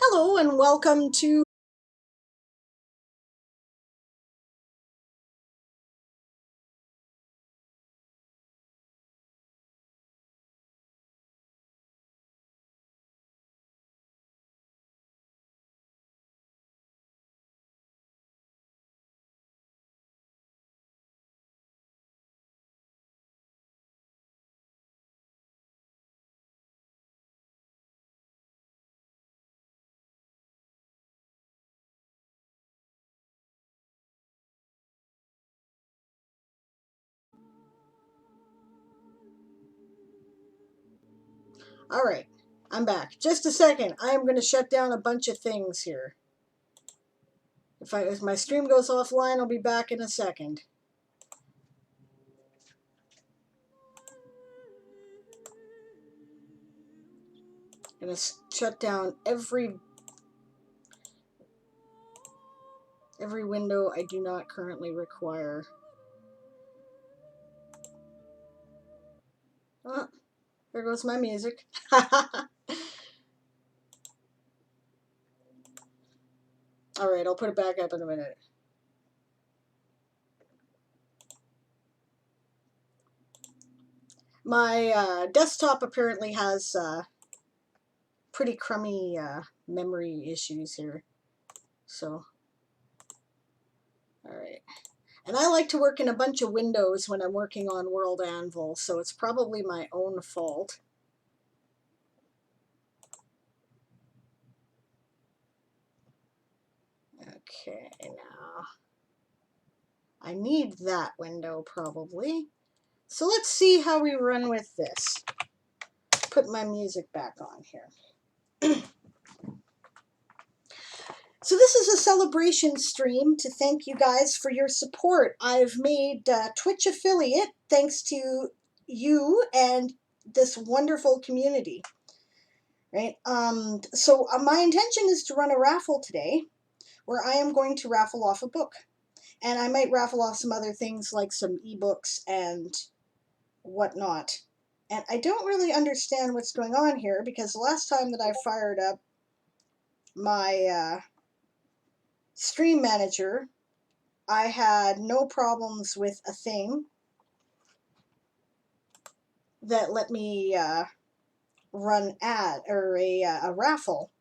Hello and welcome to All right, I'm back. Just a second. I am going to shut down a bunch of things here. If my stream goes offline, I'll be back in a second. I'm going to shut down every window I do not currently require. Oh, there goes my music. All right, I'll put it back up in a minute. My desktop apparently has pretty crummy memory issues here. So, all right. And I like to work in a bunch of windows when I'm working on World Anvil, so it's probably my own fault. Okay, now I need that window probably. So let's see how we run with this. Put my music back on here. So this is a celebration stream to thank you guys for your support. I've made Twitch affiliate thanks to you and this wonderful community. Right? So my intention is to run a raffle today where I am going to raffle off a book. And I might raffle off some other things like some ebooks and whatnot. And I don't really understand what's going on here because the last time that I fired up my stream manager, I had no problems with a thing that let me run a raffle.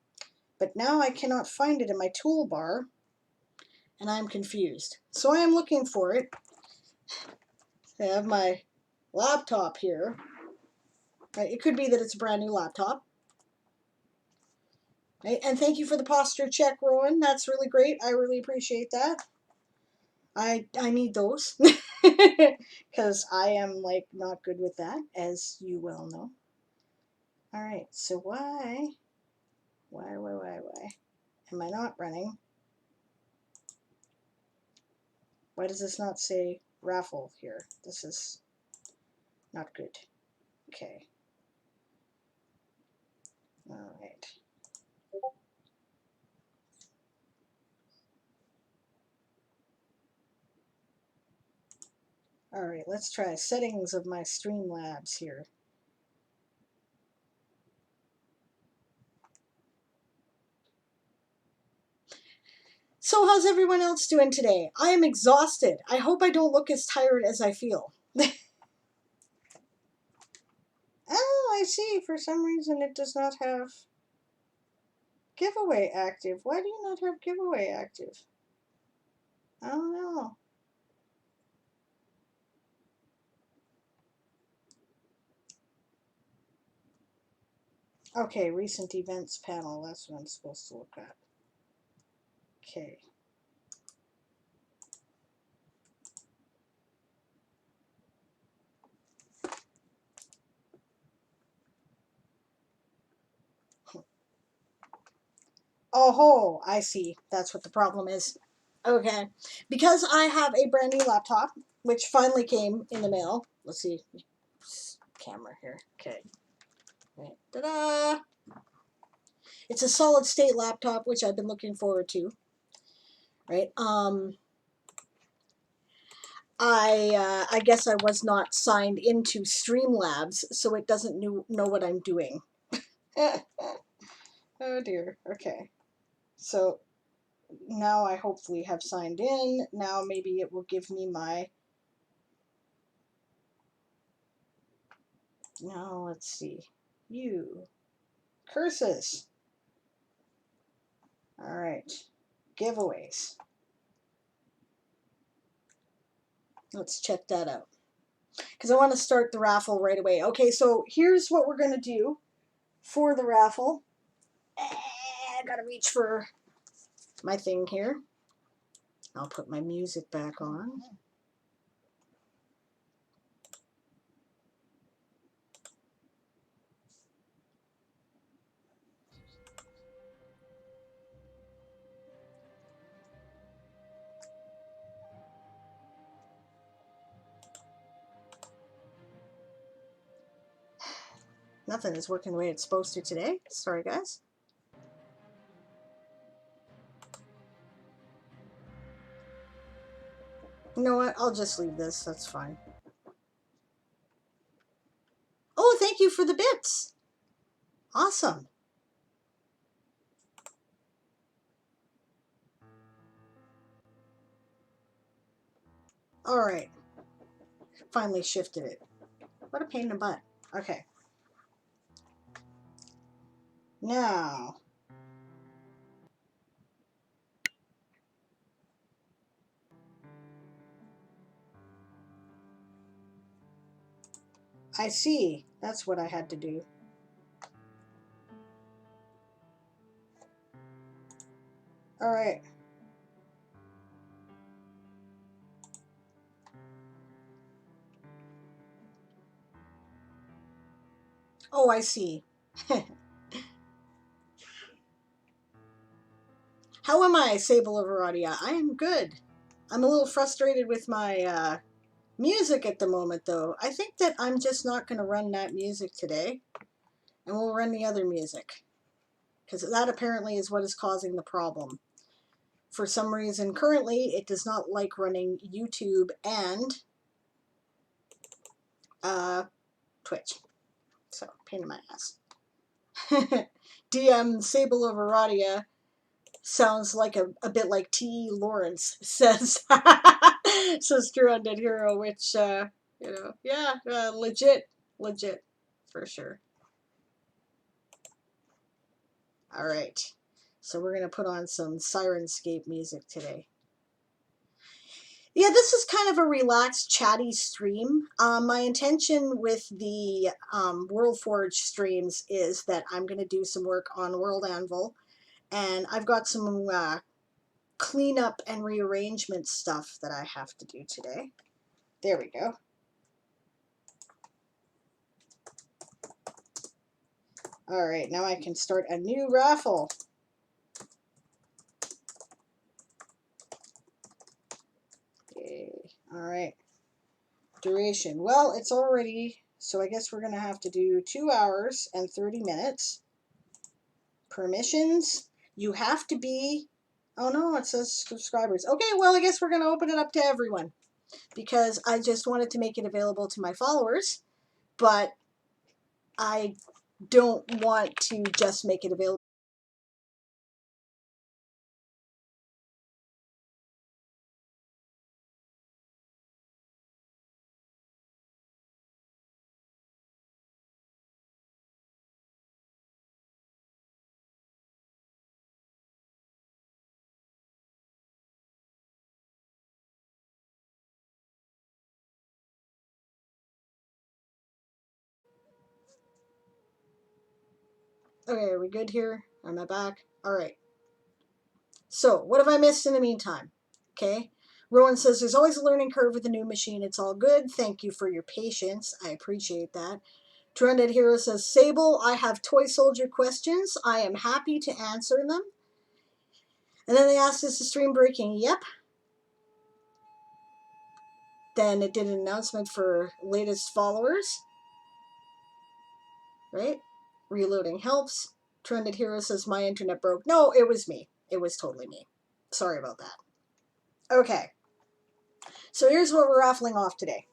But now I cannot find it in my toolbar, and I'm confused. So I am looking for it. I have my laptop here. Right, it could be that it's a brand new laptop. Right, and thank you for the posture check, Rowan. That's really great. I really appreciate that. I need those because I am like not good with that, as you well know. All right, so why am I not running? Why does this not say raffle here? This is not good. Okay. All right. All right, let's try settings of my Streamlabs here. So how's everyone else doing today? I am exhausted. I hope I don't look as tired as I feel. Oh, I see. For some reason it does not have giveaway active. Why do you not have giveaway active? I don't know. Okay, recent events panel. That's what I'm supposed to look at. Okay. Oh, I see. That's what the problem is. Okay. Because I have a brand new laptop, which finally came in the mail. Let's see. Camera here. Okay. Right. Ta-da! It's a solid state laptop, which I've been looking forward to. Right. I guess I was not signed into Streamlabs, so it doesn't know what I'm doing. Oh dear. Okay. So now I hopefully have signed in. Now maybe it will give me my... Now let's see. Curses. All right. Giveaways. Let's check that out. Because I want to start the raffle right away. Okay, so here's what we're going to do for the raffle. I gotta reach for my thing here. I'll put my music back on. Nothing is working the way it's supposed to today. Sorry, guys. You know what? I'll just leave this. That's fine. Oh, thank you for the bits. Awesome. All right. Finally shifted it. What a pain in the butt. Okay. Now. I see. That's what I had to do. All right. Oh, I see. How am I, Sable of Aradia? I am good. I'm a little frustrated with my music at the moment, though. I think that I'm just not going to run that music today, and we'll run the other music, because that apparently is what is causing the problem. For some reason, currently, it does not like running YouTube and Twitch. So, pain in my ass. DM Sable of Aradia sounds like a bit like T. Lawrence says. Says True Undead Hero, which, yeah, legit, for sure. All right, so we're gonna put on some Sirenscape music today. Yeah, this is kind of a relaxed, chatty stream. My intention with the WorldForge streams is that I'm going to do some work on World Anvil, and I've got some cleanup and rearrangement stuff that I have to do today. There we go. All right, now I can start a new raffle. Okay, all right. Duration. Well, it's already, so I guess we're going to have to do 2 hours and 30 minutes. Permissions. You have to be, oh no, it says subscribers. Okay, well, I guess we're going to open it up to everyone, because I just wanted to make it available to my followers, but I don't want to just make it available. Okay, are we good here? Am I back? All right. So, what have I missed in the meantime? Okay. Rowan says, there's always a learning curve with a new machine. It's all good. Thank you for your patience. I appreciate that. Trended Hero says, Sable, I have toy soldier questions. I am happy to answer them. And then they asked, is the stream breaking? Yep. Then it did an announcement for latest followers. Right? Reloading helps. Trended Hero says, my internet broke. No, it was me. It was totally me. Sorry about that. Okay. So here's what we're raffling off today.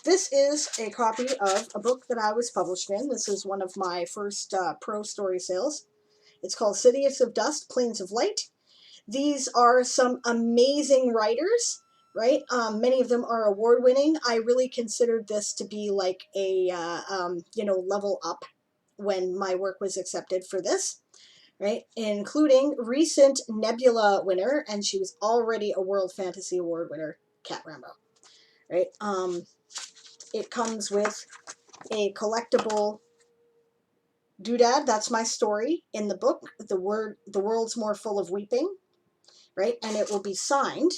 This is a copy of a book that I was published in. This is one of my first pro story sales. It's called Cities of Dust, Plains of Light. These are some amazing writers, right? Many of them are award-winning. I really considered this to be like a, level up when my work was accepted for this, right? Including recent Nebula winner, and she was already a World Fantasy Award winner, Cat Rambo, right? It comes with a collectible doodad. That's my story in the book. The world's more full of weeping, right? And it will be signed.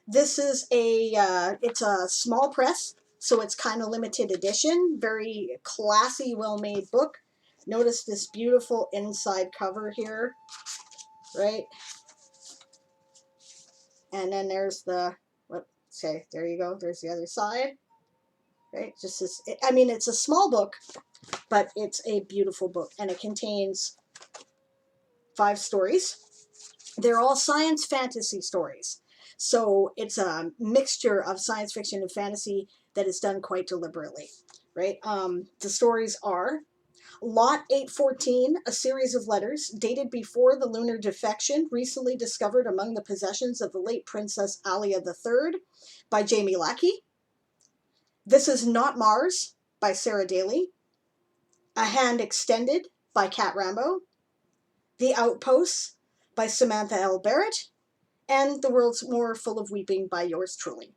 This is it's a small press, so it's kind of limited edition. Very classy, well-made book. Notice this beautiful inside cover here, right? And then there's the, there you go. There's the other side. right? Just as, I mean, it's a small book, but it's a beautiful book, and it contains 5 stories. They're all science fantasy stories. So it's a mixture of science fiction and fantasy that is done quite deliberately, right? The stories are Lot 814, a series of letters dated before the lunar defection, recently discovered among the possessions of the late Princess Alia III by Jamie Lackey. This is Not Mars by Sarah Daly. A Hand Extended by Kat Rambo. The Outposts by Samantha L. Barrett. And The World's More Full of Weeping by yours truly.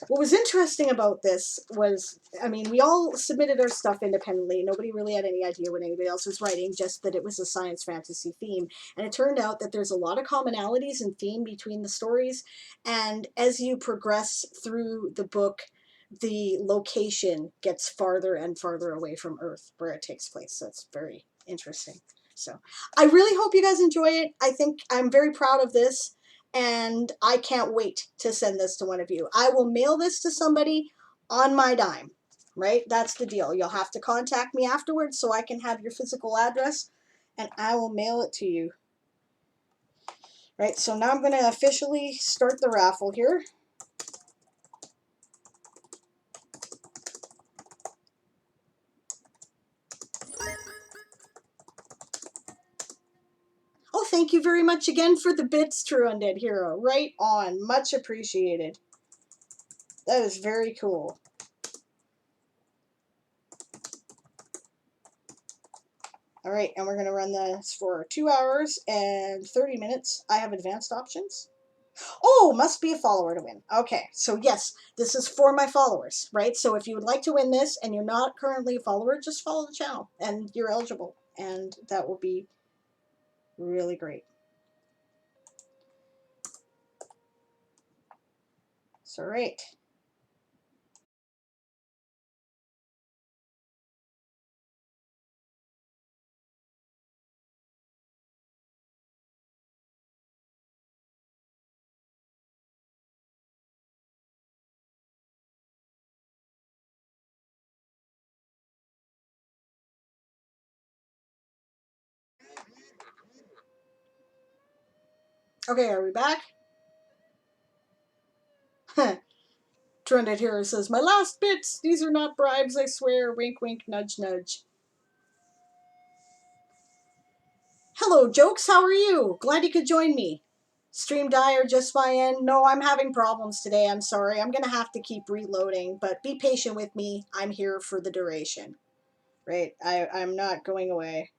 What was interesting about this was, I mean, we all submitted our stuff independently. Nobody really had any idea what anybody else was writing, just that it was a science fantasy theme. And it turned out that there's a lot of commonalities in theme between the stories. And as you progress through the book, the location gets farther and farther away from Earth where it takes place. So it's very interesting. So I really hope you guys enjoy it. I think I'm very proud of this. And I can't wait to send this to one of you. I will mail this to somebody on my dime, right? That's the deal. You'll have to contact me afterwards so I can have your physical address, and I will mail it to you. Right, so now I'm going to officially start the raffle here. Oh, thank you very much again for the bits, True Undead Hero. Right on. Much appreciated. That is very cool. All right, and we're going to run this for 2 hours and 30 minutes. I have advanced options. Oh, must be a follower to win. Okay, so yes, this is for my followers, right? So if you would like to win this and you're not currently a follower, just follow the channel and you're eligible. And that will be really great. So, right. Okay, are we back? Trended Hero says, my last bits. These are not bribes, I swear. Wink, wink, nudge, nudge. Hello, Jokes. How are you? Glad you could join me. Stream die or just my end? No, I'm having problems today. I'm sorry. I'm going to have to keep reloading, but be patient with me. I'm here for the duration. Right? I'm not going away.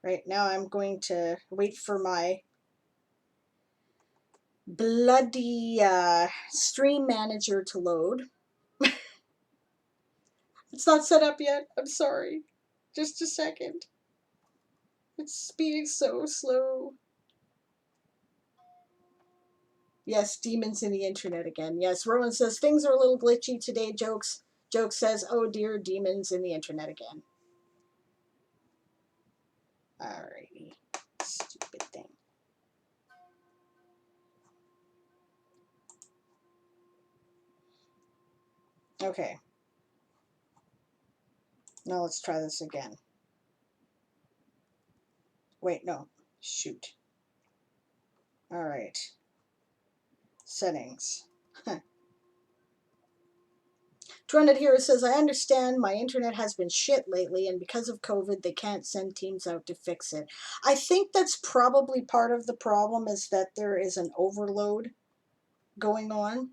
Right now I'm going to wait for my bloody stream manager to load. It's not set up yet. I'm sorry. Just a second. It's being so slow. Yes, demons in the internet again. Yes, Rowan says things are a little glitchy today. Jokes says, oh dear, demons in the internet again. Alrighty. Stupid thing. Okay. Now let's try this again. Wait, no. Shoot. Alright. Settings. Trended Hero says, I understand my internet has been shit lately, and because of COVID, they can't send teams out to fix it. I think that's probably part of the problem, is that there is an overload going on.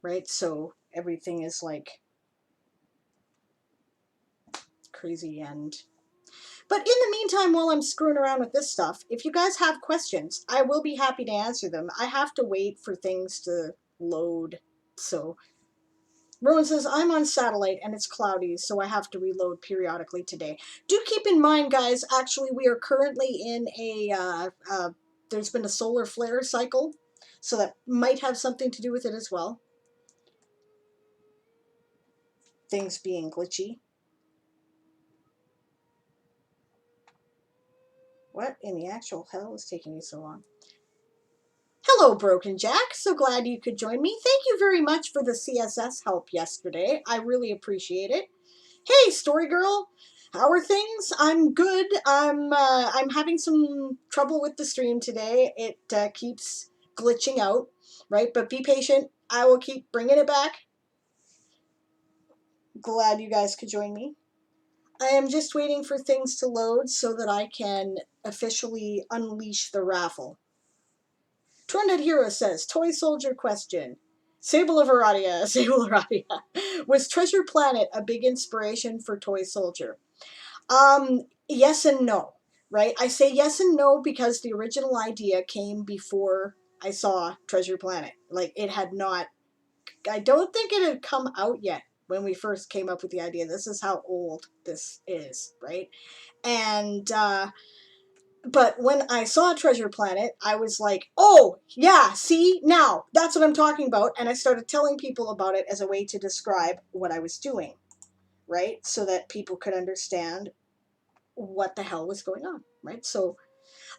Right? So everything is like crazy. But in the meantime, while I'm screwing around with this stuff, if you guys have questions, I will be happy to answer them. I have to wait for things to load. So Rowan says, I'm on satellite and it's cloudy, so I have to reload periodically today. Do keep in mind, guys, actually, we are currently in there's been a solar flare cycle, so that might have something to do with it as well. Things being glitchy. What in the actual hell is taking you so long? Hello, Broken Jack. So glad you could join me. Thank you very much for the CSS help yesterday. I really appreciate it. Hey, Story Girl. How are things? I'm good. I'm having some trouble with the stream today. It keeps glitching out, right? But be patient. I will keep bringing it back. Glad you guys could join me. I am just waiting for things to load so that I can officially unleash the raffle. Torned Hero says, Toy Soldier question. Sable of Aradia, Sable Aradia. Was Treasure Planet a big inspiration for Toy Soldier? Yes and no, right? I say yes and no because the original idea came before I saw Treasure Planet. Like, it had not, I don't think it had come out yet when we first came up with the idea. This is how old this is, right? And, but when I saw Treasure Planet, I was like, oh, yeah, see, now, that's what I'm talking about. And I started telling people about it as a way to describe what I was doing, right? So that people could understand what the hell was going on, right? So,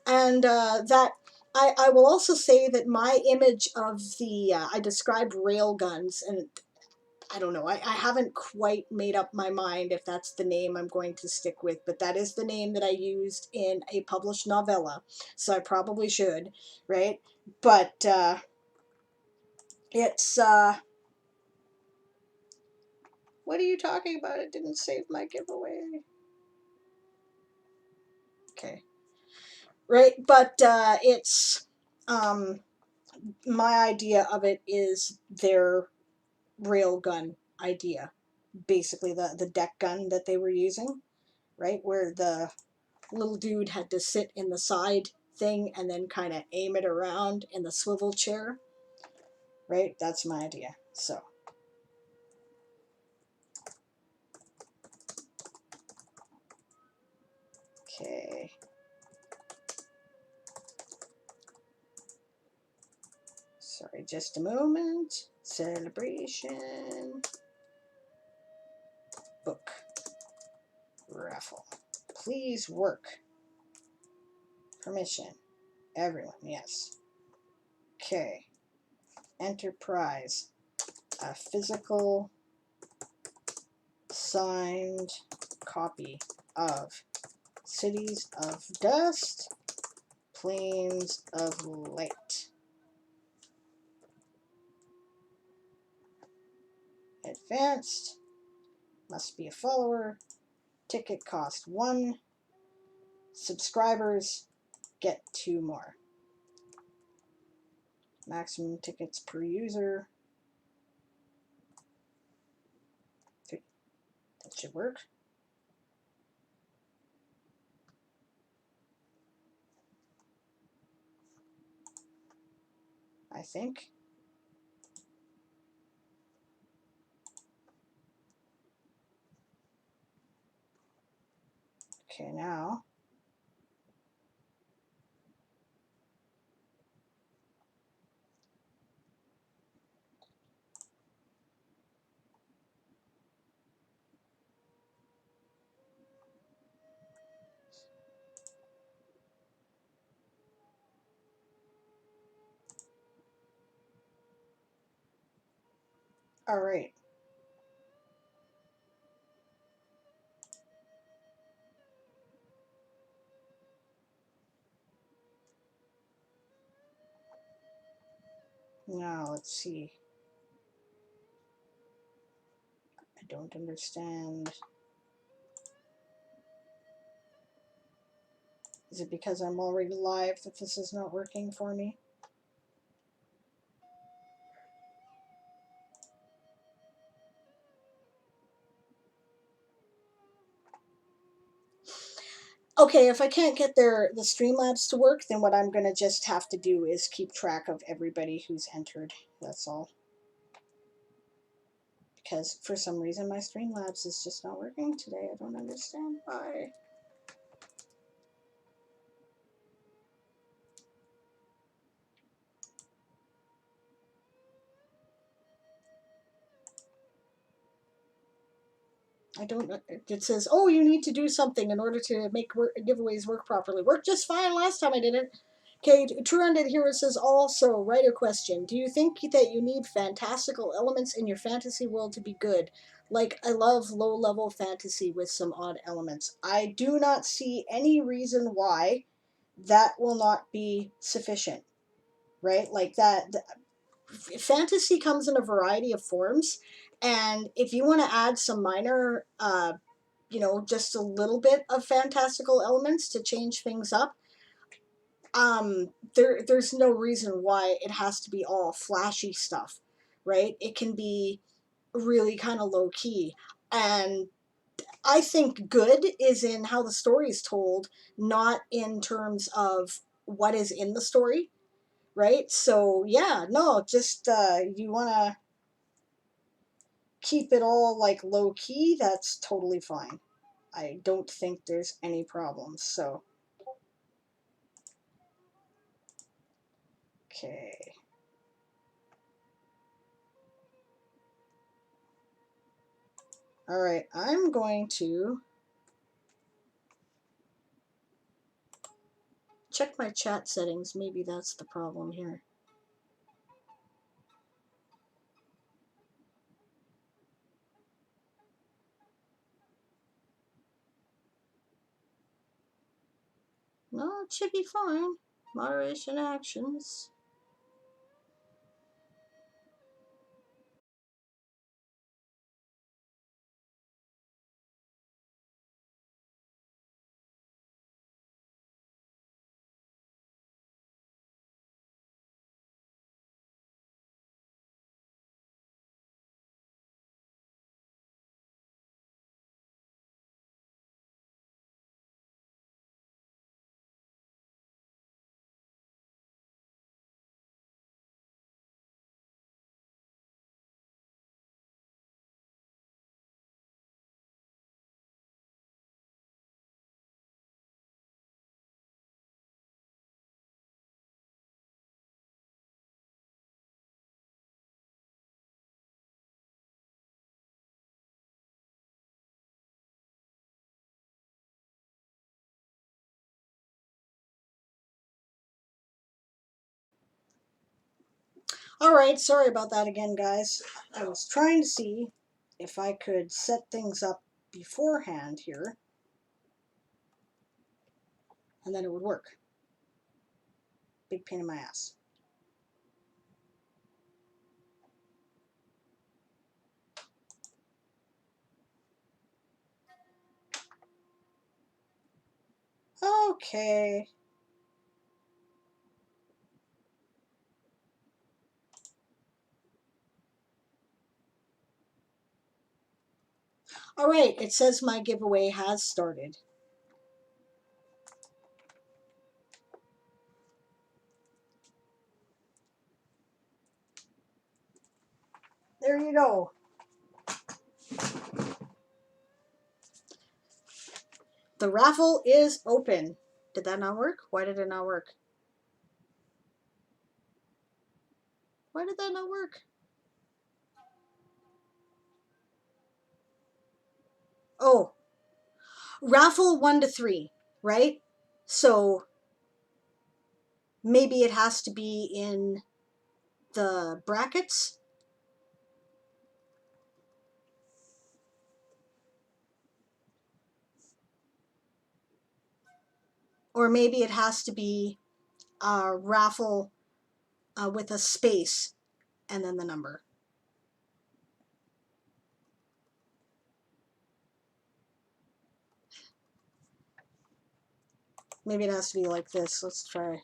and that, I will also say that my image of the, I described rail guns, and I don't know, I haven't quite made up my mind if that's the name I'm going to stick with, but that is the name that I used in a published novella, so I probably should, right? But it's, what are you talking about? It didn't save my giveaway. Okay. Right, but it's, my idea of it is their railgun idea. Basically, the deck gun that they were using, right? Where the little dude had to sit in the side thing and then kind of aim it around in the swivel chair, right? That's my idea. So, okay. Sorry, just a moment. Celebration. Book. Raffle. Please work. Permission. Everyone, yes. Okay. Enterprise. A physical signed copy of Cities of Dust, Plains of Light. Advanced. Must be a follower. Ticket cost 1. Subscribers get 2 more. Maximum tickets per user. 3. That should work. I think. Okay, now. All right. Now, let's see. I don't understand. Is it because I'm already live that this is not working for me? Okay, if I can't get the Streamlabs to work, then what I'm going to just have to do is keep track of everybody who's entered. That's all. Because for some reason my Streamlabs is just not working today. I don't understand why. I don't know. It says, oh, you need to do something in order to make giveaways work properly. Worked just fine last time I did it. Okay, True Undead Hero says, also, write a question. Do you think that you need fantastical elements in your fantasy world to be good? Like, I love low-level fantasy with some odd elements. I do not see any reason why that will not be sufficient, right? Like that, fantasy comes in a variety of forms, and if you want to add some minor, just a little bit of fantastical elements to change things up, there's no reason why it has to be all flashy stuff, right? It can be really kind of low key. And I think good is in how the story is told, not in terms of what is in the story, right? So yeah, no, just you want to keep it all like low key, that's totally fine. I don't think there's any problems. So okay. All right, I'm going to check my chat settings. Maybe that's the problem here. No, it should be fine. Moderation actions. All right, sorry about that again, guys. I was trying to see if I could set things up beforehand here, and then it would work. Big pain in my ass. Okay. All right, it says my giveaway has started. There you go. The raffle is open. Did that not work? Why did it not work? Why did that not work? Oh, raffle 1 to 3, right? So maybe it has to be in the brackets. Or maybe it has to be a raffle with a space and then the number. Maybe it has to be like this. Let's try.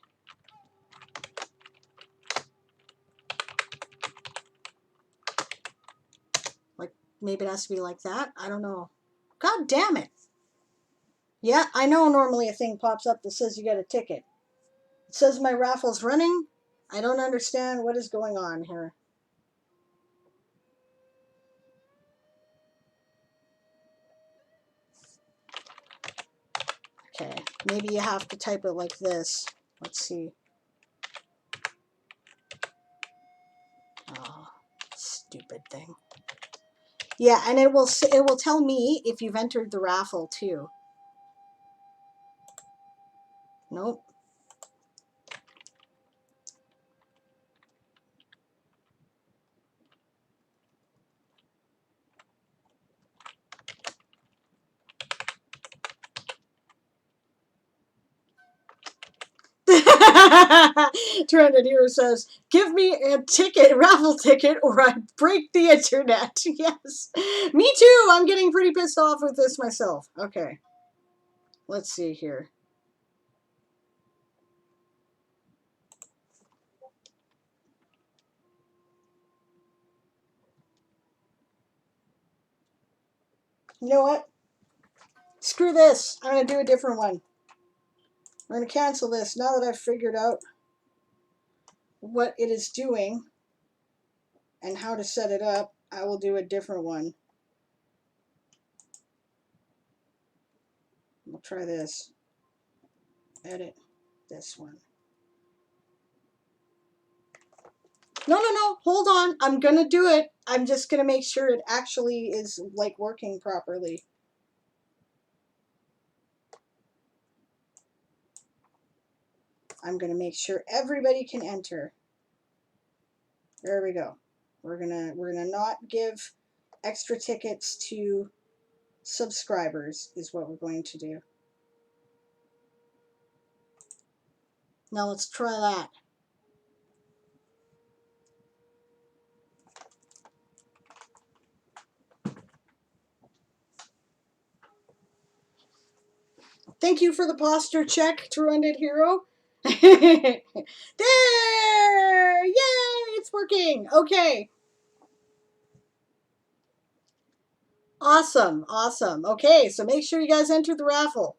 Like, maybe it has to be like that. I don't know. God damn it. Yeah, I know normally a thing pops up that says you get a ticket. It says my raffle's running. I don't understand what is going on here. Okay, maybe you have to type it like this. Let's see. Oh, stupid thing. Yeah, and it will tell me if you've entered the raffle too. Nope. Trended here says, "Give me a ticket, raffle ticket, or I break the internet." Yes, me too. I'm getting pretty pissed off with this myself. Okay, let's see here. You know what? Screw this. I'm gonna do a different one. I'm gonna cancel this now that I've figured out what it is doing and how to set it up. I will do a different one. We'll try this. Edit this one. No, no, no. Hold on. I'm gonna do it. I'm just gonna make sure it actually is like working properly. I'm gonna make sure everybody can enter. There we go. We're gonna not give extra tickets to subscribers is what we're going to do. Now let's try that. Thank you for the posture check, True-Ended Hero. There! Yay! It's working! Okay. Awesome, awesome. Okay, so make sure you guys enter the raffle.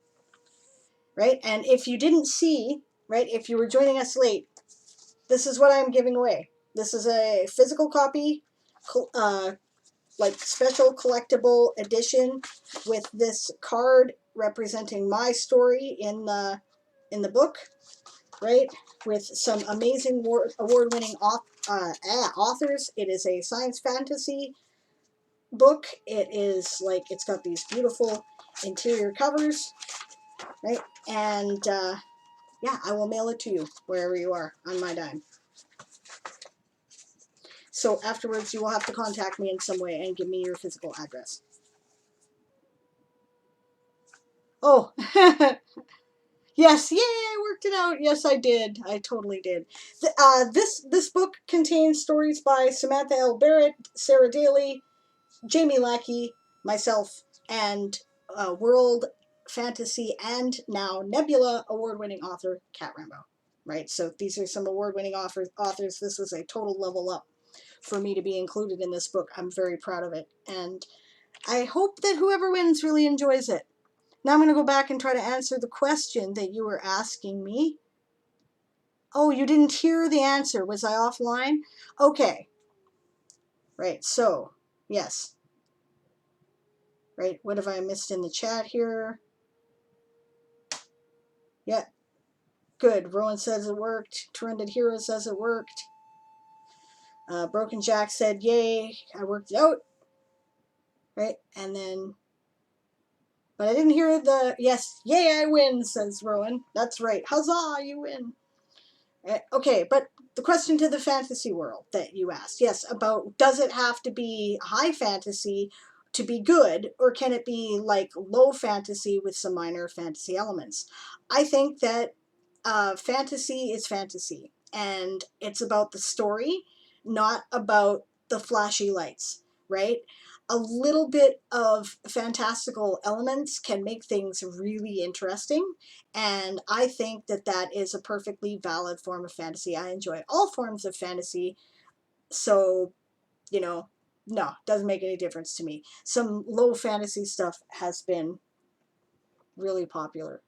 Right? And if you didn't see, right, if you were joining us late, this is what I'm giving away. This is a physical copy, like special collectible edition with this card representing my story in the book, right? With some amazing award-winning authors. It is a science fantasy book. It is like, it's got these beautiful interior covers, right? And yeah, I will mail it to you wherever you are on my dime. So afterwards, you will have to contact me in some way and give me your physical address. Oh, yes, yay, I worked it out. Yes, I did. I totally did. This book contains stories by Samantha L. Barrett, Sarah Daly, Jamie Lackey, myself, and World Fantasy and now Nebula award-winning author Kat Rambo. Right, so these are some award-winning authors. This was a total level up for me to be included in this book. I'm very proud of it, and I hope that whoever wins really enjoys it. Now I'm going to go back and try to answer the question that you were asking me. Oh, you didn't hear the answer. Was I offline? Okay. Right, so, yes. Right, what have I missed in the chat here? Yeah, good. Rowan says it worked. Trended Hero says it worked. Broken Jack said, yay, I worked it out. Right, and then, but I didn't hear the, yes, yay, I win, says Rowan. That's right. Huzzah, you win. Okay, but the question to the fantasy world that you asked, yes, about does it have to be high fantasy to be good, or can it be like low fantasy with some minor fantasy elements? I think that fantasy is fantasy, and it's about the story, not about the flashy lights, right? A little bit of fantastical elements can make things really interesting, and I think that that is a perfectly valid form of fantasy. I enjoy all forms of fantasy, so, you know, no, doesn't make any difference to me. Some low fantasy stuff has been really popular,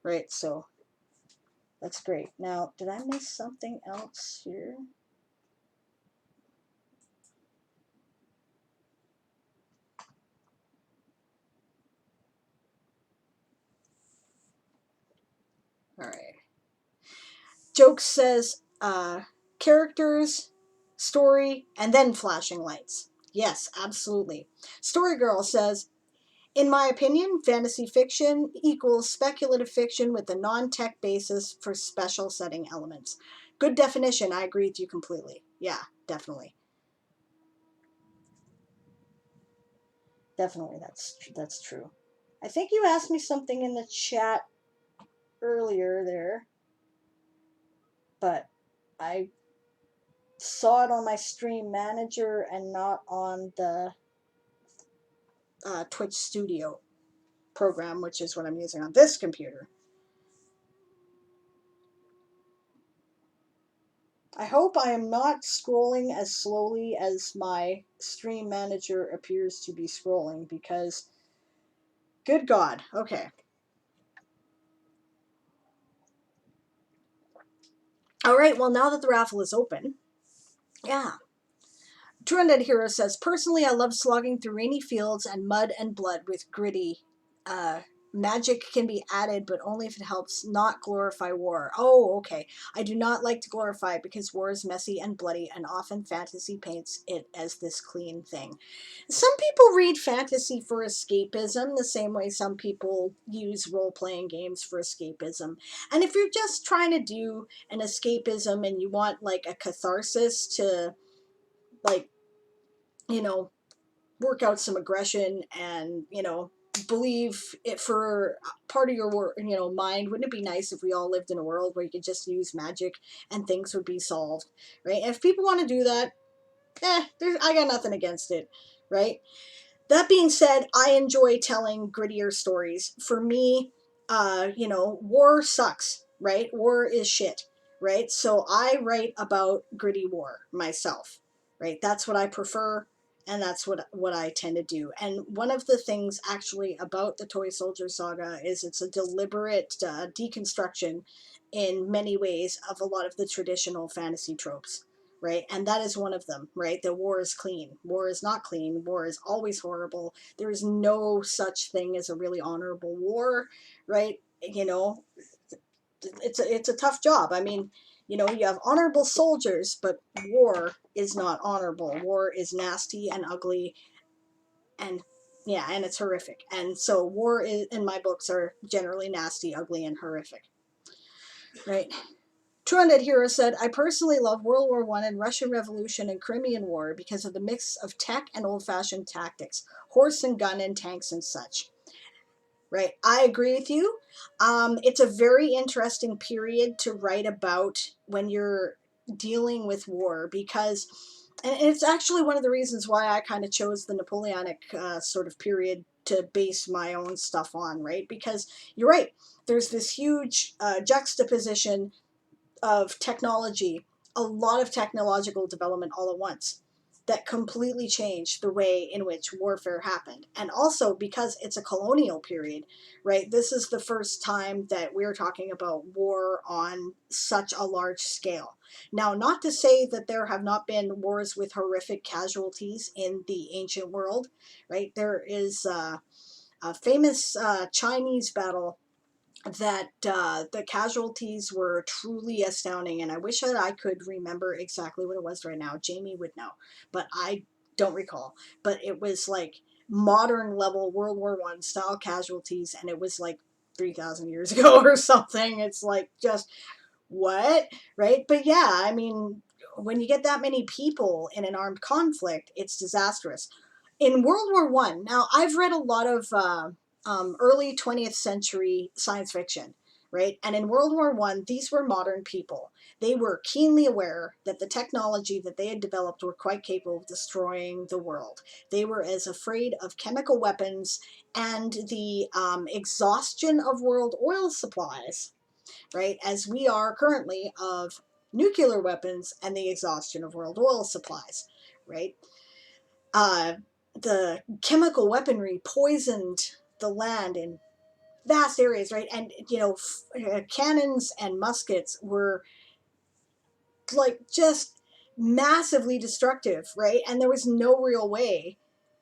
right? So that's great. Now, did I miss something else here? All right. Joke says characters, story, and then flashing lights. Yes, absolutely. Story Girl says, in my opinion, fantasy fiction equals speculative fiction with a non-tech basis for special setting elements. Good definition. I agree with you completely. Yeah, definitely. Definitely, that's true. I think you asked me something in the chat earlier there, but I saw it on my stream manager and not on the Twitch Studio program, which is what I'm using on this computer. I hope I am not scrolling as slowly as my stream manager appears to be scrolling, because good God. Okay. All right, well, now that the raffle is open, yeah. True Undead Hero says, personally, I love slogging through rainy fields and mud and blood with gritty. Uh, Magic can be added, but only if it helps not glorify war. Oh, okay. I do not like to glorify it because war is messy and bloody, and often fantasy paints it as this clean thing. Some people read fantasy for escapism, the same way some people use role playing games for escapism. And if you're just trying to do an escapism and you want like a catharsis to, like, you know, work out some aggression and, believe it for part of your mind, wouldn't it be nice if we all lived in a world where you could just use magic and things would be solved, right? And if people want to do that, I got nothing against it, right? That being said, I enjoy telling grittier stories. For me, war sucks, right? War is shit, right? So I write about gritty war myself, right? That's what I prefer, and that's what I tend to do. And one of the things actually about the Toy Soldier Saga is it's a deliberate deconstruction in many ways of a lot of the traditional fantasy tropes, right? And that is one of them, right? That war is clean. War is not clean. War is always horrible. There is no such thing as a really honorable war, right? It's a tough job. I mean, you have honorable soldiers, but war is not honorable. War is nasty and ugly, and yeah, and it's horrific. And so war is, in my books, are generally nasty, ugly, and horrific, right? True Undead Hero said, I personally love World War I and Russian Revolution and Crimean War because of the mix of tech and old-fashioned tactics, horse and gun and tanks and such. Right, I agree with you. It's a very interesting period to write about when you're dealing with war, because, and it's actually one of the reasons why I kind of chose the Napoleonic sort of period to base my own stuff on, right? Because you're right, there's this huge juxtaposition of technology, a lot of technological development all at once that completely changed the way in which warfare happened. And also because it's a colonial period, right? This is the first time that we're talking about war on such a large scale. Now, not to say that there have not been wars with horrific casualties in the ancient world, right? There is a famous Chinese battle that the casualties were truly astounding, and I wish that I could remember exactly what it was right now. Jamie would know, but I don't recall. But it was like modern level World War I style casualties, and it was like 3,000 years ago or something. It's like, just what, right? But yeah, I mean, when you get that many people in an armed conflict, it's disastrous. In World War One, now I've read a lot of early 20th century science fiction, right? And in World War One, these were modern people. They were keenly aware that the technology that they had developed were quite capable of destroying the world. They were as afraid of chemical weapons and the exhaustion of world oil supplies, right, as we are currently of nuclear weapons and the exhaustion of world oil supplies, right? Uh, the chemical weaponry poisoned the land in vast areas, right? And, cannons and muskets were like just massively destructive, right? And there was no real way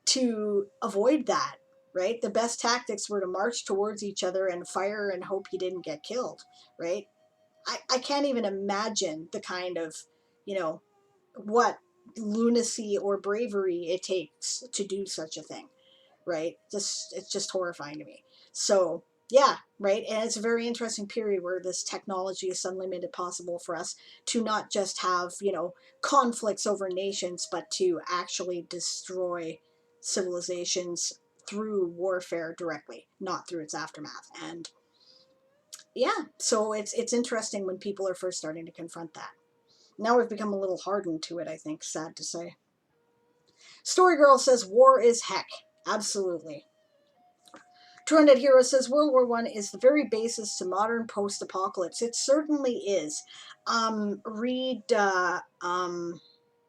to avoid that, right? The best tactics were to march towards each other and fire and hope you didn't get killed, right? I can't even imagine the kind of, what lunacy or bravery it takes to do such a thing, right? It's just horrifying to me. So yeah, right. And it's a very interesting period where this technology is suddenly made it possible for us to not just have, conflicts over nations, but to actually destroy civilizations through warfare directly, not through its aftermath. And yeah, so it's interesting when people are first starting to confront that. Now we've become a little hardened to it, I think, sad to say. Story Girl says war is heck. Absolutely. Trended Hero says World War One is the very basis to modern post-apocalypse. It certainly is. Read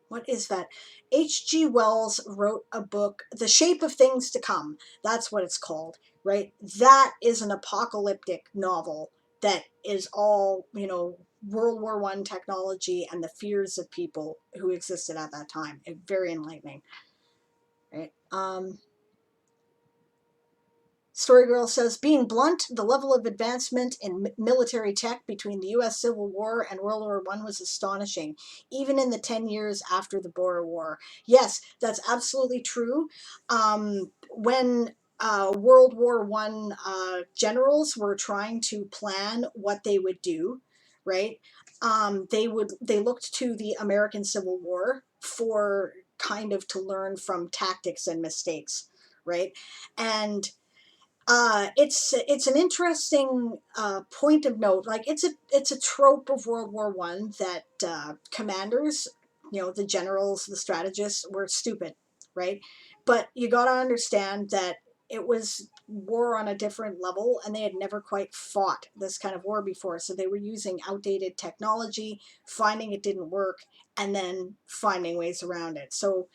what is that? H.G. Wells wrote a book, The Shape of Things to Come. That's what it's called, right? That is an apocalyptic novel that is all, World War One technology and the fears of people who existed at that time. Very enlightening, right? Story Girl says, being blunt, the level of advancement in military tech between the U.S. Civil War and World War I was astonishing, even in the 10 years after the Boer War. Yes, that's absolutely true. When World War I generals were trying to plan what they would do, right? They looked to the American Civil War for kind of to learn from tactics and mistakes, right? And it's an interesting point of note. Like it's a trope of World War One that commanders, the generals, the strategists were stupid, right? But you got to understand that it was war on a different level, and they had never quite fought this kind of war before. So they were using outdated technology, finding it didn't work, and then finding ways around it. So,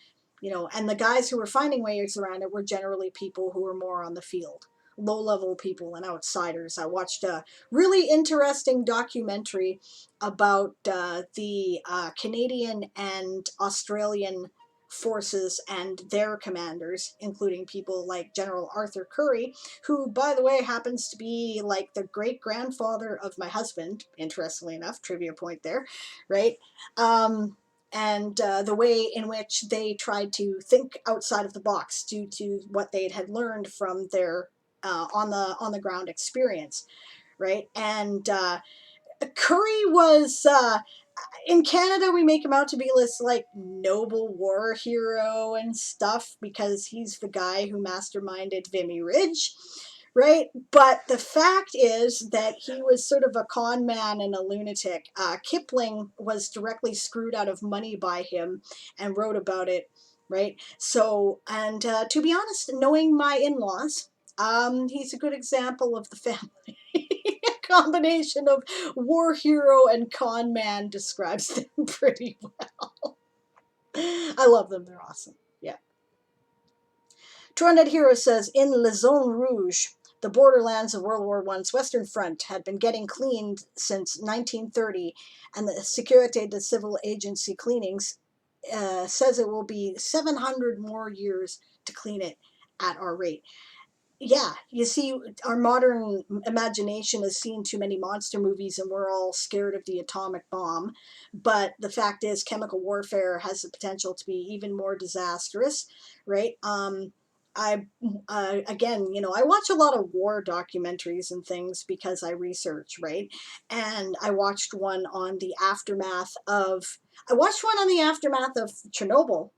and the guys who were finding ways around it were generally people who were more on the field, low-level people and outsiders. I watched a really interesting documentary about the Canadian and Australian forces and their commanders, including people like General Arthur Currie, who, by the way, happens to be like the great-grandfather of my husband, interestingly enough, trivia point there, right? And the way in which they tried to think outside of the box due to what they had learned from their on the ground experience, right? And Curry was in Canada. We make him out to be this like noble war hero and stuff because he's the guy who masterminded Vimy Ridge, right? But the fact is that he was sort of a con man and a lunatic. Kipling was directly screwed out of money by him and wrote about it, right? So, and to be honest, knowing my in-laws, he's a good example of the family. Combination of war hero and con man describes them pretty well. I love them. They're awesome. Yeah. Trondhead Hero says, in Le Zone Rouge, the borderlands of World War I's Western Front had been getting cleaned since 1930, and the Sécurité de Civil Agency cleanings says it will be 700 more years to clean it at our rate. Yeah, you see, our modern imagination has seen too many monster movies and we're all scared of the atomic bomb. But the fact is, chemical warfare has the potential to be even more disastrous, right? I, again, I watch a lot of war documentaries and things because I research, right? And I watched one on the aftermath of Chernobyl,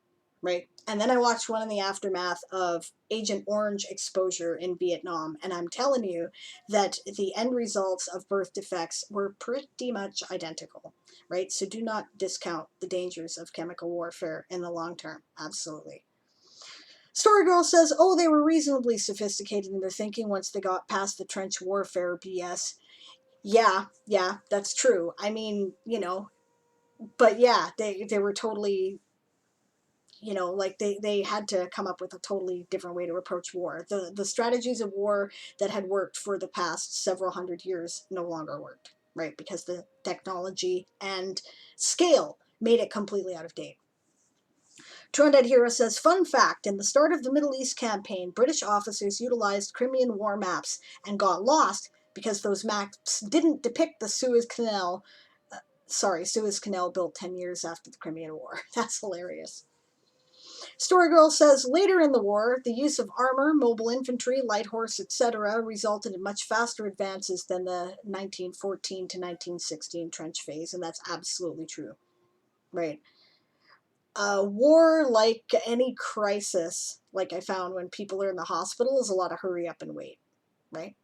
right? And then I watched one in the aftermath of Agent Orange exposure in Vietnam. And I'm telling you that the end results of birth defects were pretty much identical, right? So do not discount the dangers of chemical warfare in the long term. Absolutely. Story Girl says, oh, they were reasonably sophisticated in their thinking once they got past the trench warfare BS. Yeah, that's true. I mean, but yeah, they were totally, like they had to come up with a totally different way to approach war. The strategies of war that had worked for the past several hundred years no longer worked, right? Because the technology and scale made it completely out of date. Trondhead Hero says, fun fact, in the start of the Middle East campaign, British officers utilized Crimean War maps and got lost because those maps didn't depict the Suez Canal Sorry, Suez Canal built 10 years after the Crimean War. That's hilarious. Storygirl says, later in the war, the use of armor, mobile infantry, light horse, etc. resulted in much faster advances than the 1914 to 1916 trench phase, and that's absolutely true. Right. War, like any crisis, like I found when people are in the hospital, is a lot of hurry up and wait, right?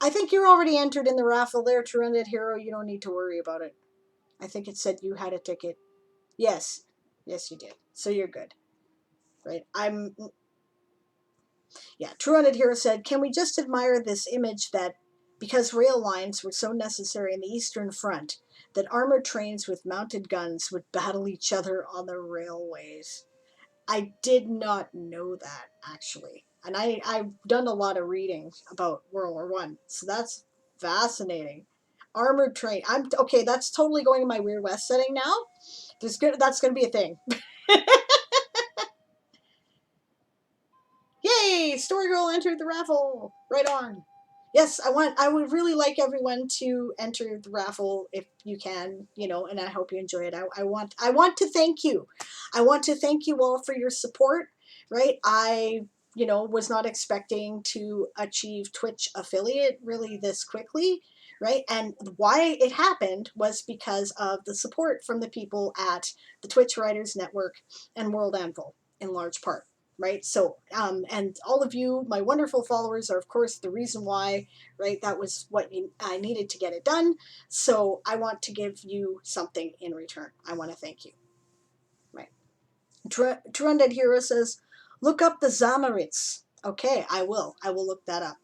I think you're already entered in the raffle there, Trended Hero. You don't need to worry about it. I think it said you had a ticket. Yes. Yes, you did. So you're good. Right? Yeah, True Hero said, can we just admire this image that because rail lines were so necessary in the Eastern Front, that armored trains with mounted guns would battle each other on the railways? I did not know that, actually. And I've done a lot of reading about World War One, so that's fascinating. Armored train. I'm okay. That's totally going in my Weird West setting now. That's gonna be a thing. Yay! Storygirl entered the raffle. Right on. Yes, I would really like everyone to enter the raffle if you can, and I hope you enjoy it. I want to thank you. I want to thank you all for your support, right? I, was not expecting to achieve Twitch affiliate really this quickly, right? And why it happened was because of the support from the people at the Twitch Writers Network and World Anvil in large part, right? So, and all of you, my wonderful followers, are of course the reason why, right? That was what I needed to get it done. So I want to give you something in return. I want to thank you, right? Trunded Hero says, look up the Zamarits. Okay, I will. I will look that up.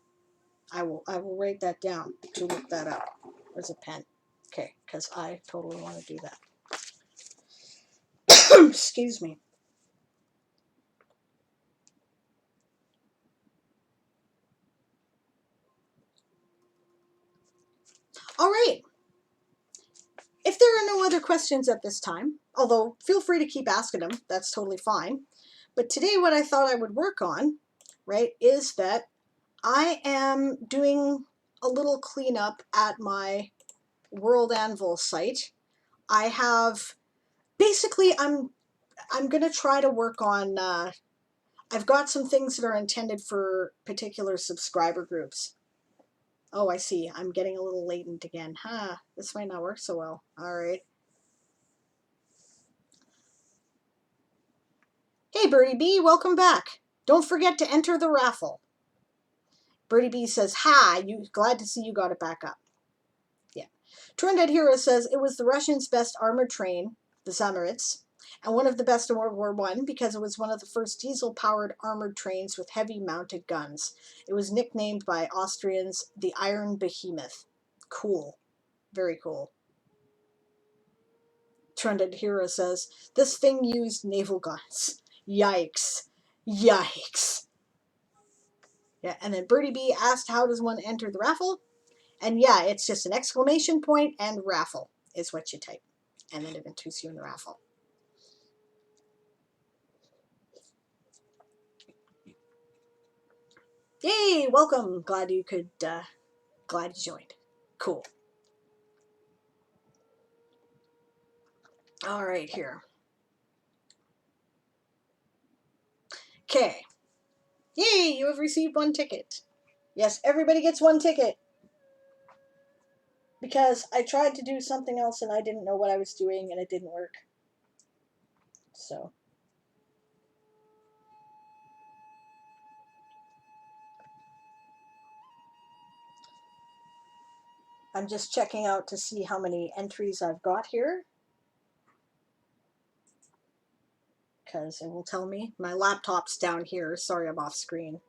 I will write that down to look that up. There's a pen. Okay, because I totally want to do that. Excuse me. All right. If there are no other questions at this time, although feel free to keep asking them, that's totally fine. But today what I thought I would work on, right, is that I am doing a little cleanup at my World Anvil site. I have, basically, I'm going to try to work on, I've got some things that are intended for particular subscriber groups. Oh, I see. I'm getting a little latent again. Huh, this might not work so well. All right. Hey, Birdie B, welcome back. Don't forget to enter the raffle. Birdie B says, hi, glad to see you got it back up. Yeah. Trended Hero says, it was the Russians' best armored train, the Zamarits, and one of the best in World War One because it was one of the first diesel-powered armored trains with heavy mounted guns. It was nicknamed by Austrians the Iron Behemoth. Cool. Very cool. Trended Hero says, this thing used naval guns. Yikes. Yikes. Yeah, and then Birdie B asked, how does one enter the raffle? And yeah, it's just an exclamation point and raffle is what you type. And then it enters you in the raffle. Yay, welcome. Glad you joined. Cool. All right, here. Okay. Yay, you have received one ticket. Yes, everybody gets one ticket. Because I tried to do something else and I didn't know what I was doing and it didn't work. So. I'm just checking out to see how many entries I've got here. Because it will tell me. My laptop's down here. Sorry, I'm off screen.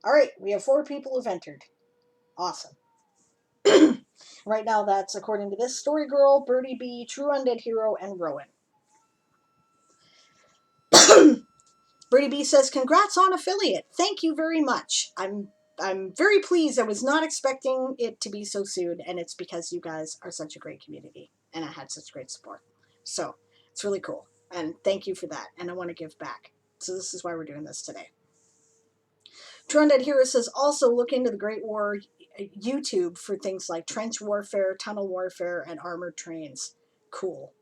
All right, we have 4 people who've entered. Awesome. Right now, that's according to this Story Girl, Birdie B, True Undead Hero, and Rowan. Birdie B says, "Congrats on affiliate. Thank you very much. I'm very pleased. I was not expecting it to be so soon, and it's because you guys are such a great community, and I had such great support. So it's really cool, and thank you for that. And I want to give back. So this is why we're doing this today." True Undead Hero says also look into the Great War YouTube for things like trench warfare, tunnel warfare, and armored trains. Cool.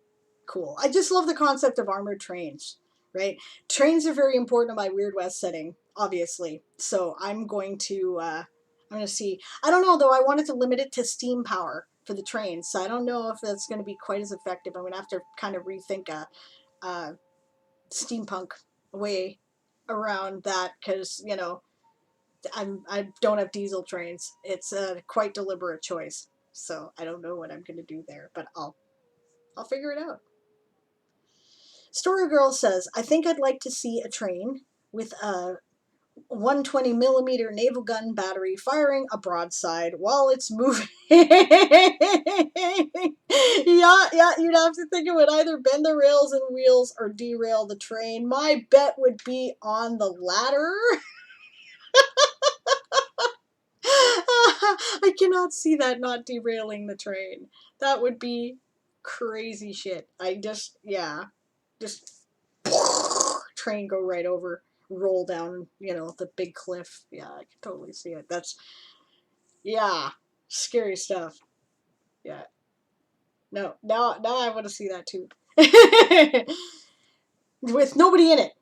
Cool. I just love the concept of armored trains, right? Trains are very important in my Weird West setting, obviously. So I'm going to see. I don't know though. I wanted to limit it to steam power for the trains, so I don't know if that's going to be quite as effective. I'm going to have to kind of rethink a steampunk way around that because I don't have diesel trains. It's a quite deliberate choice, so I don't know what I'm going to do there, but I'll figure it out. Story Girl says, I think I'd like to see a train with a 120mm naval gun battery firing a broadside while it's moving. Yeah, you'd have to think it would either bend the rails and wheels or derail the train. My bet would be on the latter. I cannot see that not derailing the train. That would be crazy shit. Just train go right over, roll down, the big cliff. Yeah, I can totally see it. Yeah, scary stuff. Yeah. No, now I want to see that too. With nobody in it.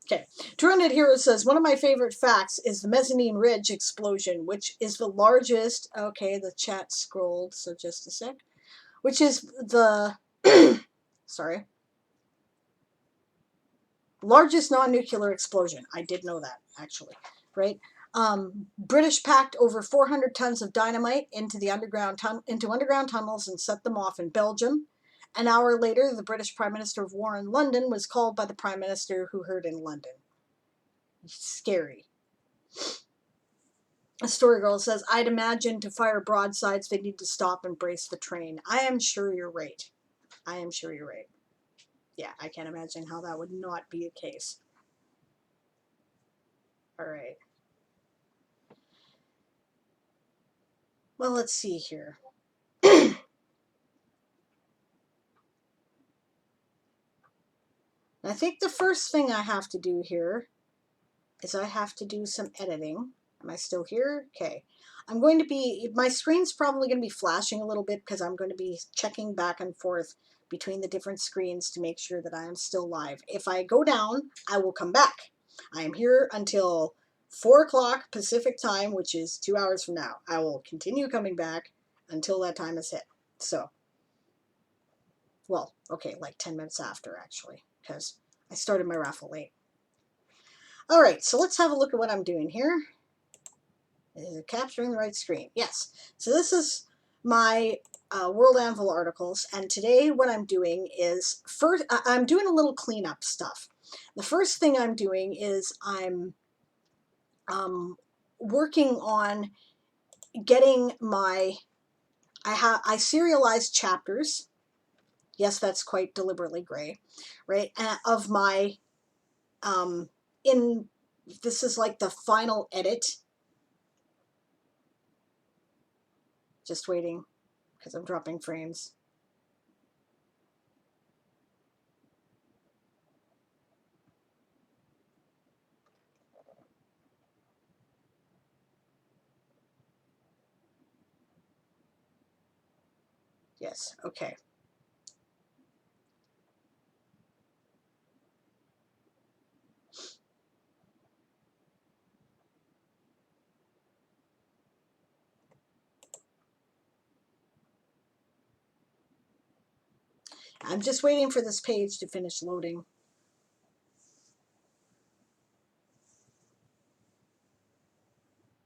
Okay. Drowned Hero says, one of my favorite facts is the Mezzanine Ridge explosion, which is the largest. Okay, the chat scrolled, so just a sec. Which is the. Sorry. Largest non-nuclear explosion. I did know that, actually. Right? British packed over 400 tons of dynamite into underground tunnels and set them off in Belgium. An hour later, the British Prime Minister of War in London was called by the Prime Minister who heard in London. Scary. A story girl says, I'd imagine to fire broadsides they need to stop and brace the train. I am sure you're right. Yeah, I can't imagine how that would not be the case. All right. Well, let's see here. I think the first thing I have to do here is I have to do some editing. Am I still here? Okay. My screen's probably going to be flashing a little bit because I'm going to be checking back and forth between the different screens to make sure that I am still live. If I go down, I will come back. I am here until 4 o'clock Pacific time, which is 2 hours from now. I will continue coming back until that time is hit. So, well, okay, like 10 minutes after, actually, because I started my raffle late. All right, so let's have a look at what I'm doing here. Is it capturing the right screen? Yes. So this is my World Anvil articles, and today what I'm doing is I'm doing a little cleanup stuff. The first thing I'm doing is I'm working on getting I serialized chapters. Yes, that's quite deliberately gray, right? Of my this is like the final edit. Just waiting because I'm dropping frames. Yes, okay. I'm just waiting for this page to finish loading.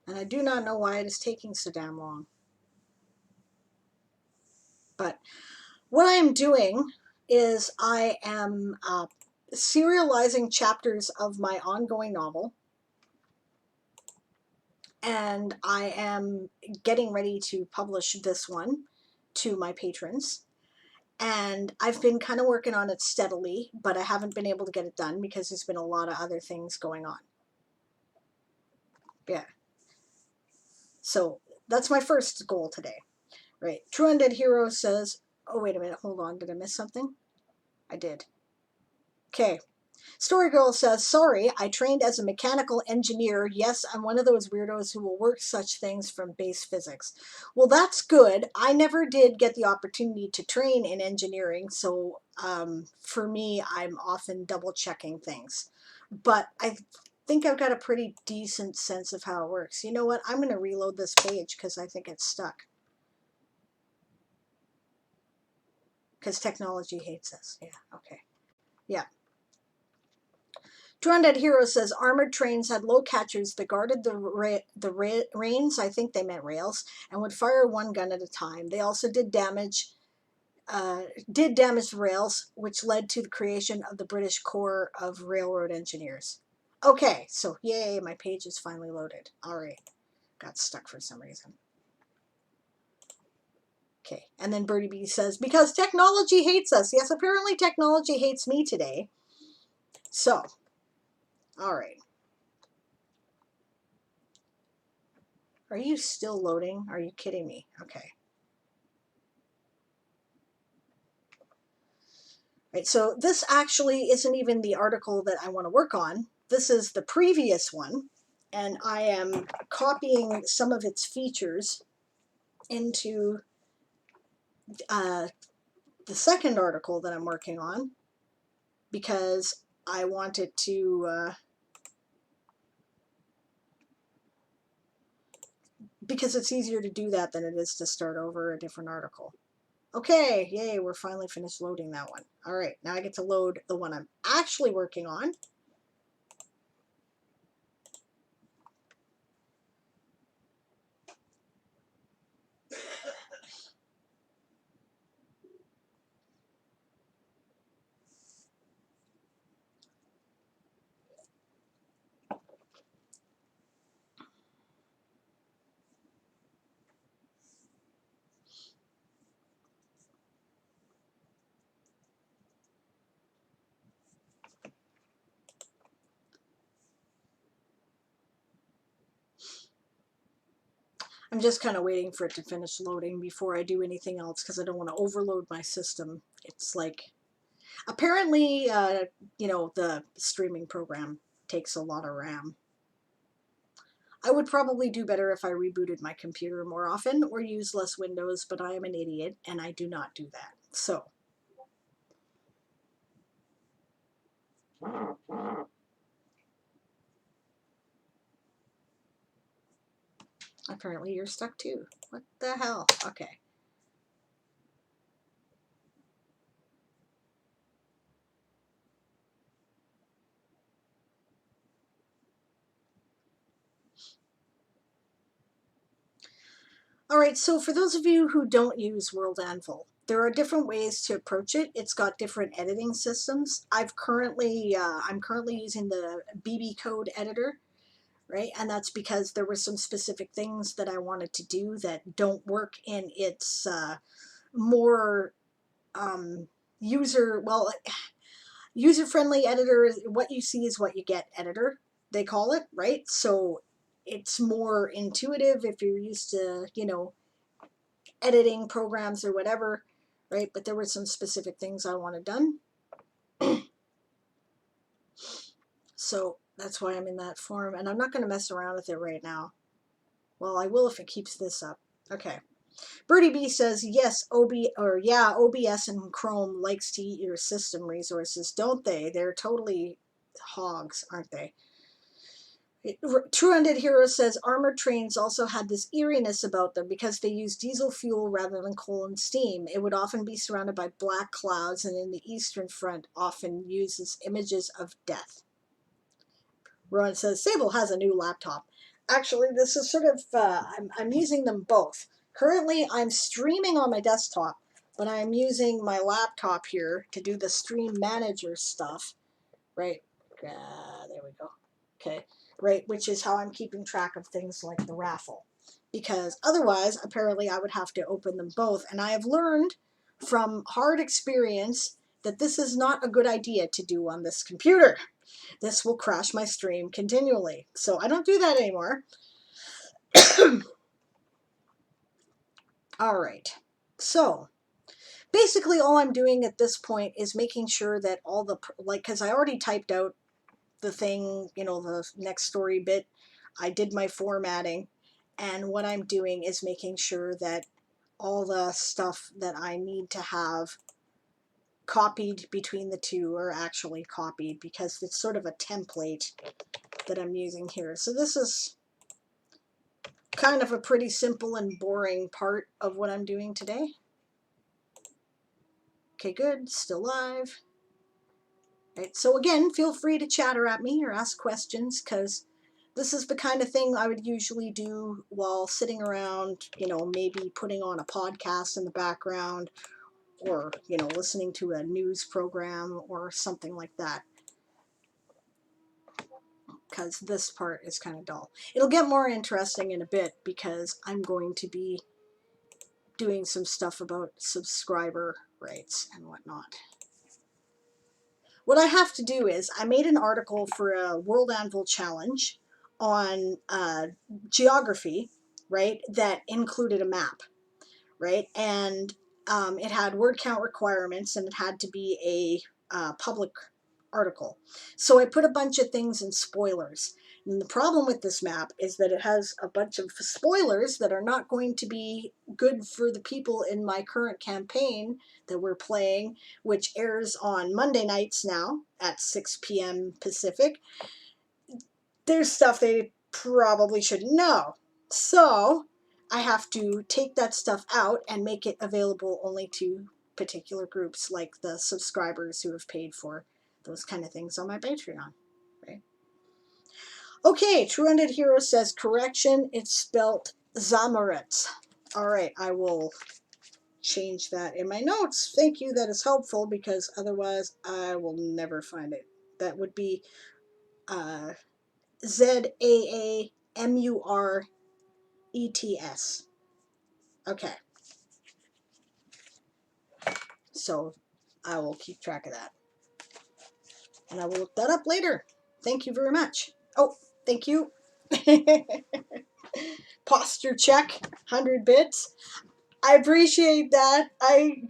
And I do not know why it is taking so damn long. But what I am doing is I am serializing chapters of my ongoing novel. And I am getting ready to publish this one to my patrons. And I've been kind of working on it steadily, but I haven't been able to get it done because there's been a lot of other things going on. Yeah. So that's my first goal today, right? True Undead Hero says, oh, wait a minute, hold on. Did I miss something? I did. Okay. Story Girl says, sorry, I trained as a mechanical engineer. Yes, I'm one of those weirdos who will work such things from base physics. Well, that's good. I never did get the opportunity to train in engineering, so for me, I'm often double checking things. But I think I've got a pretty decent sense of how it works. You know what? I'm going to reload this page because I think it's stuck. Because technology hates us. Yeah, okay. Yeah. 200 Hero says armored trains had low catchers that guarded the reins, I think they meant rails, and would fire one gun at a time. They also did damage the rails, which led to the creation of the British Corps of Railroad Engineers. Okay, so yay, my page is finally loaded. All right, got stuck for some reason. Okay, and then Birdie Bee says, because technology hates us. Yes, apparently technology hates me today. So, all right. Are you still loading? Are you kidding me? Okay. Right, so this actually isn't even the article that I want to work on. This is the previous one, and I am copying some of its features into the second article that I'm working on because I wanted to because it's easier to do that than it is to start over a different article. Okay, yay, we're finally finished loading that one. All right, now I get to load the one I'm actually working on. I'm just kind of waiting for it to finish loading before I do anything else because I don't want to overload my system. It's like, apparently, you know, the streaming program takes a lot of RAM. I would probably do better if I rebooted my computer more often or use less Windows, but I am an idiot and I do not do that. So. Apparently you're stuck too. What the hell? Okay. All right, so for those of you who don't use World Anvil, there are different ways to approach it. It's got different editing systems. I'm currently using the BB code editor, right? And that's because there were some specific things that I wanted to do that don't work in its more user-friendly editor. What you see is what you get editor, they call it, right? So it's more intuitive if you're used to, you know, editing programs or whatever, right? But there were some specific things I wanted done. So that's why I'm in that form, and I'm not going to mess around with it right now. Well, I will if it keeps this up. Okay. Birdie B says, yes, OBS and Chrome likes to eat your system resources, don't they? They're totally hogs, aren't they? True Undead Hero says armored trains also had this eeriness about them because they use diesel fuel rather than coal and steam. It would often be surrounded by black clouds, and in the eastern front often uses images of death. Rowan says Sable has a new laptop. Actually, this is sort of, I'm using them both. Currently, I'm streaming on my desktop, but I'm using my laptop here to do the stream manager stuff, right? There we go. Okay, right, which is how I'm keeping track of things like the raffle. Because otherwise, apparently, I would have to open them both. And I have learned from hard experience that this is not a good idea to do on this computer. This will crash my stream continually. So I don't do that anymore. All right. So basically all I'm doing at this point is making sure that all the, like, because I already typed out the thing, you know, the next story bit. I did my formatting, and what I'm doing is making sure that all the stuff that I need to have copied between the two are actually copied, because it's sort of a template that I'm using here. So this is kind of a pretty simple and boring part of what I'm doing today. Okay, good, still live. Right, so again, feel free to chatter at me or ask questions, because this is the kind of thing I would usually do while sitting around, you know, maybe putting on a podcast in the background, or, you know, listening to a news program or something like that, because this part is kind of dull. It'll get more interesting in a bit, because I'm going to be doing some stuff about subscriber rights and whatnot. What I have to do is, I made an article for a World Anvil challenge on geography, right, that included a map, right, and it had word count requirements, and it had to be a public article. So I put a bunch of things in spoilers. And the problem with this map is that it has a bunch of spoilers that are not going to be good for the people in my current campaign that we're playing, which airs on Monday nights now at 6 p.m. Pacific. There's stuff they probably shouldn't know. So I have to take that stuff out and make it available only to particular groups, like the subscribers who have paid for those kind of things on my Patreon. Right? Okay, True Undead Hero says, correction, it's spelt Zamoretz. All right, I will change that in my notes. Thank you, that is helpful, because otherwise I will never find it. That would be Zaamurets. Okay. So I will keep track of that. And I will look that up later. Thank you very much. Oh, thank you. Posture check, 100 bits. I appreciate that. I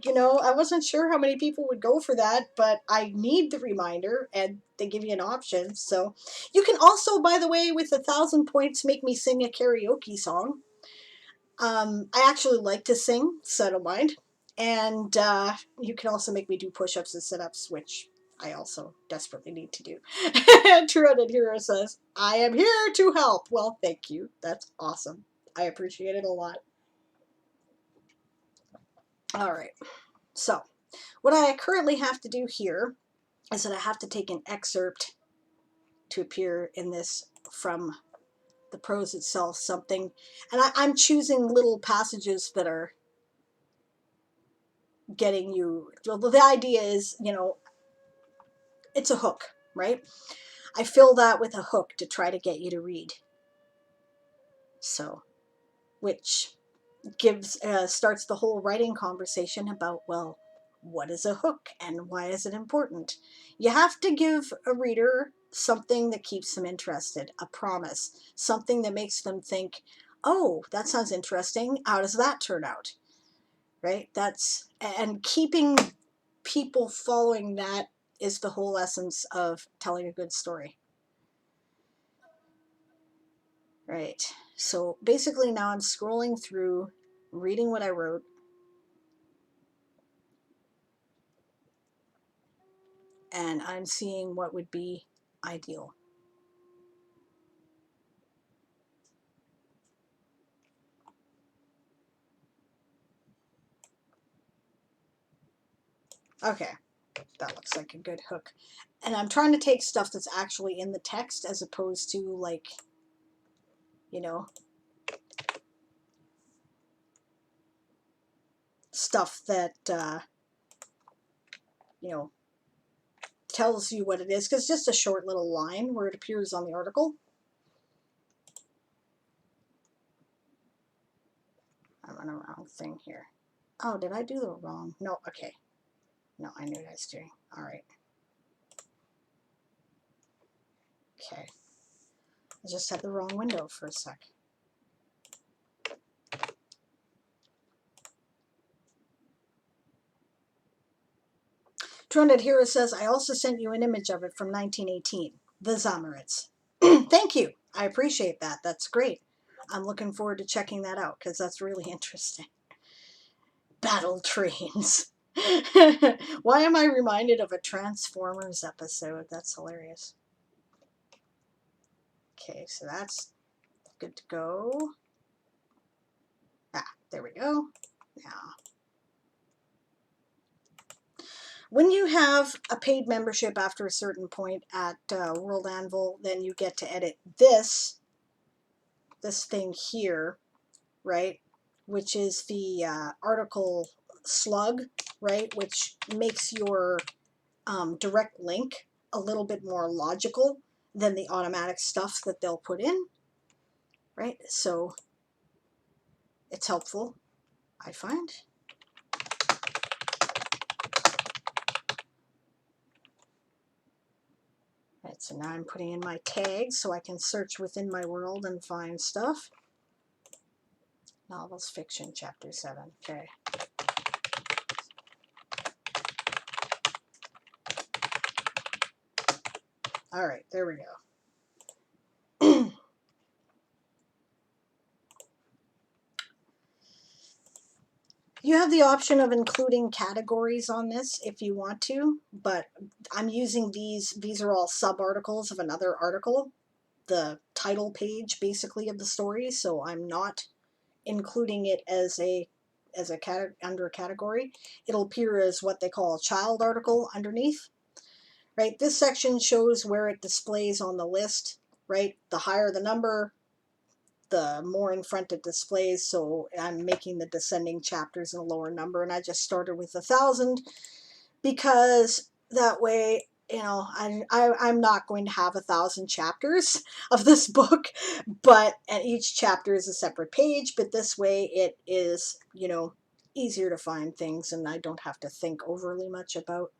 wasn't sure how many people would go for that, but I need the reminder, and they give you an option. So you can also, by the way, with 1,000 points, make me sing a karaoke song. I actually like to sing, so I don't mind. And you can also make me do push-ups and sit-ups, which I also desperately need to do. True Undead Hero says, I am here to help. Well, thank you. That's awesome. I appreciate it a lot. All right. So, what I currently have to do here is that I have to take an excerpt to appear in this from the prose itself, something, and I'm choosing little passages that are getting you, well, the idea is, it's a hook, right? I fill that with a hook to try to get you to read. So, which starts the whole writing conversation about, well, what is a hook and why is it important? You have to give a reader something that keeps them interested, a promise, something that makes them think, oh, that sounds interesting. How does that turn out? Right? And keeping people following that is the whole essence of telling a good story. Right. So basically now I'm scrolling through, reading what I wrote, and I'm seeing what would be ideal. Okay, that looks like a good hook. And I'm trying to take stuff that's actually in the text as opposed to, like, stuff that, tells you what it is, because it's just a short little line where it appears on the article. I'm on the wrong thing here. Oh, did I do the wrong? No, okay. No, I knew what I was doing. All right. Okay. I just had the wrong window for a sec. Trinidad Hero says, I also sent you an image of it from 1918, the Zamoritz. Thank you. I appreciate that. That's great. I'm looking forward to checking that out because that's really interesting. Battle trains. Why am I reminded of a Transformers episode? That's hilarious. Okay, so that's good to go. Ah, there we go. Now, when you have a paid membership after a certain point at World Anvil, then you get to edit this thing here, right? Which is the article slug, right? Which makes your direct link a little bit more logical than the automatic stuff that they'll put in, right? So it's helpful, I find. Right, so now I'm putting in my tags so I can search within my world and find stuff. Novels, fiction, chapter 7. Okay. All right, there we go. You have the option of including categories on this if you want to, but I'm using these are all sub-articles of another article, the title page basically of the story, so I'm not including it as under a category. It'll appear as what they call a child article underneath. Right? This section shows where it displays on the list, right? The higher the number, the more in front it displays, so I'm making the descending chapters in a lower number, and I just started with 1,000 because that way, you know, I'm not going to have 1,000 chapters of this book, but and each chapter is a separate page, but this way it is, you know, easier to find things and I don't have to think overly much about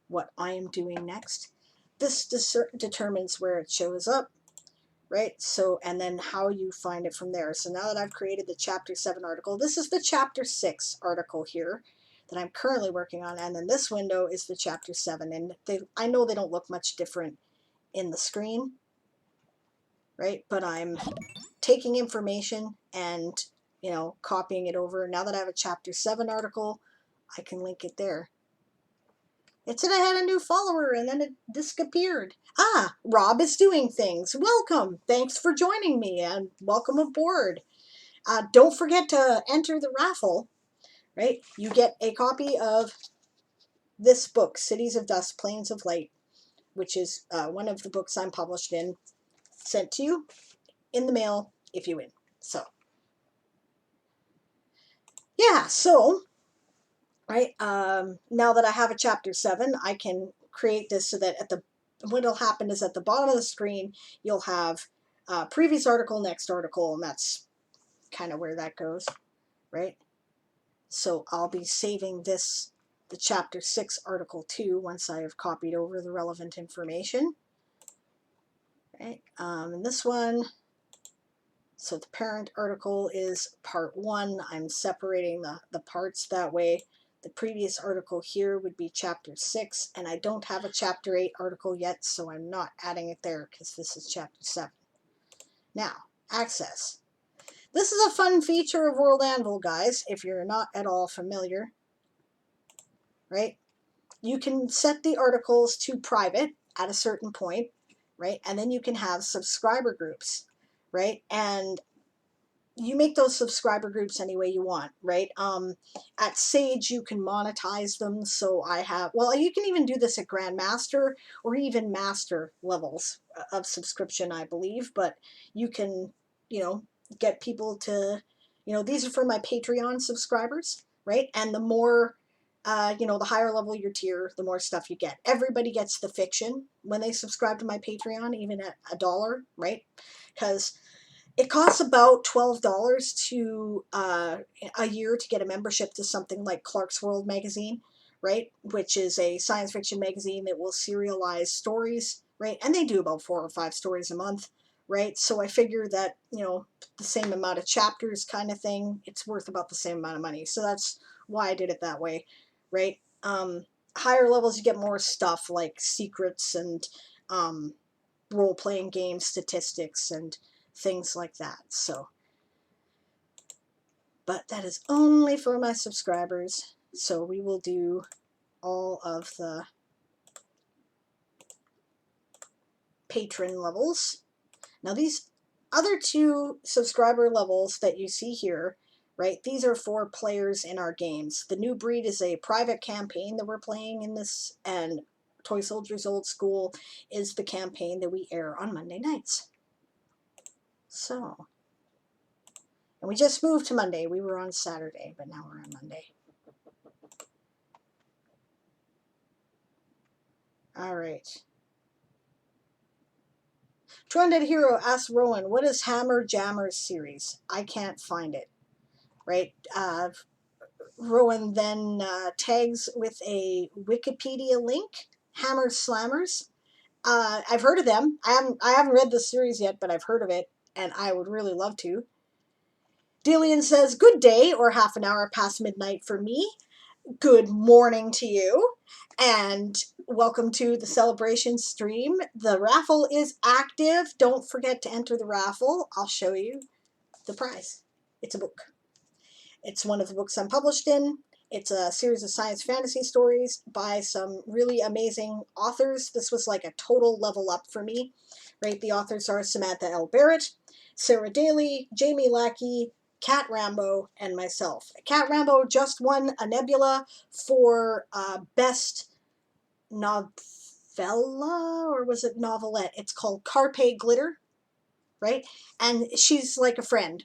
what I am doing next. This determines where it shows up, right? So, and then how you find it from there. So now that I've created the chapter 7 article, this is the chapter 6 article here that I'm currently working on, and then this window is the chapter 7, and I know they don't look much different in the screen, right? But I'm taking information and, you know, copying it over. Now that I have a chapter 7 article, I can link it there. It said I had a new follower and then it disappeared. Ah, Rob is doing things. Welcome. Thanks for joining me and welcome aboard. Don't forget to enter the raffle, right? You get a copy of this book, Cities of Dust, Plains of Light, which is one of the books I'm published in, sent to you in the mail if you win. So, yeah, so, right, now that I have a chapter 7, I can create this so that what'll happen is at the bottom of the screen, you'll have previous article, next article, and that's kind of where that goes, right? So I'll be saving this, the chapter 6 article 2, once I have copied over the relevant information, right? And this one, so the parent article is part 1. I'm separating the parts that way. The previous article here would be chapter 6, and I don't have a chapter 8 article yet, so I'm not adding it there because this is chapter 7. Now, access. This is a fun feature of World Anvil, guys, if you're not at all familiar, right? You can set the articles to private at a certain point, right? And then you can have subscriber groups, right? And you make those subscriber groups any way you want, right? At Sage, you can monetize them. So I have, well, you can even do this at Grandmaster or even Master levels of subscription, I believe. But you can, you know, get people to, you know, these are for my Patreon subscribers, right? And the more, you know, the higher level your tier, the more stuff you get. Everybody gets the fiction when they subscribe to my Patreon, even at $1, right? Because it costs about $12 to a year to get a membership to something like Clark's World magazine, right? Which is a science fiction magazine that will serialize stories, right? And they do about 4 or 5 stories a month, right? So I figure that, you know, the same amount of chapters kind of thing, it's worth about the same amount of money. So that's why I did it that way, right? higher levels you get more stuff like secrets and role-playing game statistics and things like that. So, but that is only for my subscribers. So we will do all of the patron levels. Now these other two subscriber levels that you see here, right, these are for players in our games. The New Breed is a private campaign that we're playing in this, and Toy Soldiers Old School is the campaign that we air on Monday nights. So, and we just moved to Monday. We were on Saturday, but now we're on Monday. All right. Trended Hero asks Rowan, what is Hammer Jammer's series? I can't find it. Right? Rowan then tags with a Wikipedia link, Hammer Slammers. I've heard of them. I haven't read the series yet, but I've heard of it, and I would really love to. Dillian says, good day, or half an hour past midnight for me. Good morning to you, and welcome to the celebration stream. The raffle is active. Don't forget to enter the raffle. I'll show you the prize. It's a book. It's one of the books I'm published in. It's a series of science fantasy stories by some really amazing authors. This was like a total level up for me, right? The authors are Samantha L. Barrett, Sarah Daly, Jamie Lackey, Kat Rambo, and myself. Kat Rambo just won a Nebula for Best Novella, or was it Novelette? It's called Carpe Glitter, right? And she's like a friend,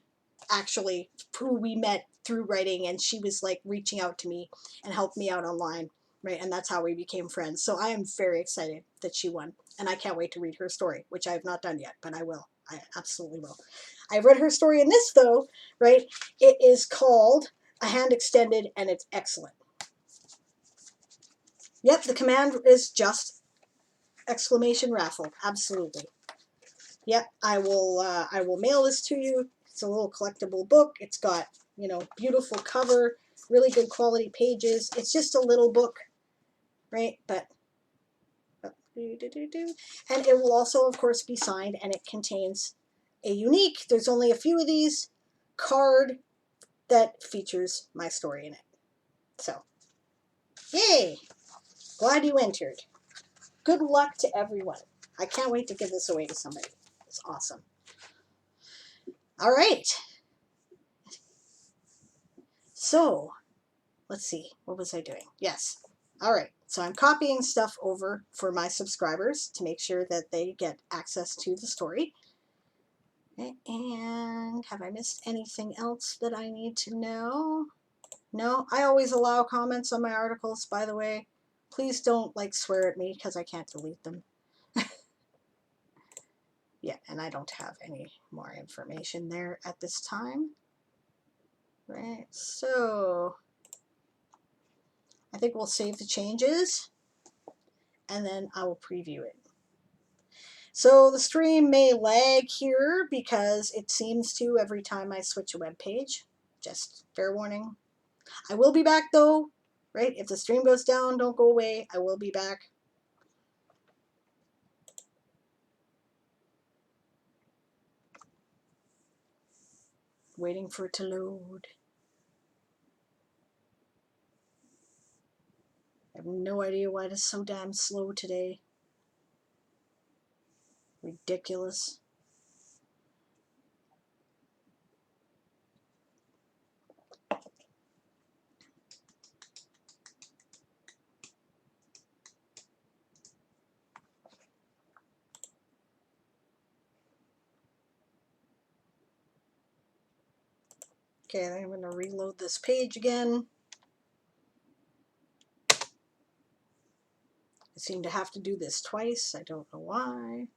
actually, who we met through writing, and she was like reaching out to me and helped me out online, right? And that's how we became friends. So I am very excited that she won, and I can't wait to read her story, which I have not done yet, but I will. I absolutely will. I've read her story in this, though, right? It is called A Hand Extended, and it's excellent. Yep, the command is just exclamation raffle. Absolutely. Yep, I will mail this to you. It's a little collectible book. It's got, you know, beautiful cover, really good quality pages. It's just a little book, right? But and it will also, of course, be signed, and it contains a unique, there's only a few of these, card that features my story in it. So, yay! Glad you entered. Good luck to everyone. I can't wait to give this away to somebody. It's awesome. All right. So, let's see. What was I doing? Yes. All right. So I'm copying stuff over for my subscribers to make sure that they get access to the story. And have I missed anything else that I need to know? No, I always allow comments on my articles, by the way. Please don't like swear at me because I can't delete them. Yeah, and I don't have any more information there at this time. Right, so I think we'll save the changes and then I will preview it. So the stream may lag here because it seems to every time I switch a web page. Just fair warning. I will be back though, right? If the stream goes down, don't go away. I will be back. Waiting for it to load. I have no idea why it is so damn slow today. Ridiculous. Okay, then I'm going to reload this page again. I seem to have to do this twice. I don't know why.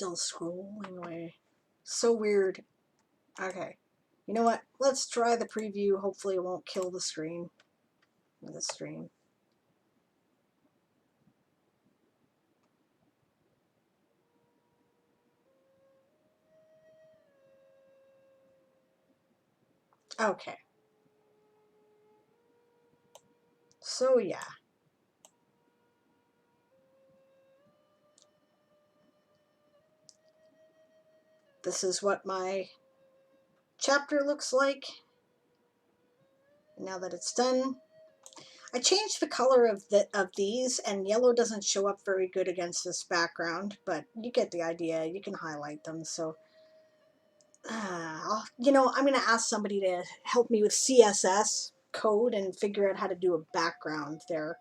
still scrolling away. So weird. Okay. You know what? Let's try the preview. Hopefully it won't kill the screen. The stream. Okay. So yeah. This is what my chapter looks like. Now that it's done, I changed the color of these, and yellow doesn't show up very good against this background, but you get the idea. You can highlight them. So, you know, I'm going to ask somebody to help me with CSS code and figure out how to do a background there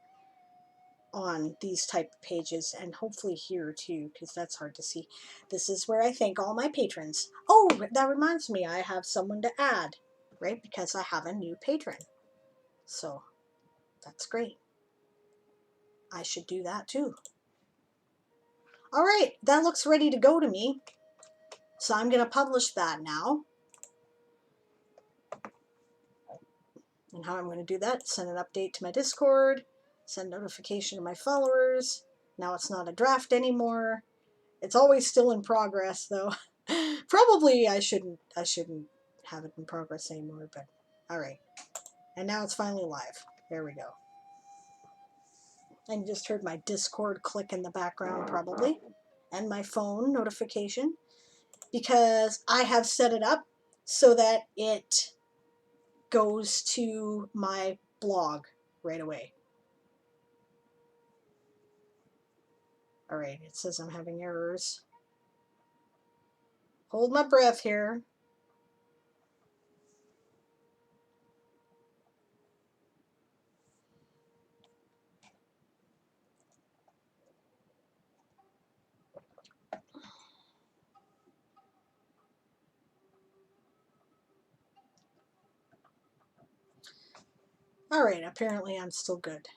on these type of pages, and hopefully here too, because that's hard to see. This is where I thank all my patrons. Oh, that reminds me, I have someone to add, right? Because I have a new patron. So that's great. I should do that too. All right, that looks ready to go to me. So I'm going to publish that now. And how I'm going to do that, send an update to my Discord, send notification to my followers. Now it's not a draft anymore. It's always still in progress though. Probably I shouldn't have it in progress anymore, but all right. And now it's finally live. There we go. And you just heard my Discord click in the background probably, and my phone notification, because I have set it up so that it goes to my blog right away. All right, it says I'm having errors. Hold my breath here. All right, apparently I'm still good.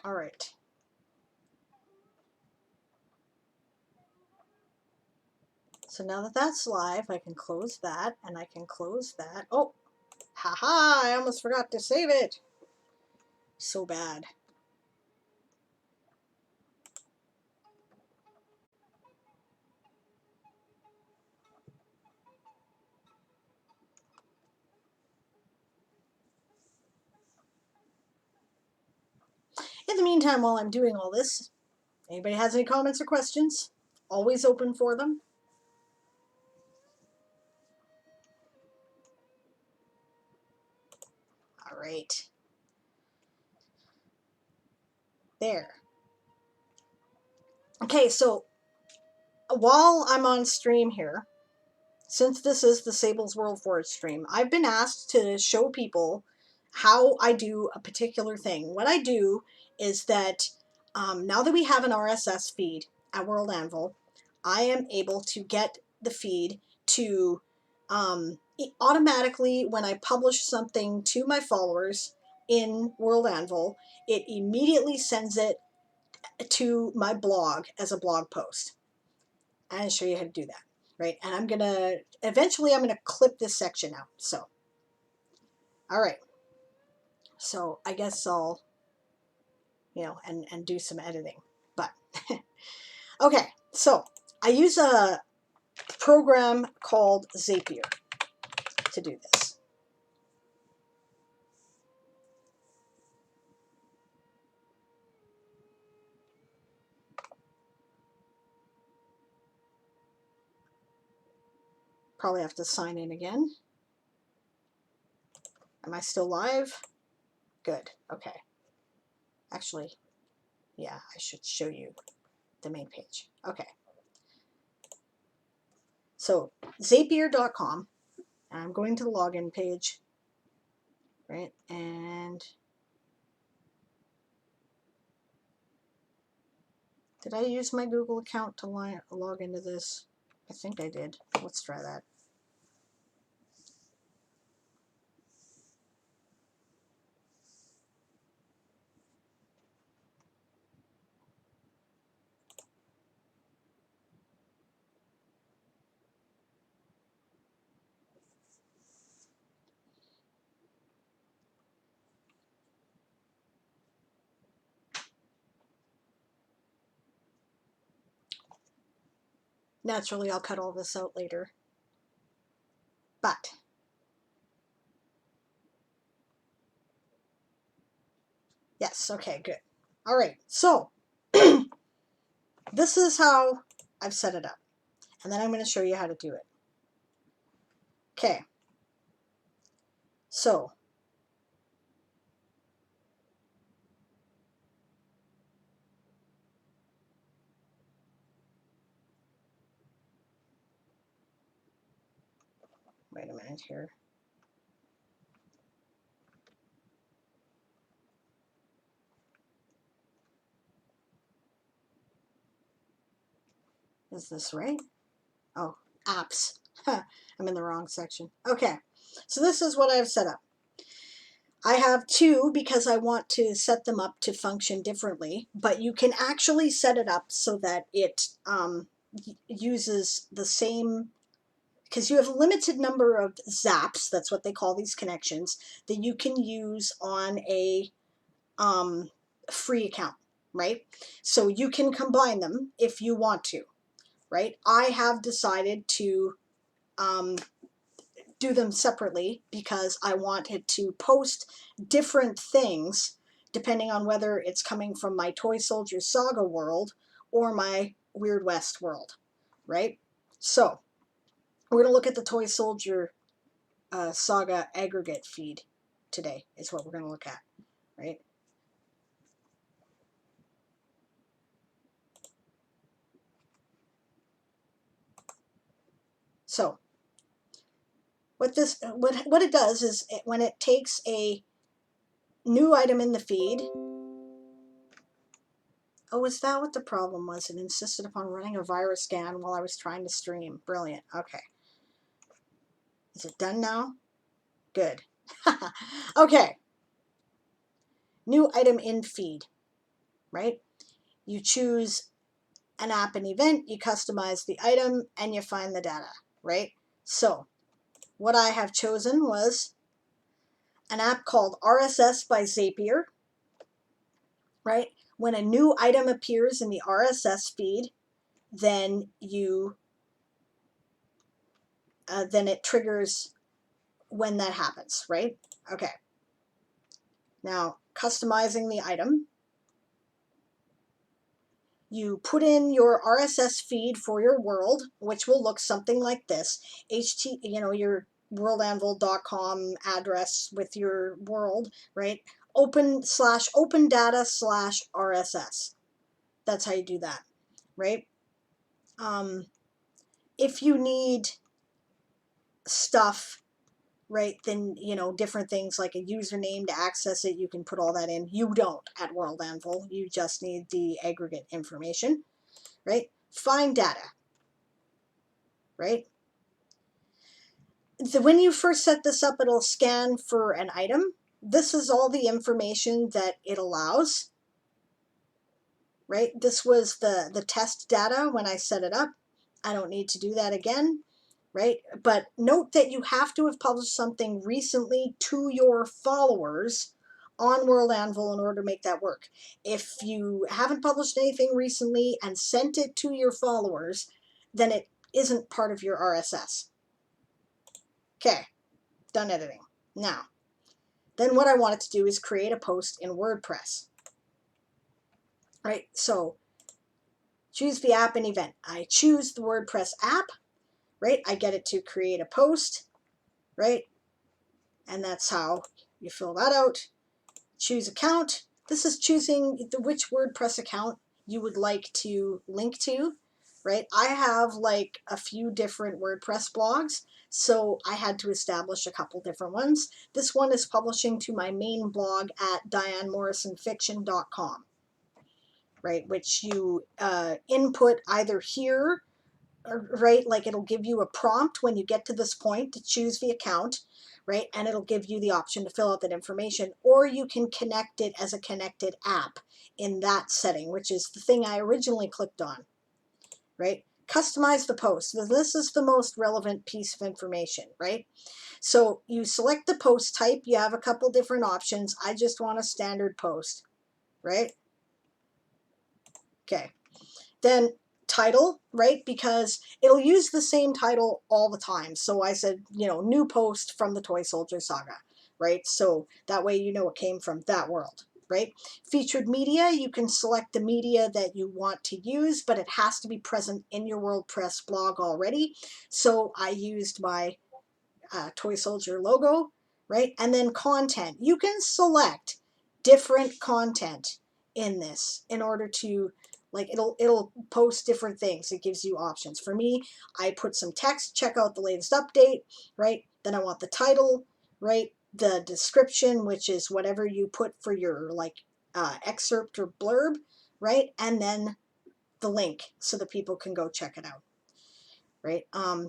All right. So now that that's live, I can close that, and I can close that. Oh, haha, I almost forgot to save it. So bad. In the meantime, while I'm doing all this, anybody has any comments or questions? Always open for them. All right. There. Okay, so while I'm on stream here, since this is the Sable's WorldForge stream, I've been asked to show people how I do a particular thing. What I do is that now that we have an RSS feed at World Anvil, I am able to get the feed to automatically, when I publish something to my followers in World Anvil, it immediately sends it to my blog as a blog post. I'm going to show you how to do that, right? And I'm going to, eventually I'm going to clip this section out. So, all right. So I guess I'll, you know, and do some editing. But, okay. So I use a program called Zapier to do this. Probably have to sign in again. Am I still live? Good. Okay. Actually, yeah, I should show you the main page. Okay. So Zapier.com. I'm going to the login page, right? And did I use my Google account to log into this? I think I did. Let's try that. Naturally, I'll cut all this out later. But yes, okay, good. All right, so this is how I've set it up. And then I'm going to show you how to do it. Okay. So wait a minute here. Is this right? Oh, apps. I'm in the wrong section. Okay, so this is what I've set up. I have two because I want to set them up to function differently, but you can actually set it up so that it uses the same, because you have a limited number of zaps, that's what they call these connections, that you can use on a free account, right? So you can combine them if you want to, right? I have decided to do them separately because I wanted to post different things depending on whether it's coming from my Toy Soldier Saga world or my Weird West world, right? So we're going to look at the Toy Soldier Saga aggregate feed today is what we're going to look at, right? So what it does is when it takes a new item in the feed. Oh, is that what the problem was? It insisted upon running a virus scan while I was trying to stream. Brilliant. Okay. Is it done now? Good. Okay. New item in feed, right? You choose an app and event, you customize the item, and you find the data, right? So what I have chosen was an app called RSS by Zapier, right? When a new item appears in the RSS feed, then then it triggers when that happens, right? Okay. Now, customizing the item. You put in your RSS feed for your world, which will look something like this. Your worldanvil.com address with your world, right? Open data / RSS. That's how you do that, right? If you need stuff, right, then, different things like a username to access it, you can put all that in. You don't at World Anvil. You just need the aggregate information, right? Find data, right? So when you first set this up, it'll scan for an item. This is all the information that it allows, right? This was the test data when I set it up. I don't need to do that again, right? But note that you have to have published something recently to your followers on World Anvil in order to make that work. If you haven't published anything recently and sent it to your followers, then it isn't part of your RSS. Okay, done editing. Now, then what I wanted to do is create a post in WordPress. Right, so choose the app and event. I choose the WordPress app, right? I get it to create a post, right? And that's how you fill that out. Choose account. This is choosing which WordPress account you would like to link to, right? I have like a few different WordPress blogs, so I had to establish a couple different ones. This one is publishing to my main blog at dianemorrisonfiction.com, right? Which you input either here, right? Like it'll give you a prompt when you get to this point to choose the account, right? And it'll give you the option to fill out that information, or you can connect it as a connected app in that setting, which is the thing I originally clicked on, right? Customize the post. This is the most relevant piece of information, right? So you select the post type. You have a couple different options. I just want a standard post, right? Okay. Then title, right? Because it'll use the same title all the time. So I said, you know, new post from the Toy Soldier Saga, right? So that way you know it came from that world, right? Featured media, you can select the media that you want to use, but it has to be present in your WordPress blog already. So I used my Toy Soldier logo, right? And then content. You can select different content in this in order to, like, it'll post different things. It gives you options. For me, I put some text, check out the latest update, right? Then I want the title, right? The description, which is whatever you put for your like excerpt or blurb, right? And then the link so that people can go check it out, right?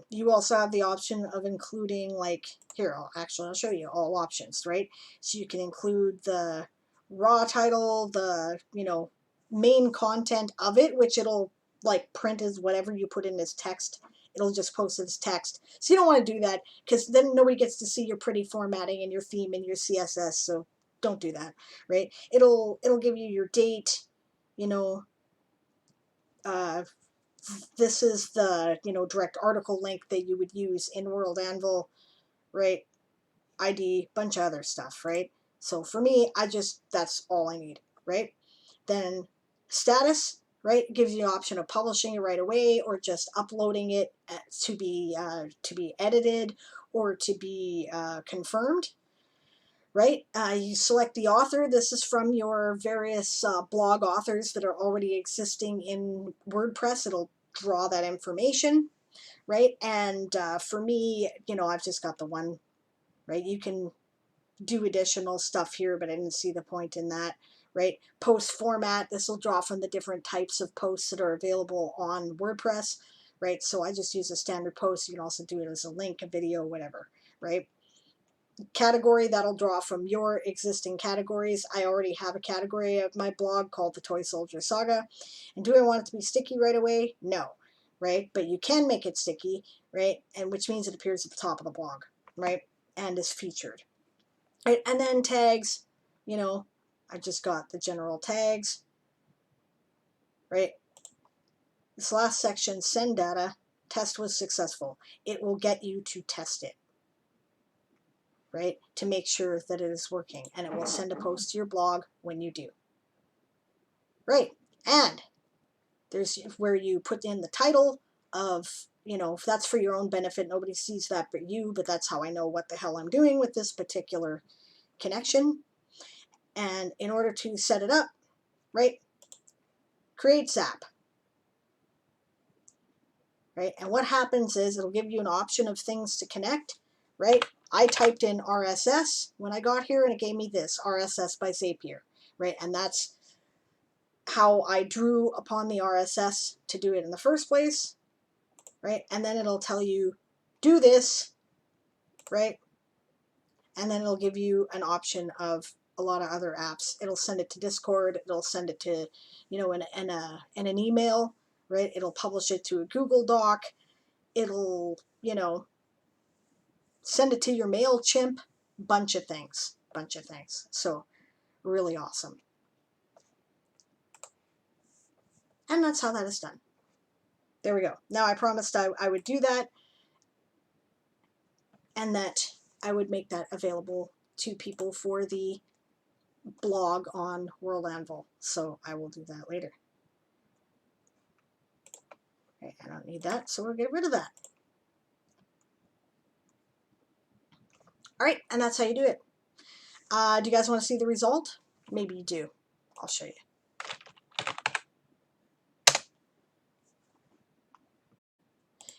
You also have the option of including, like, here, I'll show you all options, right? So you can include the raw title, the, you know, main content of it, which it'll like print as whatever you put in as text. It'll just post as text. So you don't want to do that because then nobody gets to see your pretty formatting and your theme and your CSS. So don't do that, right? It'll give you your date, you know, this is the, you know, direct article link that you would use in World Anvil, right? ID, bunch of other stuff, right? So for me, that's all I need, right? Then status, right, gives you an option of publishing it right away or just uploading it to be edited or to be confirmed, right? You select the author. This is from your various blog authors that are already existing in WordPress. It'll draw that information, right? And for me, you know, I've just got the one, right? You can do additional stuff here, but I didn't see the point in that, right? Post format, this will draw from the different types of posts that are available on WordPress, right? So I just use a standard post. You can also do it as a link, a video, whatever, right? Category, that'll draw from your existing categories. I already have a category of my blog called the Toy Soldier Saga. And do I want it to be sticky right away? No, right? But you can make it sticky, right? And which means it appears at the top of the blog, right? And is featured, right? And then tags, you know, I just got the general tags, right? This last section, send data, test was successful. It will get you to test it, right, to make sure that it is working, and it will send a post to your blog when you do, right? And there's where you put in the title of, you know, if that's for your own benefit, nobody sees that but you, but that's how I know what the hell I'm doing with this particular connection. And in order to set it up, right, create zap, right? And what happens is it'll give you an option of things to connect, right? I typed in RSS when I got here and it gave me this, RSS by Zapier, right? And that's how I drew upon the RSS to do it in the first place, right? And then it'll tell you, do this, right? And then it'll give you an option of a lot of other apps. It'll send it to Discord. It'll send it to, you know, in an email, right? It'll publish it to a Google Doc. It'll, you know, send it to your MailChimp, bunch of things. So really awesome. And that's how that is done. There we go. Now I promised I would do that and that I would make that available to people for the blog on World Anvil. So I will do that later. Okay, I don't need that, so we'll get rid of that. All right, and that's how you do it. Do you guys want to see the result? Maybe you do. I'll show you.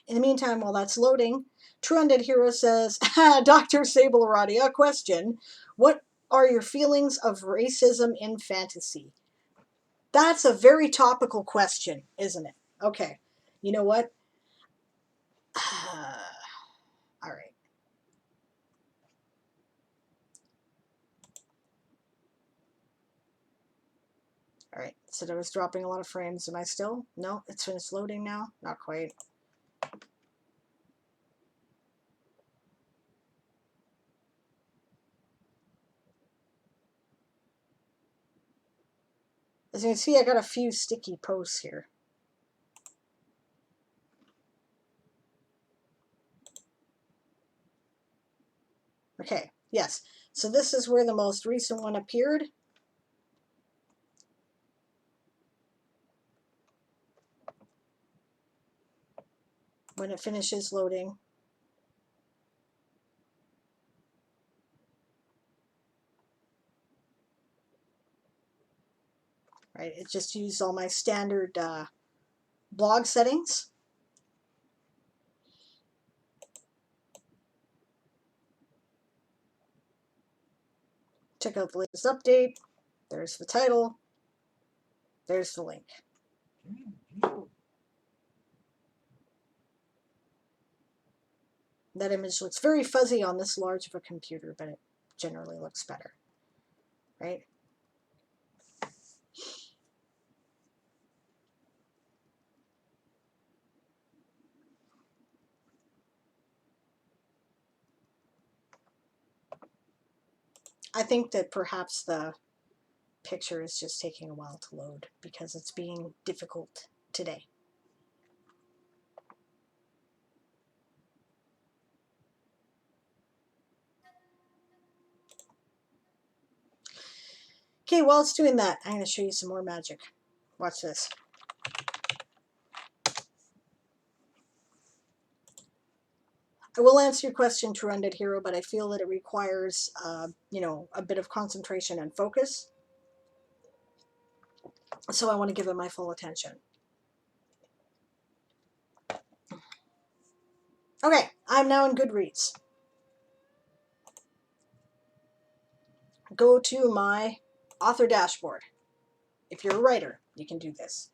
In the meantime, while that's loading, True Undead Hero says, Dr. Sable Aradia, question. What are your feelings of racism in fantasy? That's a very topical question, isn't it? Okay, you know what? All right. All right, said I was dropping a lot of frames. Am I still? No, it's finished loading now. Not quite. As you can see, I got a few sticky posts here. Okay, yes. So this is where the most recent one appeared. When it finishes loading. Right, it just used all my standard blog settings. Check out the latest update. There's the title. There's the link. That image looks very fuzzy on this large of a computer, but it generally looks better, right? I think that perhaps the picture is just taking a while to load because it's being difficult today. Okay, while it's doing that, I'm going to show you some more magic. Watch this. I will answer your question, True Undead Hero, but I feel that it requires, you know, a bit of concentration and focus. So I want to give it my full attention. Okay, I'm now in Goodreads. Go to my author dashboard. If you're a writer, you can do this.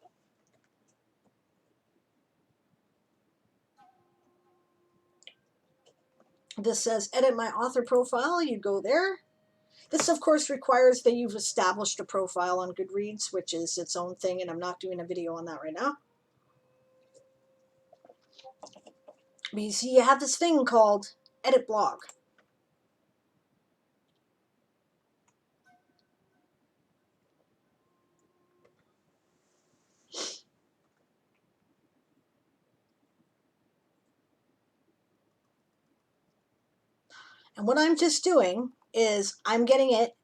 This says edit my author profile. You go there. This, of course, requires that you've established a profile on Goodreads, which is its own thing, and I'm not doing a video on that right now. But you see, you have this thing called Edit Blog. And what I'm just doing is I'm getting it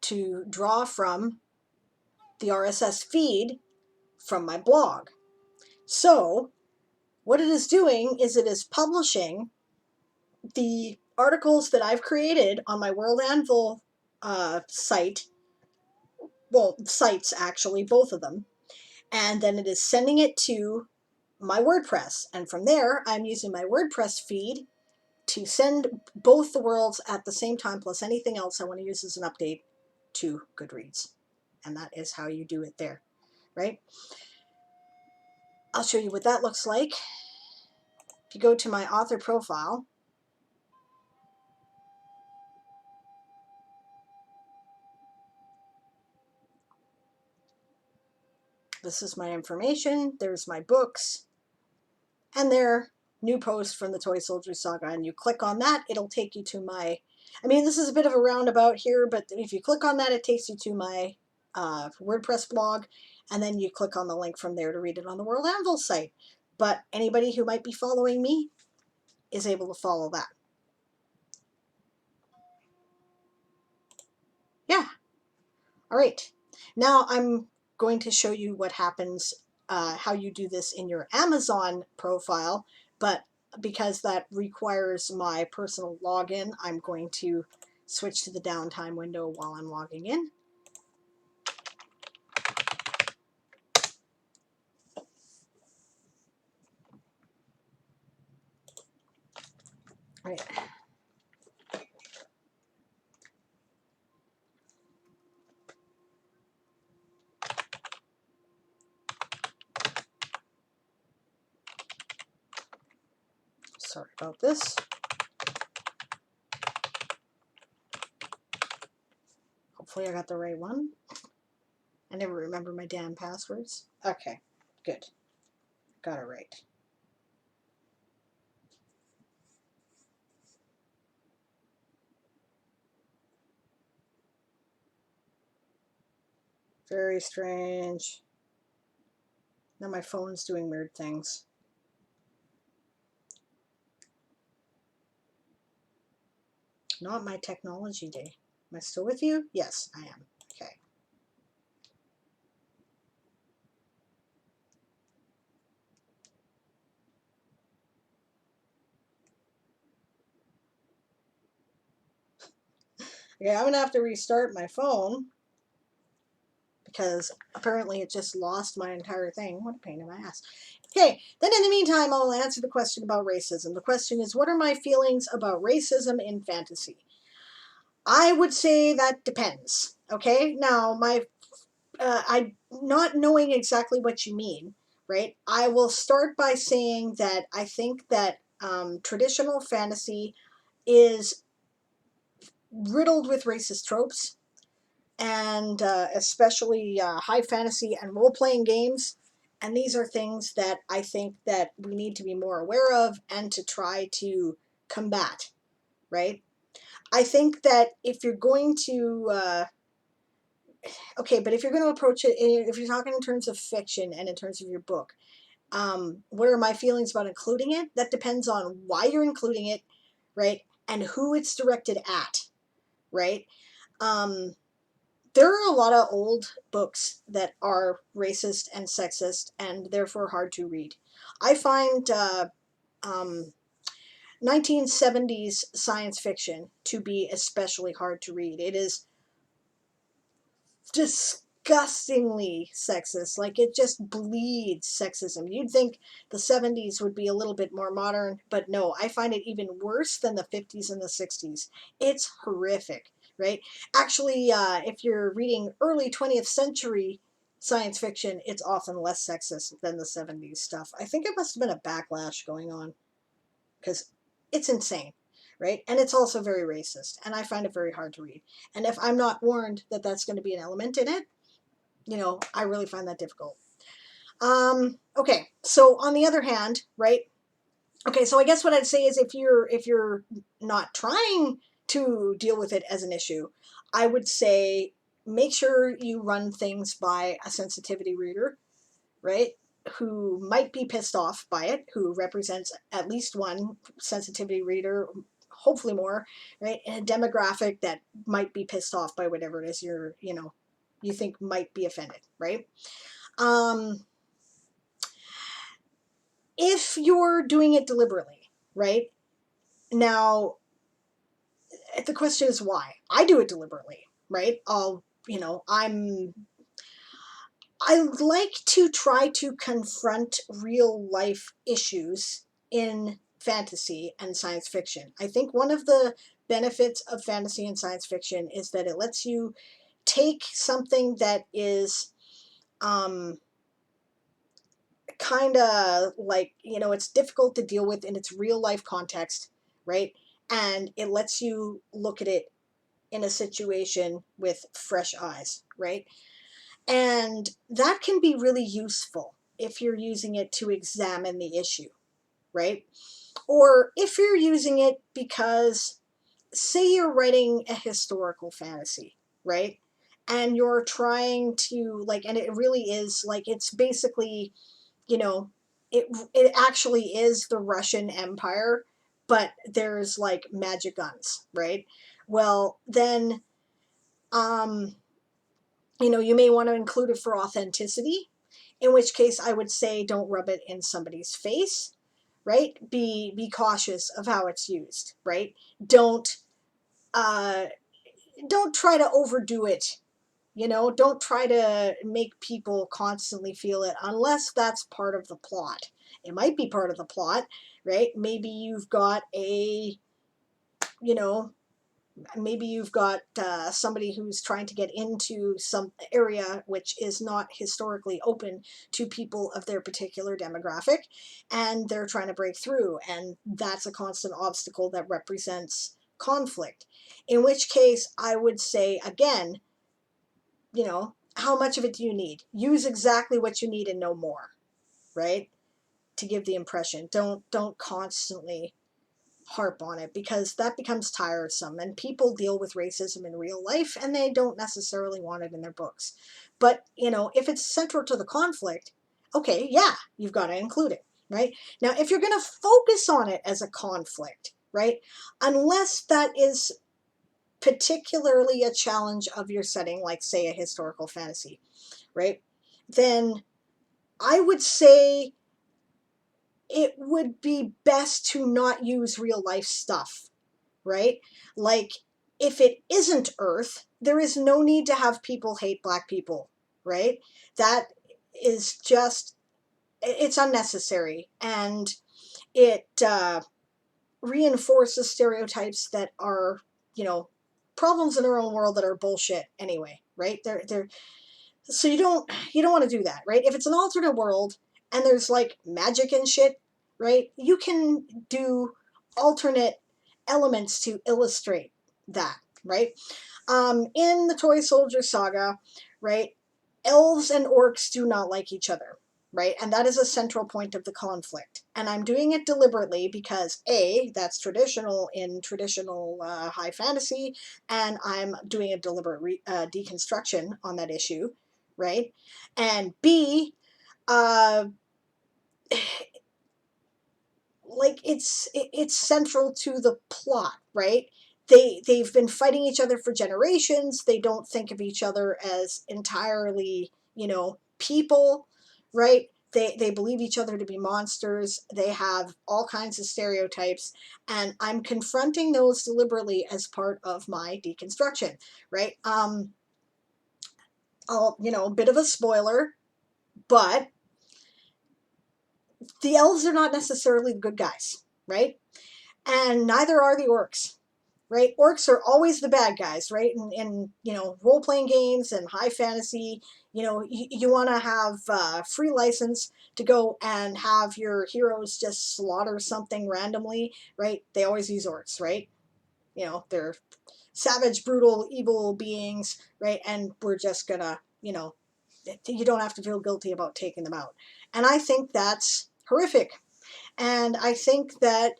to draw from the RSS feed from my blog. So what it is doing is it is publishing the articles that I've created on my World Anvil site, well, sites actually, both of them, and then it is sending it to my WordPress, and from there I'm using my WordPress feed to send both the worlds at the same time, plus anything else I want to use as an update to Goodreads. And that is how you do it there, right? I'll show you what that looks like. If you go to my author profile, this is my information, there's my books, and there, new post from the Toy Soldier Saga, and you click on that, it'll take you to my, I mean, this is a bit of a roundabout here, but if you click on that, it takes you to my WordPress blog, and then you click on the link from there to read it on the World Anvil site. But anybody who might be following me is able to follow that. Yeah. All right. Now I'm going to show you what happens, how you do this in your Amazon profile, but because that requires my personal login, I'm going to switch to the downtime window while I'm logging in. All right. Sorry about this. Hopefully I got the right one. I never remember my damn passwords. Okay, good. Got it right. Very strange. Now my phone's doing weird things. Not my technology day. Am I still with you? Yes, I am. Okay. Okay, I'm going to have to restart my phone because apparently it just lost my entire thing. What a pain in my ass. Okay, then in the meantime, I'll answer the question about racism. The question is, what are my feelings about racism in fantasy? I would say that depends. Okay, now I not knowing exactly what you mean, right? I will start by saying that I think that traditional fantasy is riddled with racist tropes, and especially high fantasy and role-playing games. And these are things that I think that we need to be more aware of and to try to combat, right? I think that if you're going to okay, but if you're going to approach it, if you're talking in terms of fiction and in terms of your book, what are my feelings about including it? That depends on why you're including it, right? And who it's directed at, right? Um, there are a lot of old books that are racist and sexist and therefore hard to read. I find um, 1970s science fiction to be especially hard to read. It is disgustingly sexist. Like, it just bleeds sexism. You'd think the 70s would be a little bit more modern, but no, I find it even worse than the 50s and the 60s. It's horrific, right? Actually, if you're reading early 20th century science fiction, it's often less sexist than the 70s stuff. I think it must have been a backlash going on because it's insane, right? And it's also very racist, and I find it very hard to read. And if I'm not warned that that's going to be an element in it, I really find that difficult. Okay, so on the other hand, right? Okay, so I guess what I'd say is if you're not trying to deal with it as an issue, I would say make sure you run things by a sensitivity reader, right? Who might be pissed off by it, who represents at least one sensitivity reader, hopefully more, right? In a demographic that might be pissed off by whatever it is you think might be offended, right? Um, if you're doing it deliberately, right? Now, the question is why. I do it deliberately, right? I like to try to confront real life issues in fantasy and science fiction. I think one of the benefits of fantasy and science fiction is that it lets you take something that is kind of like, it's difficult to deal with in its real life context, right? And it lets you look at it in a situation with fresh eyes, right? And that can be really useful if you're using it to examine the issue, right? Or if you're using it because, say, you're writing a historical fantasy, right? And you're trying to, like, and it really is, like, it's basically, you know, it actually is the Russian Empire, but there's, like, magic guns, right? Well, then, um, you may want to include it for authenticity, in which case I would say don't rub it in somebody's face, right? Be cautious of how it's used, right? Don't uh, don't try to overdo it. Don't try to make people constantly feel it unless that's part of the plot. It might be part of the plot, right? Maybe you've got you know, somebody who's trying to get into some area which is not historically open to people of their particular demographic, and they're trying to break through, and that's a constant obstacle that represents conflict. In which case, I would say, again, how much of it do you need? Use exactly what you need and no more, right? To give the impression. Don't constantly harp on it, because that becomes tiresome, and people deal with racism in real life and they don't necessarily want it in their books. But if it's central to the conflict, okay, yeah, you've got to include it, right? Now, if you're going to focus on it as a conflict, right, unless that is particularly a challenge of your setting, like say a historical fantasy, right? Then I would say it would be best to not use real life stuff, right? Like, if it isn't Earth, there is no need to have people hate black people, right? That is just, it's unnecessary. And it reinforces stereotypes that are, problems in our own world that are bullshit anyway, right? So you don't want to do that, right? If it's an alternate world and there's like magic and shit, right? You can do alternate elements to illustrate that, right? In the Toy Soldier Saga, right? Elves and orcs do not like each other, right? And that is a central point of the conflict. And I'm doing it deliberately because A, that's traditional in traditional high fantasy, and I'm doing a deliberate deconstruction on that issue, right? And B, uh, like it's central to the plot, right? They've been fighting each other for generations. They don't think of each other as entirely, people, right? They believe each other to be monsters. They have all kinds of stereotypes, and I'm confronting those deliberately as part of my deconstruction, right? A bit of a spoiler, but the elves are not necessarily the good guys, right? And neither are the orcs, right? Orcs are always the bad guys, right? In role-playing games and high fantasy, you want to have free license to go and have your heroes just slaughter something randomly, right? They always use orcs, right? They're savage, brutal, evil beings, right? And we're just gonna, you don't have to feel guilty about taking them out. And I think that's horrific. And I think that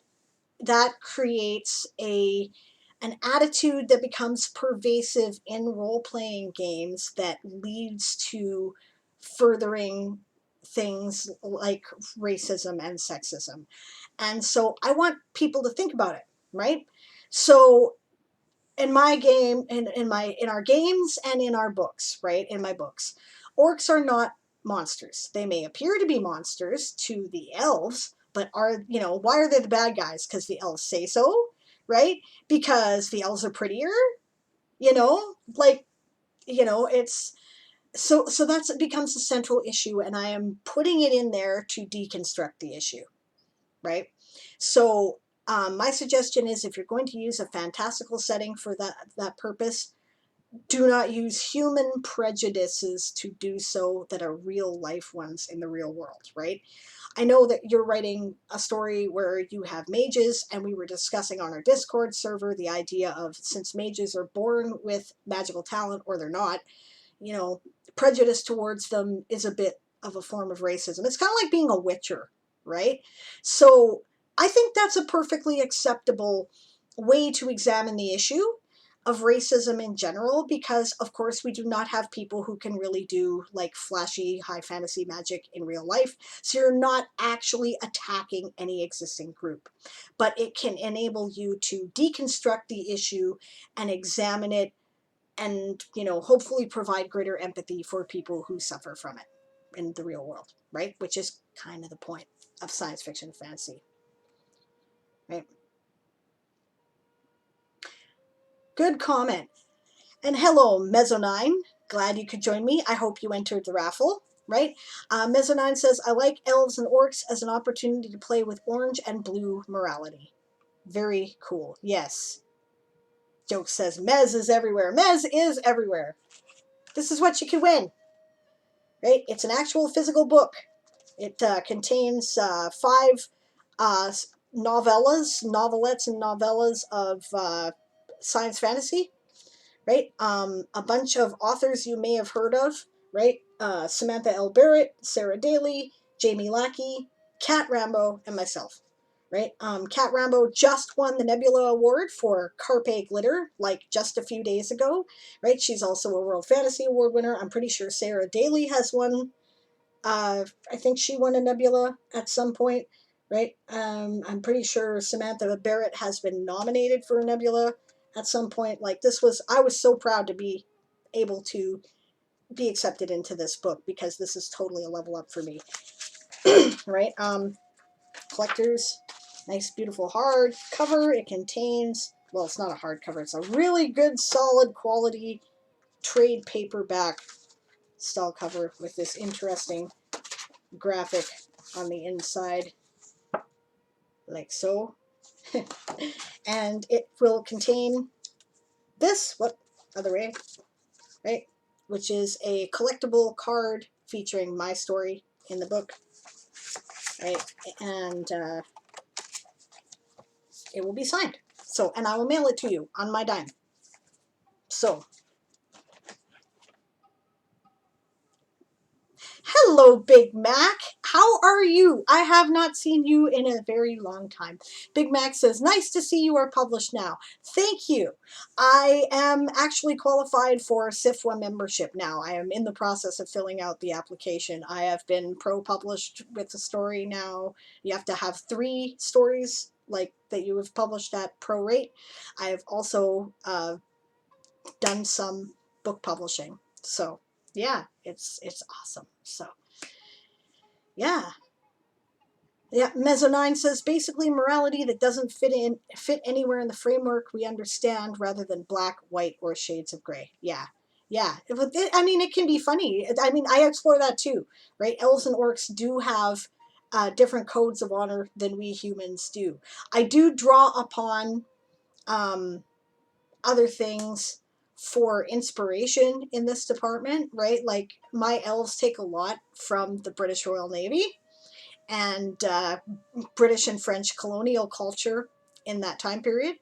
creates an attitude that becomes pervasive in role-playing games that leads to furthering things like racism and sexism. And so I want people to think about it, right? So in my game, in our games and in our books, right? In my books, orcs are not monsters. They may appear to be monsters to the elves, but why are they the bad guys? Because the elves say so, right? Because the elves are prettier, like, it's so that's it becomes a central issue, and I am putting it in there to deconstruct the issue, right? So my suggestion is, if you're going to use a fantastical setting for that purpose, do not use human prejudices to do so that are real life ones in the real world, right? I know that you're writing a story where you have mages, and we were discussing on our Discord server the idea of, since mages are born with magical talent or they're not, prejudice towards them is a bit of a form of racism. It's kind of like being a witcher, right? So I think that's a perfectly acceptable way to examine the issue of racism in general, because of course we do not have people who can really do like flashy high fantasy magic in real life, so you're not actually attacking any existing group, but it can enable you to deconstruct the issue and examine it, and hopefully provide greater empathy for people who suffer from it in the real world, right? Which is kind of the point of science fiction and fantasy, right? Good comment. And hello, Mezzonine. Glad you could join me. I hope you entered the raffle, right? Mezzonine says, I like elves and orcs as an opportunity to play with orange and blue morality. Very cool. Yes. Joke says, Mez is everywhere. Mez is everywhere. This is what you can win, right? It's an actual physical book. It contains 5 novelettes, and novellas of science fantasy, right? A bunch of authors you may have heard of, right? Samantha L. Barrett, Sarah Daly, Jamie Lackey, Kat Rambo, and myself, right? Kat Rambo just won the Nebula Award for Carpe Glitter, like just a few days ago, right? She's also a World Fantasy Award winner. I'm pretty sure Sarah Daly has won. I think she won a Nebula at some point, right? I'm pretty sure Samantha Barrett has been nominated for a Nebula at some point, like I was so proud to be able to be accepted into this book because this is totally a level up for me. Right? Collectors, nice beautiful hard cover. It contains, well, it's not a hard cover, it's a really good solid quality trade paperback style cover with this interesting graphic on the inside, like so. And it will contain this, what, other way, right? Which is a collectible card featuring my story in the book, right? And it will be signed. So, and I will mail it to you on my dime. So, hello, Big Mac. How are you? I have not seen you in a very long time. Big Mac says, nice to see you are published now. Thank you. I am actually qualified for SIFWA membership now. I am in the process of filling out the application. I have been pro-published with the story now. You have to have 3 stories like that you have published at pro rate. I have also done some book publishing. So yeah, it's awesome. So yeah. Yeah, Mezzo9 says basically morality that doesn't fit anywhere in the framework we understand rather than black, white, or shades of gray. Yeah. Yeah. I mean, it can be funny. I mean, I explore that too, right? Elves and orcs do have different codes of honor than we humans do. I do draw upon other things for inspiration in this department, right? Like my elves take a lot from the British Royal Navy and British and French colonial culture in that time period.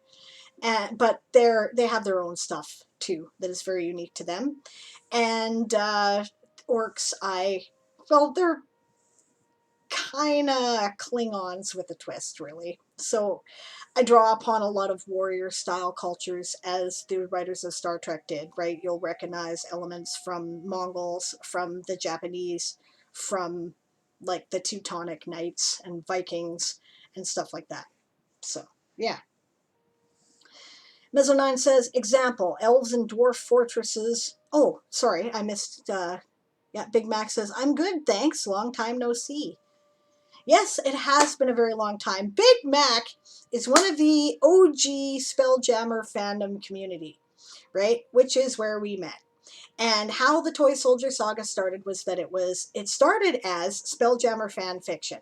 But they have their own stuff too that is very unique to them. And orcs, well, they're kind of Klingons with a twist, really. So I draw upon a lot of warrior style cultures as the writers of Star Trek did, right? You'll recognize elements from Mongols, from the Japanese, from like the Teutonic Knights and Vikings and stuff like that. So, yeah. Mezzo9 says, example, elves and dwarf fortresses. Oh, sorry, I missed. Yeah, Big Mac says, I'm good, thanks. Long time no see. Yes, it has been a very long time. Big Mac is one of the OG Spelljammer fandom community, right? Which is where we met. And how the Toy Soldier Saga started was that it started as Spelljammer fan fiction,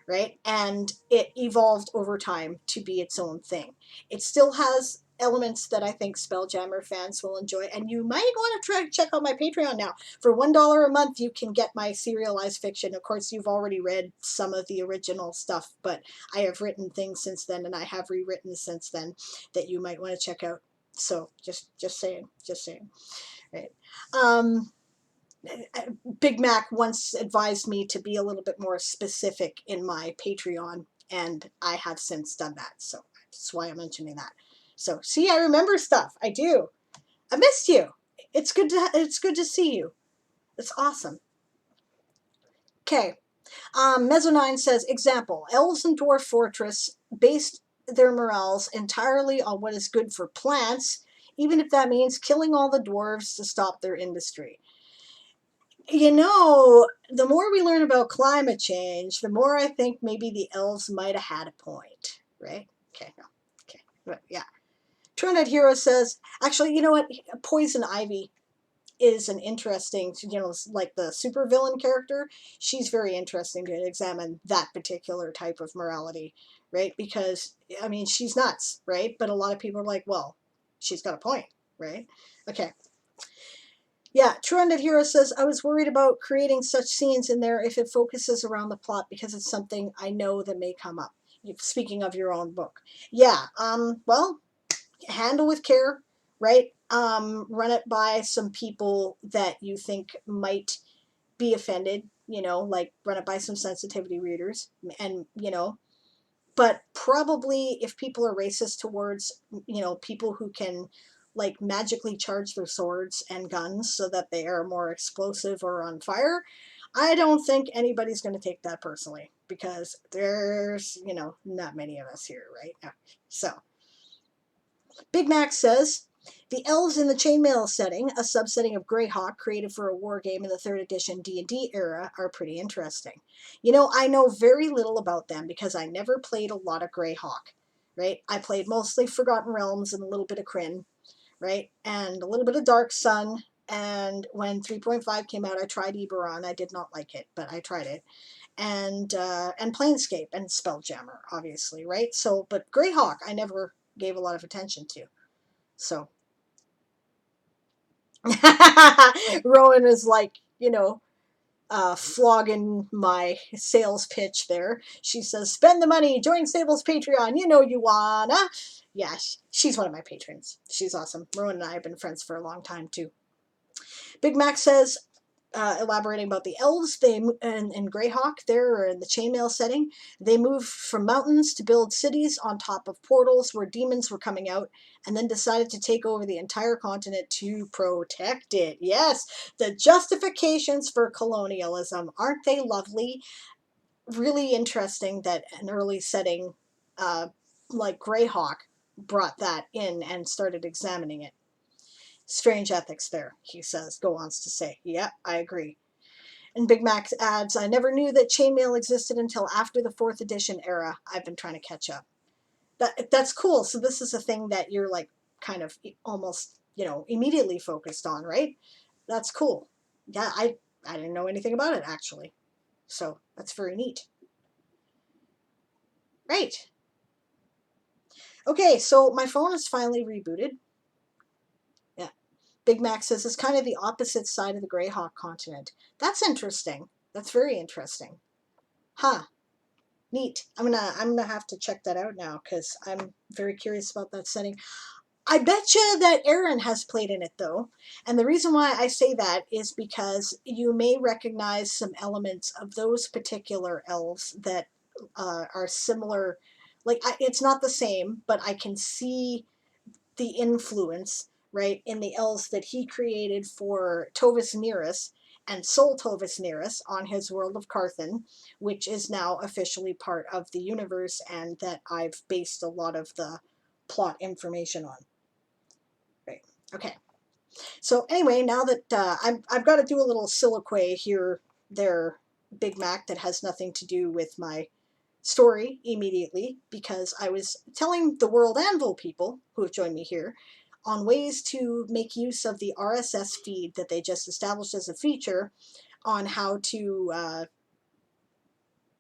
right? And it evolved over time to be its own thing. It still has elements that I think Spelljammer fans will enjoy, and you might want to try to check out my Patreon now. For $1 a month, you can get my serialized fiction. Of course, you've already read some of the original stuff, but I have written things since then, and I have rewritten since then that you might want to check out. So just saying, right? Big Mac once advised me to be a little bit more specific in my Patreon, and I have since done that. So that's why I'm mentioning that. So see, I remember stuff. I do. I missed you. It's good to see you. It's awesome. Okay. Mezzo9 says, example, elves and dwarf fortress based their morals entirely on what is good for plants, even if that means killing all the dwarves to stop their industry. You know, the more we learn about climate change, the more I think maybe the elves might have had a point, right? Okay, no. Okay, but yeah. Trinidad Hero says, actually, you know what? Poison Ivy is an interesting, like the supervillain character. She's very interesting to examine that particular type of morality, right? Because, I mean, she's nuts, right? But a lot of people are like, well, she's got a point, right? Okay. Yeah, True Undead Hero says, I was worried about creating such scenes in there if it focuses around the plot because it's something I know that may come up. Speaking of your own book. Yeah, well, handle with care, right? Run it by some people that you think might be offended, like run it by some sensitivity readers and, but probably if people are racist towards, people who can like magically charge their swords and guns so that they are more explosive or on fire, I don't think anybody's going to take that personally because there's, not many of us here, right? So, Big Mac says, the elves in the chainmail setting, a subsetting of Greyhawk created for a war game in the 3rd edition D&D era, are pretty interesting. You know, I know very little about them because I never played a lot of Greyhawk, right? I played mostly Forgotten Realms and a little bit of Kryn, right? And a little bit of Dark Sun. And when 3.5 came out, I tried Eberron. I did not like it, but I tried it. And Planescape and Spelljammer, obviously, right? So, but Greyhawk, I never gave a lot of attention to. So, Rowan is like, you know, flogging my sales pitch there. She says, spend the money, join Sable's Patreon, you know you wanna. Yeah, she's one of my patrons. She's awesome. Rowan and I have been friends for a long time, too. Big Mac says, elaborating about the elves, they in Greyhawk, they're in the chainmail setting. They moved from mountains to build cities on top of portals where demons were coming out, and then decided to take over the entire continent to protect it. Yes, the justifications for colonialism, aren't they lovely? Really interesting that an early setting like Greyhawk brought that in and started examining it. Strange ethics there, he says, go on to say. Yeah, I agree. And Big Mac adds, I never knew that chainmail existed until after the 4th edition era. I've been trying to catch up. That's cool. So this is a thing that you're like kind of almost, you know, immediately focused on, right? That's cool. Yeah, I didn't know anything about it, actually. So that's very neat. Right. Okay, so my phone is finally rebooted. Yeah. Big Mac says it's kind of the opposite side of the Greyhawk continent. That's interesting. That's very interesting. Huh. Neat. I'm gonna have to check that out now because I'm very curious about that setting. I bet you that Aaron has played in it though, and the reason why I say that is because you may recognize some elements of those particular elves that are similar. Like it's not the same, but I can see the influence, right, in the elves that he created for Tovis Neris and Sol Tovis Neris on his World of Carthan, which is now officially part of the universe and that I've based a lot of the plot information on. Right. Okay. So anyway, now that I've got to do a little soliloquy here, there, Big Mac, that has nothing to do with my story immediately, because I was telling the World Anvil people who have joined me here on ways to make use of the RSS feed that they just established as a feature on how to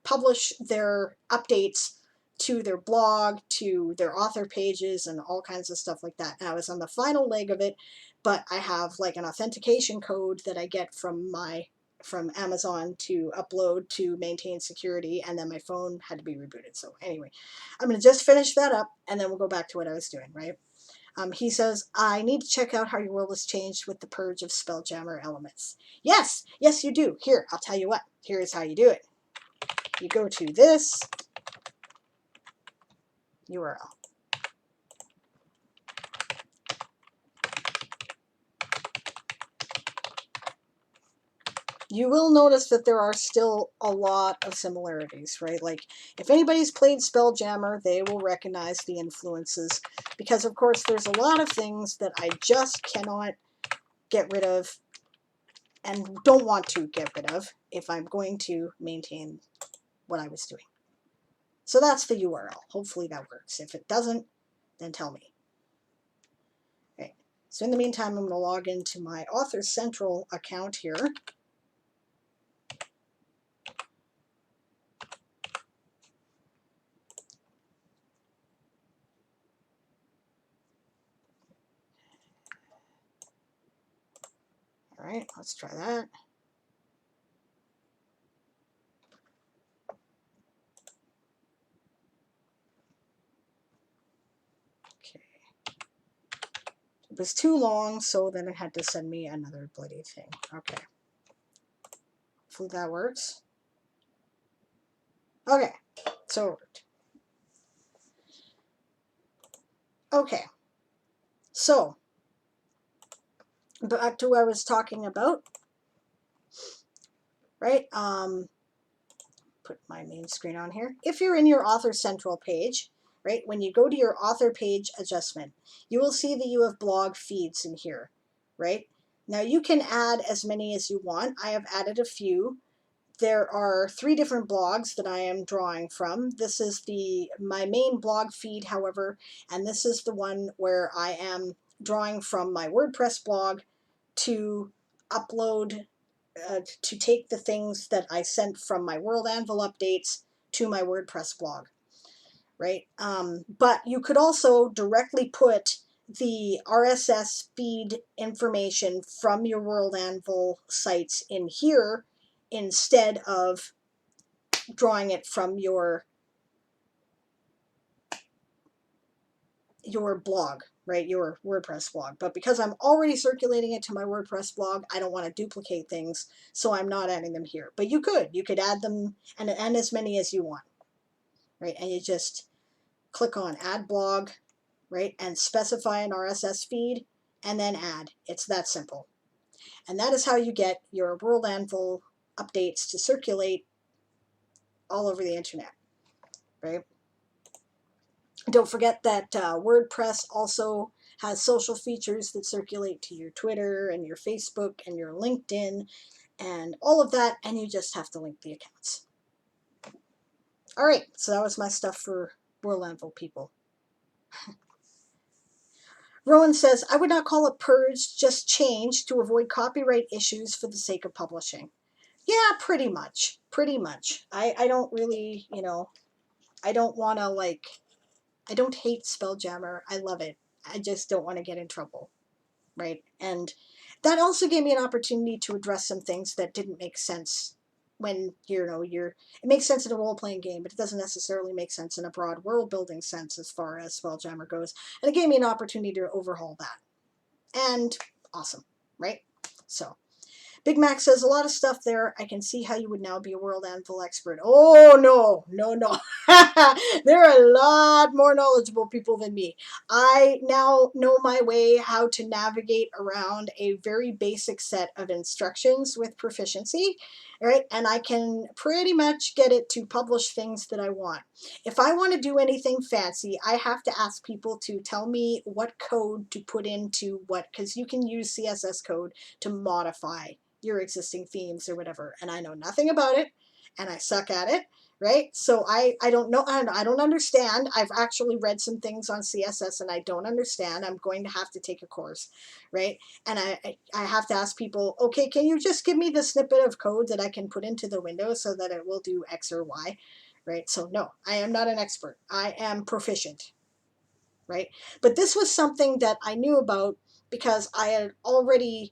publish their updates to their blog, to their author pages, and all kinds of stuff like that. And I was on the final leg of it, but I have like an authentication code that I get from Amazon to upload to maintain security, and then my phone had to be rebooted. So anyway, I'm going to just finish that up, and then we'll go back to what I was doing, right? He says, I need to check out how your world has changed with the purge of Spelljammer elements. Yes, yes you do. Here, I'll tell you what. Here's how you do it. You go to this URL. You will notice that there are still a lot of similarities, right? Like, if anybody's played Spelljammer, they will recognize the influences, because, of course, there's a lot of things that I just cannot get rid of and don't want to get rid of if I'm going to maintain what I was doing. So that's the URL. Hopefully that works. If it doesn't, then tell me. Okay. So in the meantime, I'm going to log into my Author Central account here. All right, let's try that. Okay. It was too long, so then it had to send me another bloody thing. Okay. Hopefully that works. Okay, so it worked. Okay. So, back to what I was talking about, right? Put my main screen on here. If you're in your Author Central page, right? When you go to your author page adjustment, you will see that you have blog feeds in here, right? Now you can add as many as you want. I have added a few. There are 3 different blogs that I am drawing from. This is my main blog feed, however, and this is the one where I am drawing from my WordPress blog to upload, to take the things that I sent from my World Anvil updates to my WordPress blog, right? But you could also directly put the RSS feed information from your World Anvil sites in here instead of drawing it from your blog, right? Your WordPress blog. But because I'm already circulating it to my WordPress blog, I don't want to duplicate things, so I'm not adding them here. But you could add them and as many as you want, right? And you just click on add blog, right? And specify an RSS feed and then add. It's that simple. And that is how you get your World Anvil updates to circulate all over the internet, right? Don't forget that WordPress also has social features that circulate to your Twitter and your Facebook and your LinkedIn and all of that, and you just have to link the accounts. All right, so that was my stuff for World Anvil people. Rowan says, I would not call it purge, just change to avoid copyright issues for the sake of publishing. Yeah, pretty much. Pretty much. I don't really, I don't want to I don't hate Spelljammer. I love it. I just don't want to get in trouble, right? And that also gave me an opportunity to address some things that didn't make sense when, it makes sense in a role-playing game, but it doesn't necessarily make sense in a broad world-building sense as far as Spelljammer goes. And it gave me an opportunity to overhaul that. And awesome, right? So Big Mac says, a lot of stuff there. I can see how you would now be a World Anvil expert. Oh, no, no, no. There are a lot more knowledgeable people than me. I now know my way how to navigate around a very basic set of instructions with proficiency, right? And I can pretty much get it to publish things that I want. If I want to do anything fancy, I have to ask people to tell me what code to put into what, because you can use CSS code to modify your existing themes or whatever, and I know nothing about it and I suck at it, right? So I don't know, and I don't understand. I've actually read some things on CSS and I don't understand. I'm going to have to take a course, right? And I have to ask people, okay, can you just give me the snippet of code that I can put into the window so that it will do X or Y, right? So no, I am not an expert. I am proficient, right? But this was something that I knew about because I had already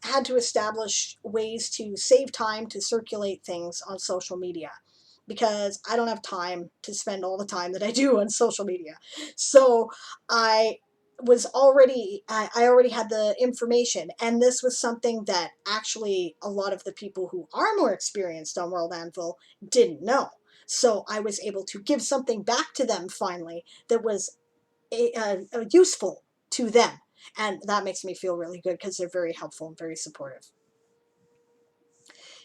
had to establish ways to save time to circulate things on social media because I don't have time to spend all the time that I do on social media. So I I already had the information, and this was something that actually a lot of the people who are more experienced on World Anvil didn't know. So I was able to give something back to them finally that was useful to them. And that makes me feel really good because they're very helpful and very supportive.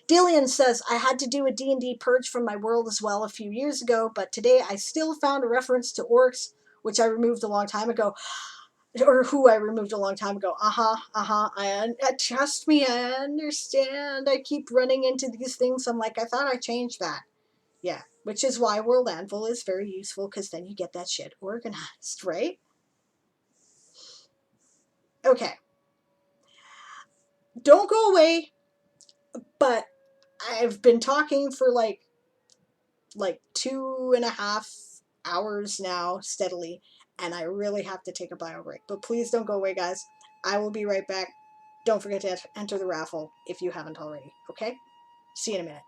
Dillian says, I had to do a D&D purge from my world as well a few years ago, but today I still found a reference to orcs, which I removed a long time ago, or who I removed a long time ago. Trust me, I understand. I keep running into these things. I'm like, I thought I changed that. Yeah, which is why World Anvil is very useful because then you get that shit organized, right? Okay. Don't go away, but I've been talking for like 2.5 hours now steadily, and I really have to take a bio break. But please don't go away, guys. I will be right back. Don't forget to enter the raffle if you haven't already, okay? See you in a minute.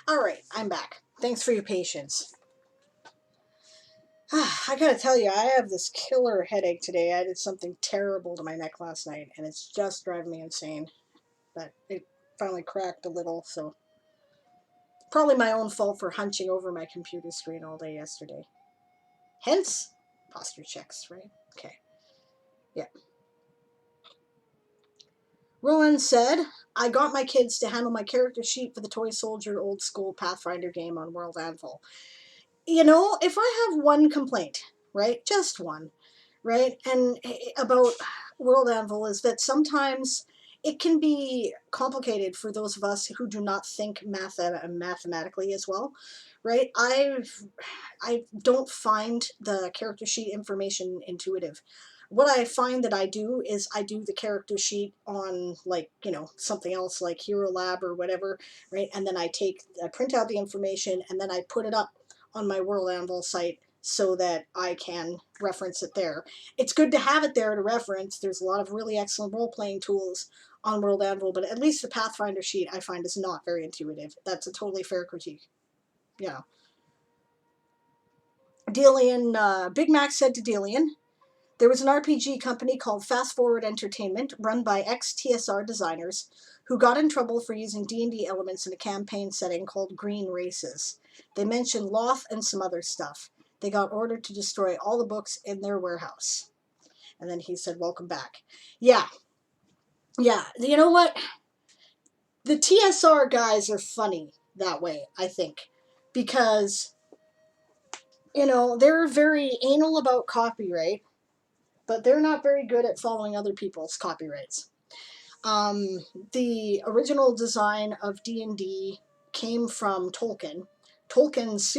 All right, I'm back. Thanks for your patience. I gotta tell you, I have this killer headache today. I did something terrible to my neck last night, and it's just driving me insane. But it finally cracked a little, so probably my own fault for hunching over my computer screen all day yesterday. Hence, posture checks, right? Okay. Yeah. Rowan said, I got my kids to handle my character sheet for the Toy Soldier old school Pathfinder game on World Anvil. You know, if I have one complaint, right, just one, right, and about World Anvil is that sometimes it can be complicated for those of us who do not think mathematically as well, right? I don't find the character sheet information intuitive. What I find that I do is I do the character sheet on, like, you know, something else like Hero Lab or whatever, right? And then I print out the information and then I put it up on my World Anvil site so that I can reference it there. It's good to have it there to reference. There's a lot of really excellent role-playing tools on World Anvil, but at least the Pathfinder sheet I find is not very intuitive. That's a totally fair critique. Yeah. Big Mac said to Delian, there was an RPG company called Fast Forward Entertainment, run by ex-TSR designers, who got in trouble for using D&D elements in a campaign setting called Green Races. They mentioned Loth and some other stuff. They got ordered to destroy all the books in their warehouse. And then he said, welcome back. Yeah. Yeah. You know what? The TSR guys are funny that way, I think. Because, you know, they're very anal about copyright, but they're not very good at following other people's copyrights. The original design of D&D came from Tolkien. Tolkien's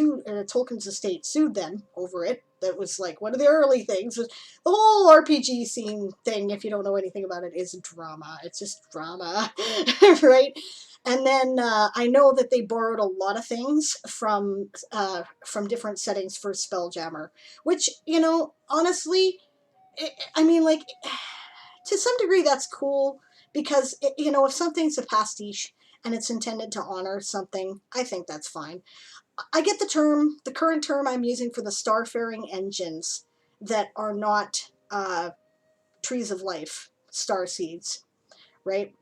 estate sued them over it. That was like one of the early things. The whole RPG scene thing, if you don't know anything about it, is drama. It's just drama, right? And then I know that they borrowed a lot of things from different settings for Spelljammer, which, you know, honestly, I mean, like, to some degree that's cool because, you know, if something's a pastiche and it's intended to honor something, I think that's fine. I get the current term I'm using for the starfaring engines that are not trees of life, star seeds, right?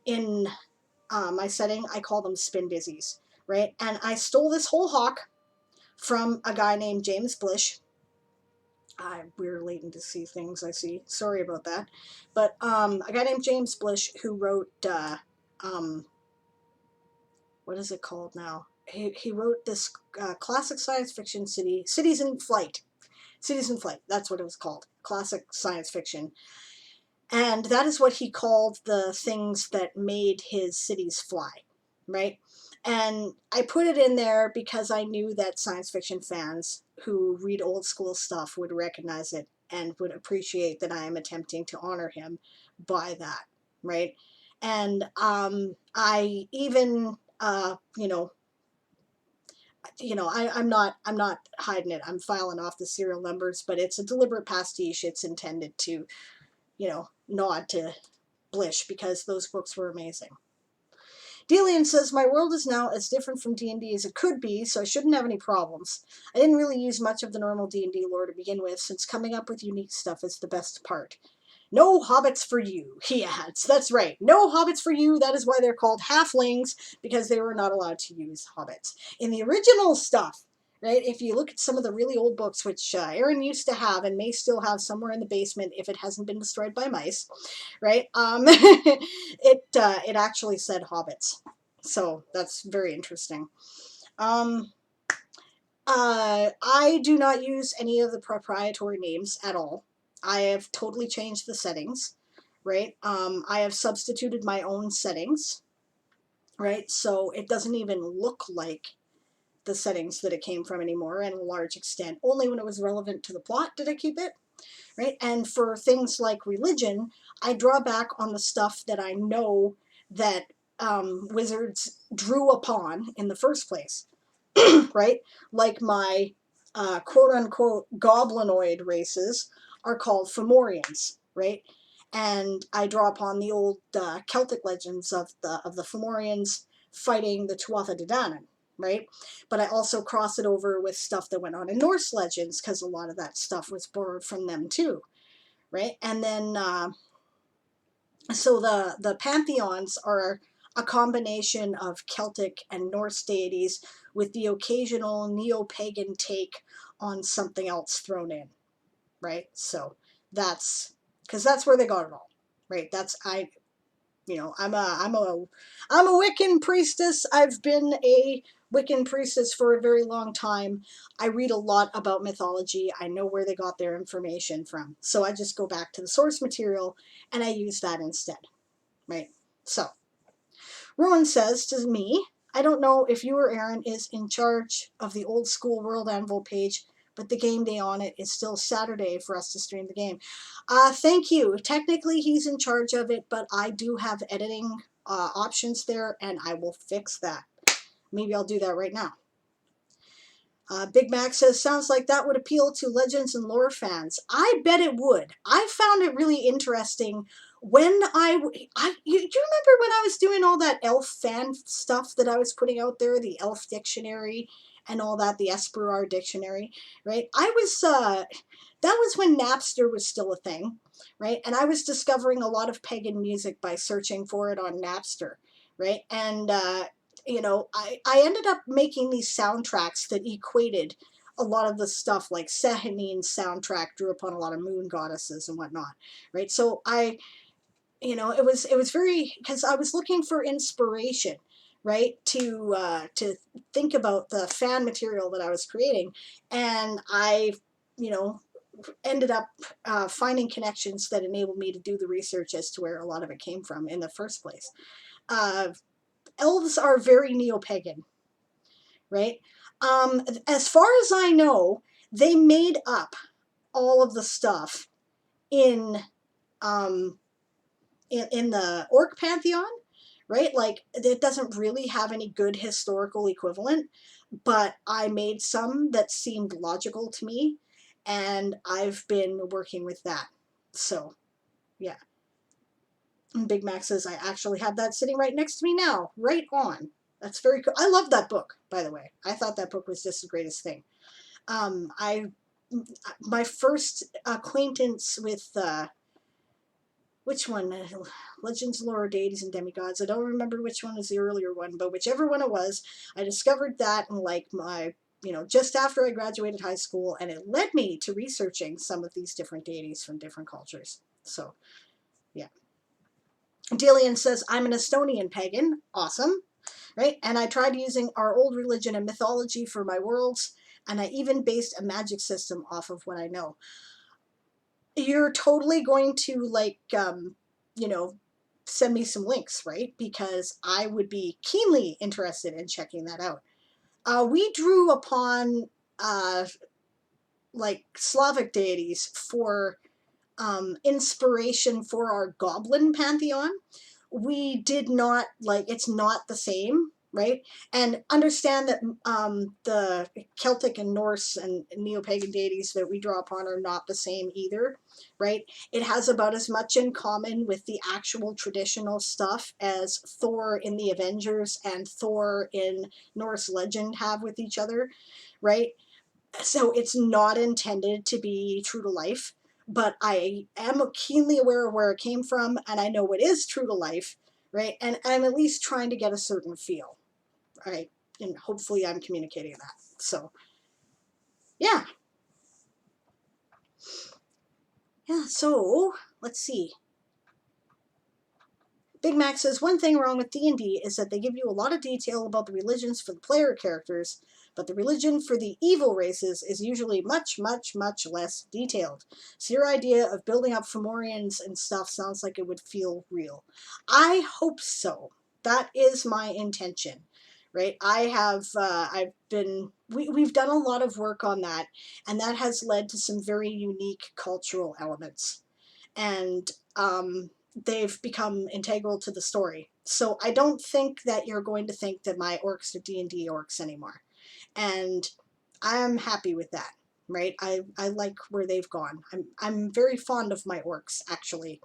In my setting, I call them spin dizzies, right? And I stole this whole hawk from a guy named James Blish. We're waiting to see things, I see. Sorry about that. But a guy named James Blish who wrote, what is it called now? He wrote this classic science fiction Cities in Flight. Cities in Flight, that's what it was called. Classic science fiction. And that is what he called the things that made his cities fly, right? And I put it in there because I knew that science fiction fans who read old school stuff would recognize it and would appreciate that I am attempting to honor him by that, right? And I even, I'm not hiding it. I'm filing off the serial numbers, but it's a deliberate pastiche. It's intended to, nod to Blish because those books were amazing. Delian says, my world is now as different from D&D as it could be, so I shouldn't have any problems. I didn't really use much of the normal D&D lore to begin with, since coming up with unique stuff is the best part. No hobbits for you, he adds. That's right, no hobbits for you. That is why they're called halflings, because they were not allowed to use hobbits. In the original stuff, right, if you look at some of the really old books, which Aaron used to have and may still have somewhere in the basement if it hasn't been destroyed by mice, right, it actually said hobbits. So that's very interesting. I do not use any of the proprietary names at all. I have totally changed the settings, right? I have substituted my own settings, right? So it doesn't even look like the settings that it came from anymore, in a large extent. Only when it was relevant to the plot did I keep it, right? And for things like religion, I draw back on the stuff that I know that wizards drew upon in the first place, right? Like my quote-unquote goblinoid races are called Fomorians, right? And I draw upon the old Celtic legends of the Fomorians fighting the Tuatha De Danann, right? But I also cross it over with stuff that went on in Norse legends, because a lot of that stuff was borrowed from them too, right? And then so the pantheons are a combination of Celtic and Norse deities with the occasional neo-pagan take on something else thrown in, right? So that's because that's where they got it all, right? That's I'm a Wiccan priestess. I've been a Wiccan priestess for a very long time. I read a lot about mythology. I know where they got their information from. So I just go back to the source material and I use that instead, right? So Rowan says to me, I don't know if you or Aaron is in charge of the old school World Anvil page, but the game day on it is still Saturday for us to stream the game. Thank you. Technically, he's in charge of it, but I do have editing options there, and I will fix that. Maybe I'll do that right now. Big Mac says, sounds like that would appeal to Legends and lore fans. I bet it would. I found it really interesting when you remember when I was doing all that elf fan stuff that I was putting out there, the elf dictionary and all that, the Esperar dictionary, right? That was when Napster was still a thing, right? And I was discovering a lot of pagan music by searching for it on Napster, right? And I ended up making these soundtracks that equated a lot of the stuff, like Sahanine's soundtrack drew upon a lot of moon goddesses and whatnot, right? So it was very, because I was looking for inspiration, right, to think about the fan material that I was creating, and I, you know, ended up finding connections that enabled me to do the research as to where a lot of it came from in the first place. Uh, Elves are very neo-pagan, right? As far as I know, they made up all of the stuff in um, in the orc pantheon, right? Like it doesn't really have any good historical equivalent, but I made some that seemed logical to me, and I've been working with that. So, yeah. Big Mac says, I actually have that sitting right next to me now. Right on. That's very cool. I love that book, by the way. I thought that book was just the greatest thing. I My first acquaintance with which one? Legends, Lore, Deities, and Demigods. I don't remember which one was the earlier one, but whichever one it was, I discovered that in like my, just after I graduated high school, and it led me to researching some of these different deities from different cultures. So, yeah. Delian says, I'm an Estonian pagan. Awesome. Right? And I tried using our old religion and mythology for my worlds, and I even based a magic system off of what I know. You're totally going to, like, send me some links, right? Because I would be keenly interested in checking that out. We drew upon, like, Slavic deities for inspiration for our goblin pantheon. We did not, like, it's not the same, right? And understand that the Celtic and Norse and neo-pagan deities that we draw upon are not the same either, right? It has about as much in common with the actual traditional stuff as Thor in the Avengers and Thor in Norse legend have with each other, right? So it's not intended to be true to life, but I am keenly aware of where it came from, and I know it is true to life, right? And I'm at least trying to get a certain feel, right? And hopefully I'm communicating that. So, yeah. Yeah, so let's see. Big Mac says, one thing wrong with D&D is that they give you a lot of detail about the religions for the player characters, but the religion for the evil races is usually much, much, much less detailed. So your idea of building up Fomorians and stuff sounds like it would feel real. I hope so. That is my intention, right? We've done a lot of work on that, and that has led to some very unique cultural elements. And, they've become integral to the story. So I don't think that you're going to think that my orcs are D&D orcs anymore. And I'm happy with that, right? I like where they've gone. I'm very fond of my orcs, actually.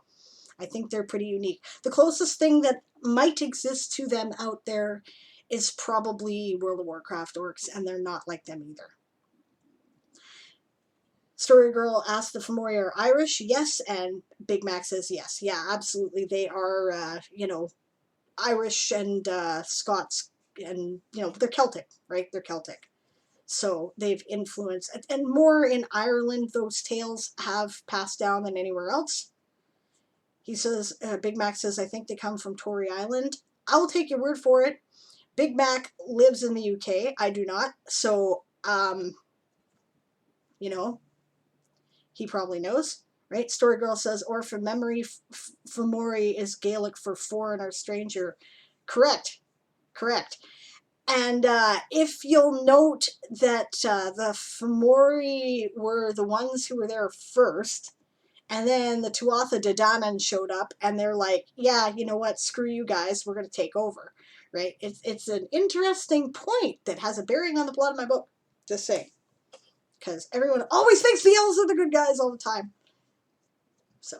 I think they're pretty unique. The closest thing that might exist to them out there is probably World of Warcraft orcs, and they're not like them either. Story Girl asked the Fomori are Irish. Yes, and Big Mac says yes. Yeah, absolutely. They are, Irish and Scots, and, they're Celtic, right? They're Celtic. So they've influenced, and more in Ireland, those tales have passed down than anywhere else. He says, Big Mac says, I think they come from Tory Island. I will take your word for it. Big Mac lives in the UK. I do not. So, he probably knows, right? Story Girl says, or from memory, Fomori is Gaelic for foreign or stranger. Correct. And if you'll note that the Fomori were the ones who were there first, and then the Tuatha De Danann showed up, and they're like, yeah, you know what, screw you guys, we're going to take over, right? It's an interesting point that has a bearing on the plot of my book, just saying. Because everyone always thinks the elves are the good guys all the time. So.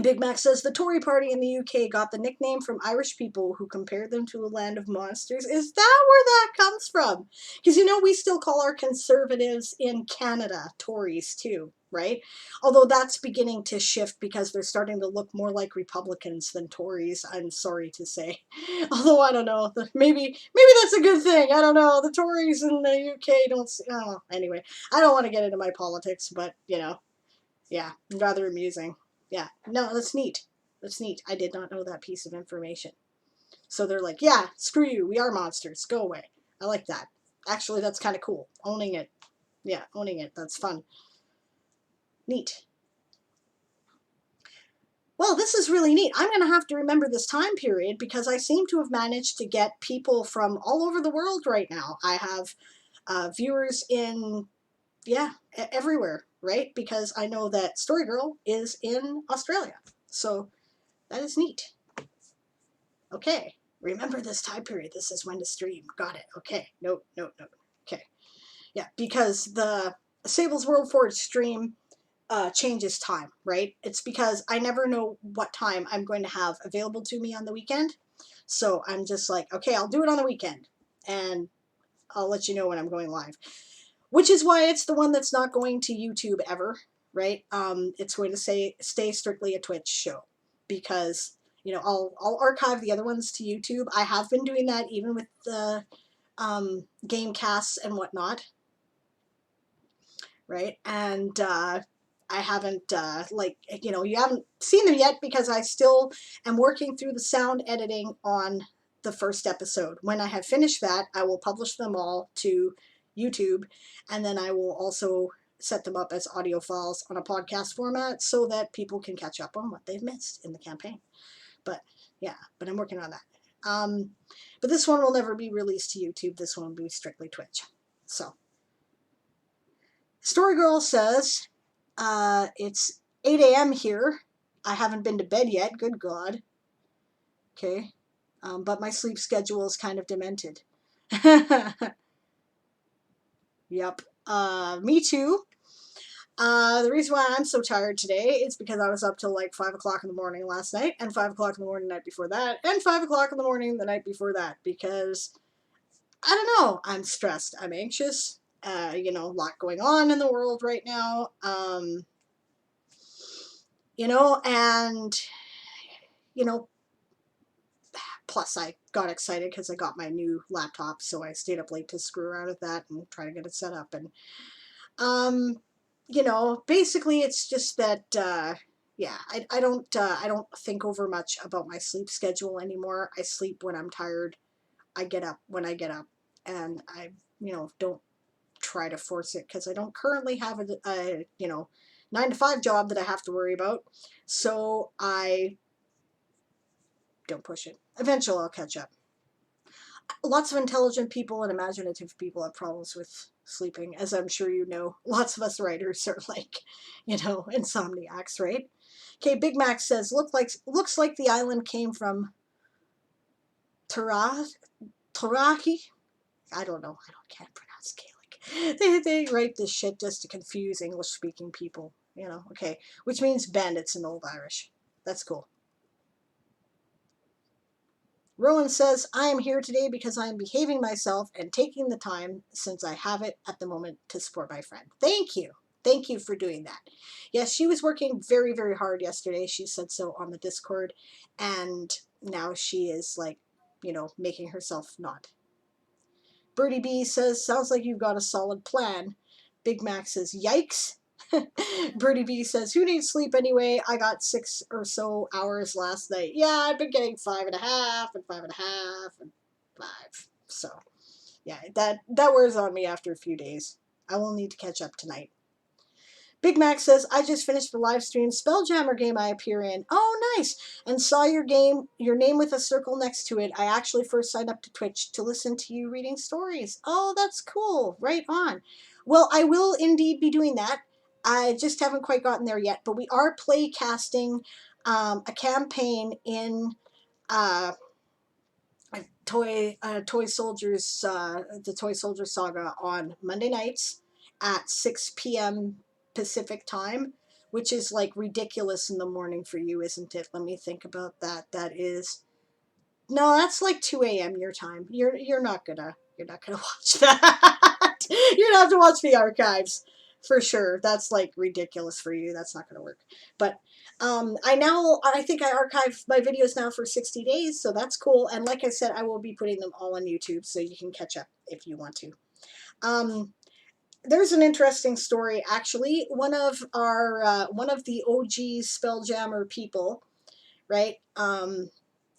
Big Mac says the Tory party in the UK got the nickname from Irish people who compared them to a land of monsters. Is that where that comes from? Because, we still call our conservatives in Canada Tories too, right? Although that's beginning to shift because they're starting to look more like Republicans than Tories, I'm sorry to say. Although, I don't know, maybe that's a good thing. I don't know. The Tories in the UK don't... anyway, I don't want to get into my politics, but, yeah, rather amusing. Yeah, no, that's neat. I did not know that piece of information. So they're like, yeah, screw you. We are monsters. Go away. I like that. Actually, that's kind of cool. Owning it. Yeah, owning it. That's fun. Neat. Well, this is really neat. I'm going to have to remember this time period because I seem to have managed to get people from all over the world right now. I have viewers in, everywhere, right? Because I know that Story Girl is in Australia. So that is neat. Okay, remember this time period. This is when to stream. Got it. Okay, no. Okay, yeah, because the Sable's WorldForge stream changes time, right? It's because I never know what time I'm going to have available to me on the weekend. So I'm just like, okay, I'll do it on the weekend, and I'll let you know when I'm going live. Which is why it's the one that's not going to YouTube ever, right? It's going to stay strictly a Twitch show because I'll archive the other ones to YouTube. I have been doing that even with the game casts and whatnot, right? And I haven't you haven't seen them yet because I still am working through the sound editing on the first episode. When I have finished that, I will publish them all to YouTube, and then I will also set them up as audio files on a podcast format so that people can catch up on what they've missed in the campaign. But I'm working on that. But this one will never be released to YouTube. This one will be strictly Twitch. So, Story Girl says, it's 8 a.m. here. I haven't been to bed yet. Good God. Okay. But my sleep schedule is kind of demented. Yep. Me too. The reason why I'm so tired today is because I was up till like 5 o'clock in the morning last night, and 5 o'clock in the morning the night before that, and 5 o'clock in the morning the night before that, because, I don't know, I'm stressed, I'm anxious, a lot going on in the world right now, and, plus I got excited because I got my new laptop, so I stayed up late to screw around with that and try to get it set up, and, basically it's just that, I don't think over much about my sleep schedule anymore. I sleep when I'm tired. I get up when I get up, and I, don't try to force it because I don't currently have a 9-to-5 job that I have to worry about. So I don't push it. Eventually I'll catch up. Lots of intelligent people and imaginative people have problems with sleeping, as I'm sure you know. Lots of us writers are like, insomniacs, right? Okay, Big Mac says, looks like the island came from Taraki. I don't know. Can't pronounce Gaelic. They write this shit just to confuse English-speaking people, okay. Which means bandits in Old Irish. That's cool. Rowan says, I am here today because I am behaving myself and taking the time, since I have it at the moment, to support my friend. Thank you. Thank you for doing that. Yes, she was working very, very hard yesterday. She said so on the Discord. And now she is like, making herself not. Birdie B says, sounds like you've got a solid plan. Big Mac says, yikes. Birdie B says, who needs sleep anyway? I got 6 or so hours last night. Yeah, I've been getting 5.5 and 5.5 and 5. So, yeah, that wears on me after a few days. I will need to catch up tonight. Big Mac says, I just finished the live stream Spelljammer game I appear in. Oh, nice. And saw your name with a circle next to it. I actually first signed up to Twitch to listen to you reading stories. Oh, that's cool. Right on. Well, I will indeed be doing that. I just haven't quite gotten there yet, but we are play casting a campaign in uh, Toy Soldiers, the Toy Soldier Saga on Monday nights at 6 p.m. Pacific time, which is like ridiculous in the morning for you, isn't it? Let me think about that. That is no, that's like 2 a.m. your time. You're not gonna watch that. You're gonna have to watch the archives for sure. That's like ridiculous for you. That's not gonna work. But I think I archived my videos now for 60 days, so that's cool. And like I said, I will be putting them all on YouTube, so you can catch up if you want to. There's an interesting story actually. One of the OG Spelljammer people, right?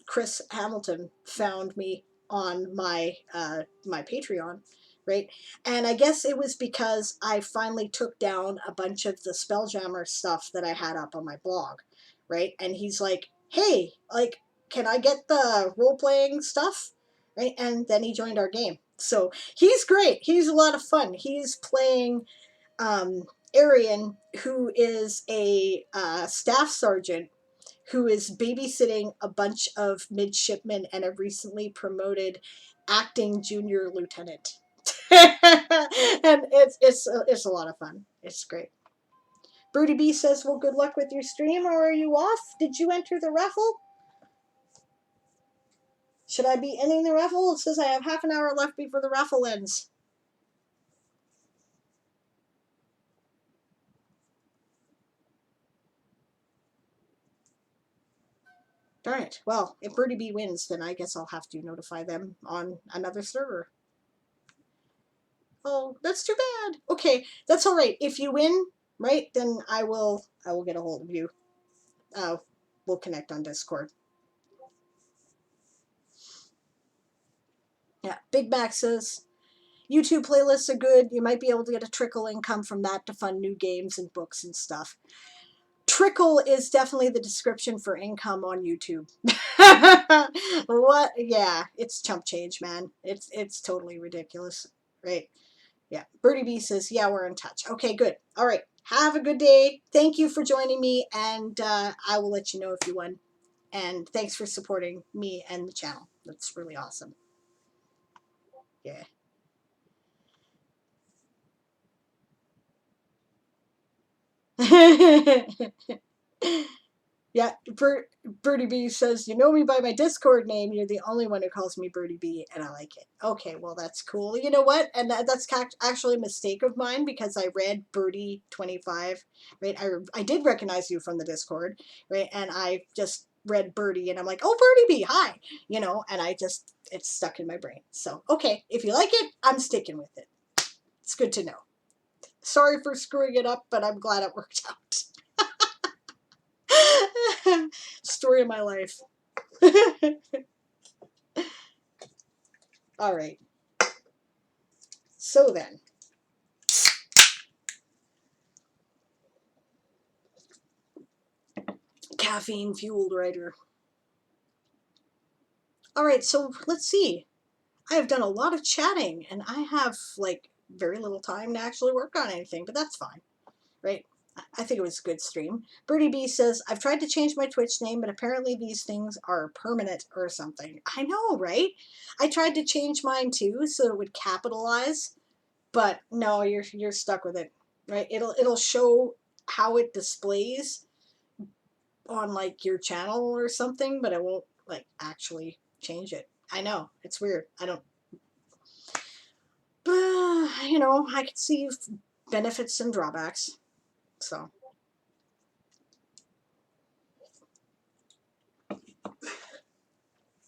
Chris Hamilton found me on my Patreon, right? And I guess it was because I finally took down a bunch of the Spelljammer stuff that I had up on my blog, right? And he's like, "Hey, like, can I get the role playing stuff?" Right? And then he joined our game. So he's great. He's a lot of fun. He's playing Arian, who is a staff sergeant who is babysitting a bunch of midshipmen and a recently promoted acting junior lieutenant. And it's a lot of fun. It's great. Birdie B says, well, good luck with your stream, or are you off? Did you enter the raffle? Should I be ending the raffle? It says I have half an hour left before the raffle ends. Darn it. Well, if Birdie B wins, then I guess I'll have to notify them on another server. Oh, that's too bad. Okay, that's all right. If you win, right, then I will get a hold of you. We'll connect on Discord. Yeah, Big Mac says YouTube playlists are good. You might be able to get a trickle income from that to fund new games and books and stuff. Trickle is definitely the description for income on YouTube. What? Yeah, it's chump change, man. It's totally ridiculous, right? Yeah. Birdie B says, yeah, we're in touch. Okay, good. All right. Have a good day. Thank you for joining me, and I will let you know if you won. And thanks for supporting me and the channel. That's really awesome. Yeah. Yeah, Birdie B says, you know me by my Discord name. You're the only one who calls me Birdie B, and I like it. Okay, well, that's cool. You know what? And that's actually a mistake of mine because I read Birdie25, right? I did recognize you from the Discord, right? And I just read Birdie, and I'm like, oh, Birdie B, hi. And it's stuck in my brain. So, okay, if you like it, I'm sticking with it. It's good to know. Sorry for screwing it up, but I'm glad it worked out. Story of my life. All right. So then. Caffeine fueled writer. All right, so let's see. I have done a lot of chatting and I have like very little time to actually work on anything, but that's fine, right? I think it was a good stream. Birdie B says, I've tried to change my Twitch name, but apparently these things are permanent or something. I know, right? I tried to change mine too so it would capitalize, but no, you're stuck with it, right? It'll show how it displays on like your channel or something, but it won't like actually change it. I know, it's weird. I don't, you know, I can see benefits and drawbacks. So,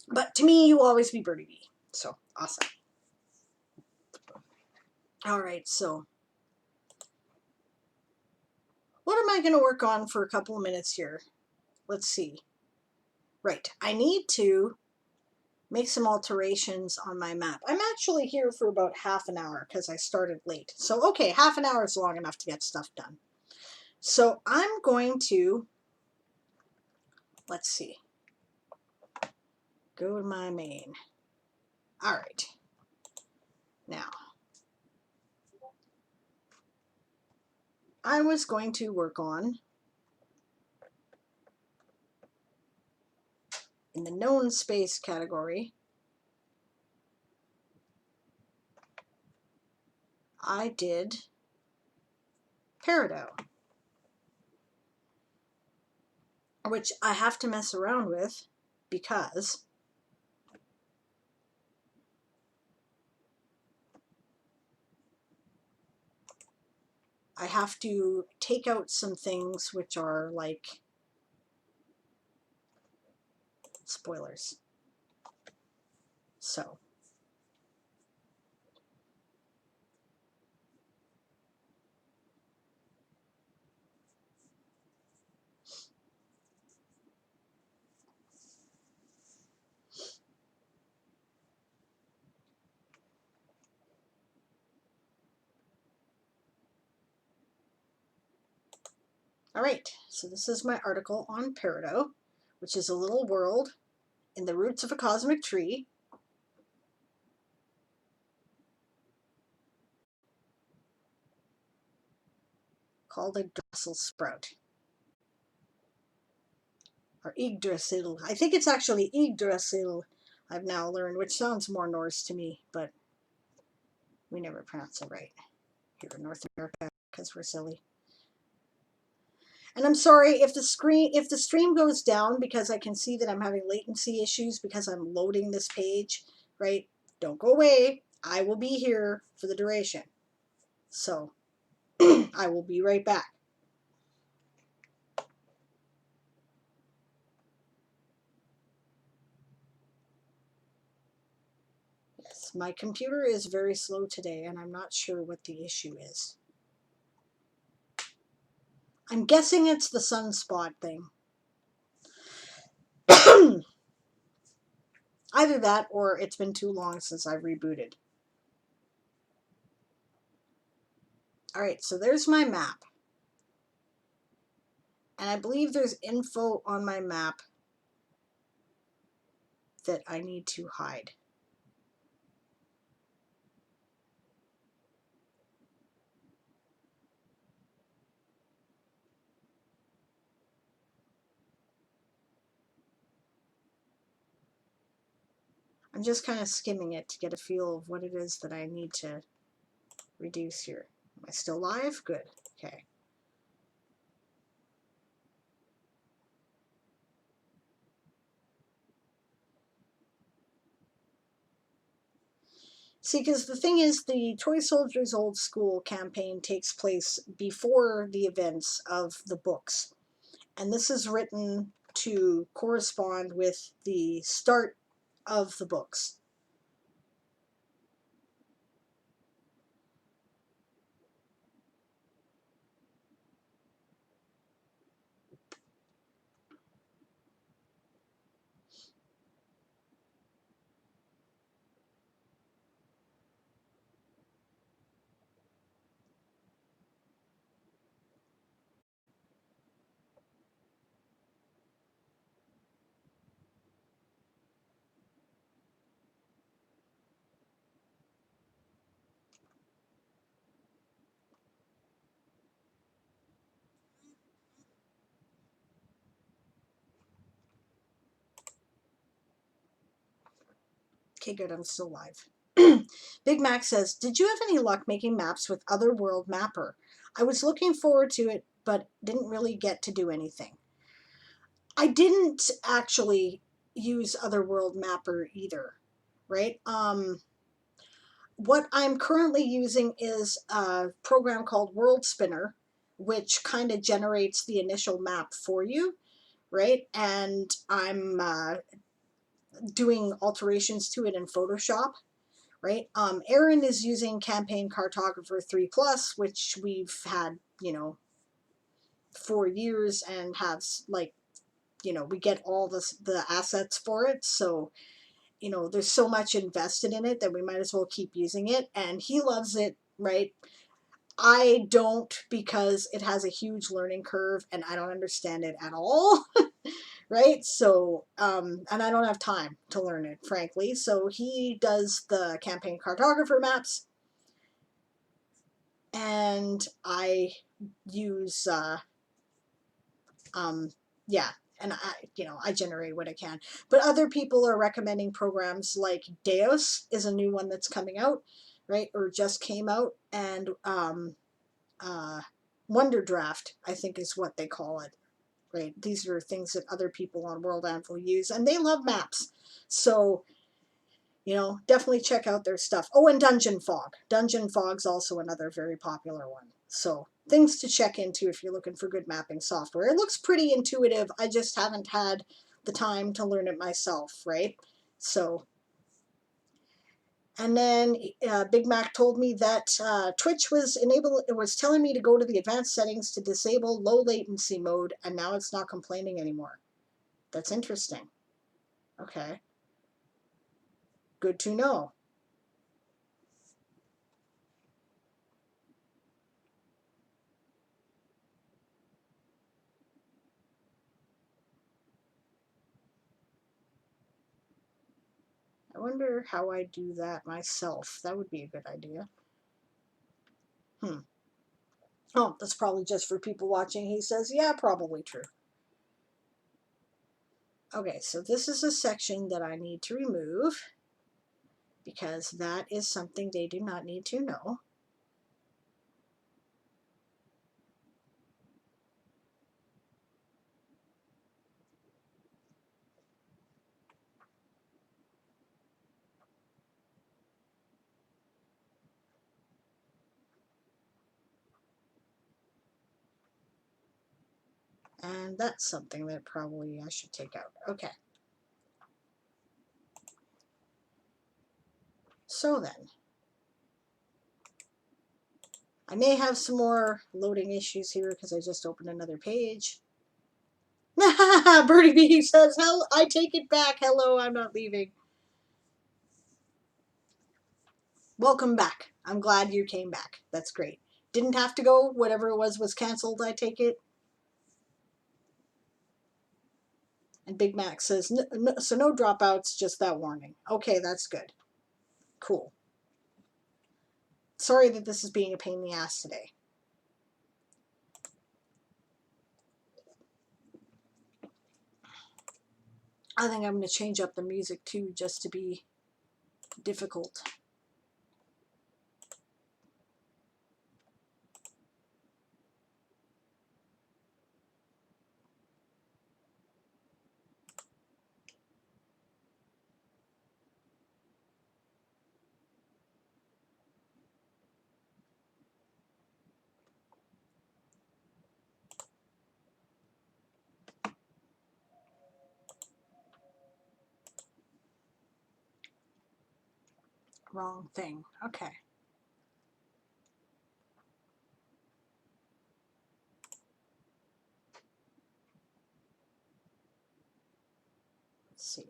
but to me, you will always be Birdie Bee. So, awesome. All right, so what am I going to work on for a couple of minutes here? Let's see. Right, I need to make some alterations on my map. I'm actually here for about half an hour because I started late. So, okay, half an hour is long enough to get stuff done. So I'm going to, let's see, go to my main. All right, now I was going to work on, in the known space category, I did Peridot, which I have to mess around with because I have to take out some things which are like spoilers. So all right, so this is my article on Peridot, which is a little world in the roots of a cosmic tree. Called a Brussels sprout. Or Yggdrasil. I think it's actually Yggdrasil, I've now learned, which sounds more Norse to me, but we never pronounce it right here in North America because we're silly. And I'm sorry if the stream goes down because I can see that I'm having latency issues because I'm loading this page, right? Don't go away. I will be here for the duration. So I will be right back. Yes, my computer is very slow today and I'm not sure what the issue is. I'm guessing it's the sunspot thing. Either that or it's been too long since I've rebooted. Alright, so there's my map. And I believe there's info on my map that I need to hide. I'm just kind of skimming it to get a feel of what it is that I need to reduce here. Am I still live? Good. Okay. See, because the thing is, the Toy Soldiers Old School campaign takes place before the events of the books. And this is written to correspond with the start of the books. Okay, good, I'm still live. Big Mac says, did you have any luck making maps with Other World Mapper? I was looking forward to it, but didn't really get to do anything. I didn't actually, use other world mapper either, right? What I'm currently using is a program called World Spinner, which kind of generates the initial map for you, right? And I'm doing alterations to it in Photoshop, right? Aaron is using Campaign Cartographer 3 Plus, which we've had, 4 years and have like, we get all the assets for it. So, there's so much invested in it that we might as well keep using it. And he loves it, right? I don't, because it has a huge learning curve and I don't understand it at all. Right? So, and I don't have time to learn it, frankly. So he does the campaign cartographer maps, and I use, yeah, and I generate what I can. But other people are recommending programs like Deus is a new one that's coming out, right? Or just came out, and Wonder Draft, I think is what they call it. Right? These are things that other people on World Anvil use, and they love maps. So, definitely check out their stuff. Oh, and Dungeon Fog. Dungeon Fog's also another very popular one. So, things to check into if you're looking for good mapping software. It looks pretty intuitive. I just haven't had the time to learn it myself, right? So, and then Big Mac told me that Twitch was telling me to go to the advanced settings to disable low latency mode, and now it's not complaining anymore. That's interesting. Okay. Good to know. I wonder how I do that myself. That would be a good idea. Oh, that's probably just for people watching. He says, yeah, probably true. Okay, so this is a section that I need to remove because that is something they do not need to know. And that's something that probably I should take out. Okay. So then, I may have some more loading issues here because I just opened another page. Birdie Bee says, "Hell, I take it back. Hello, I'm not leaving." Welcome back. I'm glad you came back. That's great. Didn't have to go. Whatever it was canceled, I take it. And Big Mac says, so no dropouts, just that warning. Okay, that's good. Cool. Sorry that this is being a pain in the ass today. I think I'm going to change up the music too, just to be difficult. Wrong thing. Okay. Let's see.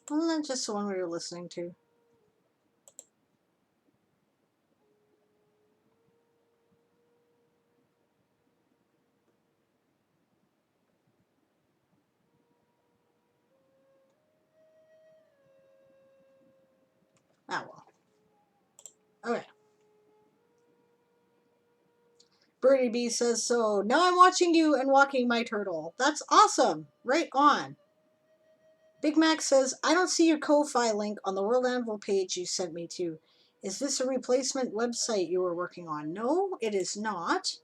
Wasn't that just the one we were listening to? Ah, well. Okay. Birdie Bee says, so now I'm watching you and walking my turtle. That's awesome. Right on. Big Mac says, I don't see your Ko-Fi link on the World Anvil page you sent me to. Is this a replacement website you were working on? No, it is not.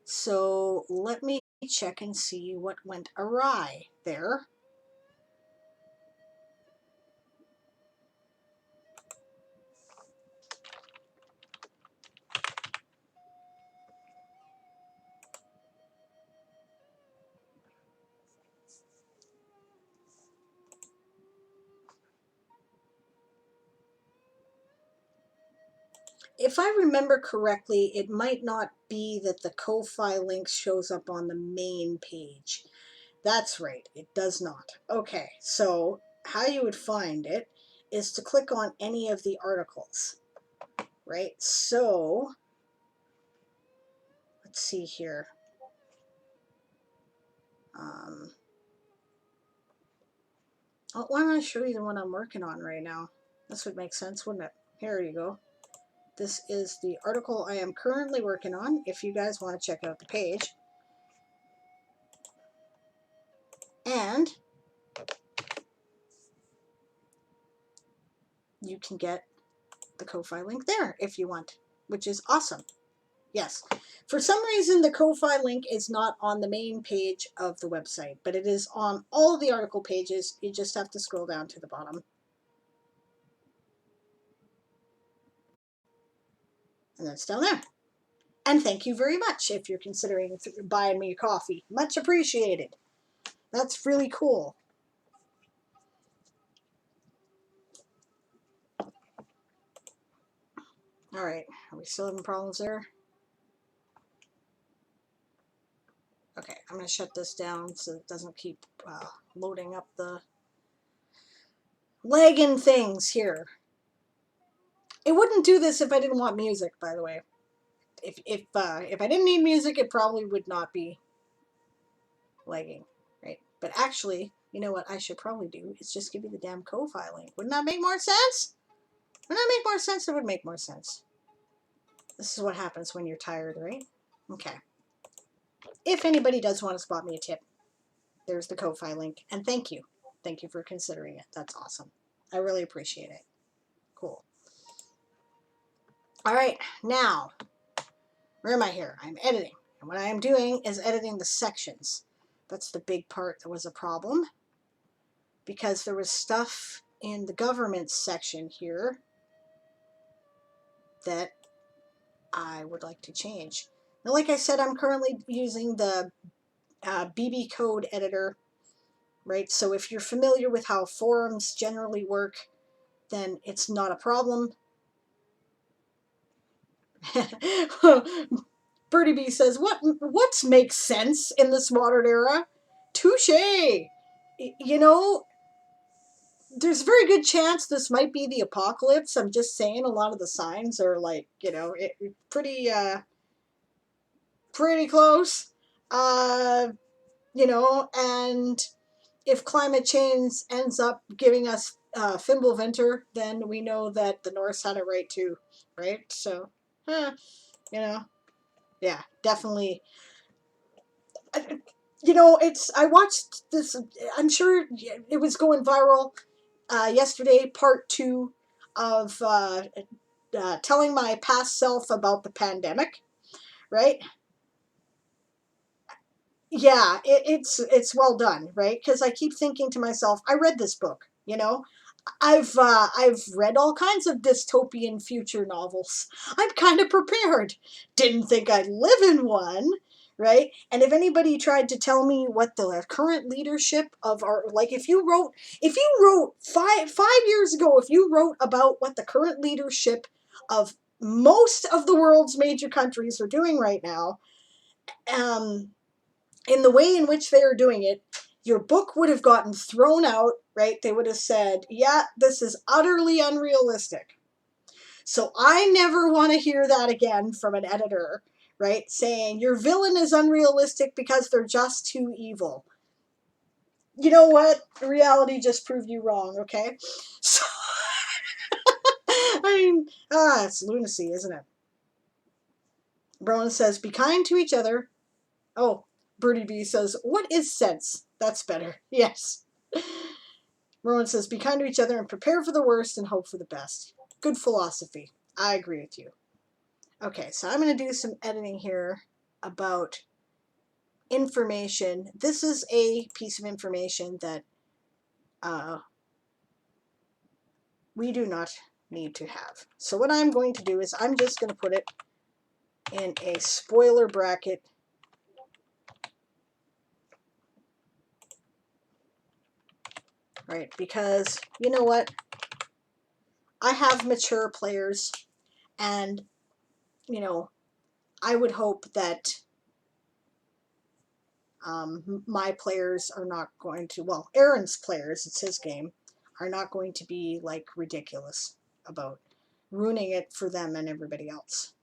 So let me check and see what went awry there. If I remember correctly, it might not be that the Ko-Fi link shows up on the main page. That's right, it does not. Okay, so how you would find it is to click on any of the articles, right? So, let's see here. Why don't I show you the one I'm working on right now? This would make sense, wouldn't it? Here you go. This is the article I am currently working on, if you guys want to check out the page. And you can get the Ko-Fi link there if you want, which is awesome. Yes. For some reason, the Ko-Fi link is not on the main page of the website, but it is on all the article pages. You just have to scroll down to the bottom. And that's down there. And thank you very much if you're considering buying me a coffee. Much appreciated. That's really cool. All right, are we still having problems there? Okay, I'm going to shut this down so it doesn't keep loading up the lagging things here. It wouldn't do this if I didn't want music, by the way. If I didn't need music, it probably would not be lagging, right? But actually, you know what I should probably do is just give you the damn Ko-Fi link. Wouldn't that make more sense? Wouldn't that make more sense? It would make more sense. This is what happens when you're tired, right? Okay. If anybody does want to spot me a tip, there's the Ko-Fi link. And thank you. Thank you for considering it. That's awesome. I really appreciate it. Cool. All right, now, where am I here? I'm editing. And what I am doing is editing the sections. That's the big part that was a problem, because there was stuff in the government section here that I would like to change. Now, like I said, I'm currently using the BB code editor, right? So if you're familiar with how forums generally work, then it's not a problem. Birdie Bee says, what makes sense in this modern era? Touche! You know, there's a very good chance this might be the apocalypse. I'm just saying, a lot of the signs are like, you know, pretty close. You know, and if climate change ends up giving us Fimbulvinter, then we know that the Norse had it right too, right? So, you know, yeah, definitely. You know, I watched this, I'm sure it was going viral yesterday, part 2 of telling my past self about the pandemic, right? Yeah, it's well done, right? Because I keep thinking to myself, I read this book, you know, I've read all kinds of dystopian future novels. I'm kind of prepared. Didn't think I'd live in one, right? And if anybody tried to tell me what the current leadership of our, like, if you wrote 5 years ago, if you wrote about what the current leadership of most of the world's major countries are doing right now, in the way in which they are doing it, your book would have gotten thrown out, right? They would have said, yeah, this is utterly unrealistic. So I never want to hear that again from an editor, right? Saying your villain is unrealistic because they're just too evil. You know what? Reality just proved you wrong, okay? So, I mean, it's lunacy, isn't it? Rowan says, be kind to each other. Oh, Birdie Bee says, what is sense? That's better. Yes. Rowan says, be kind to each other and prepare for the worst and hope for the best. Good philosophy. I agree with you. Okay, so I'm going to do some editing here about information. This is a piece of information that we do not need to have. So what I'm going to do is I'm just going to put it in a spoiler bracket. Right, because you know what? I have mature players, and you know, I would hope that my players are not going to, well, Aaron's players, it's his game, are not going to be like ridiculous about ruining it for them and everybody else.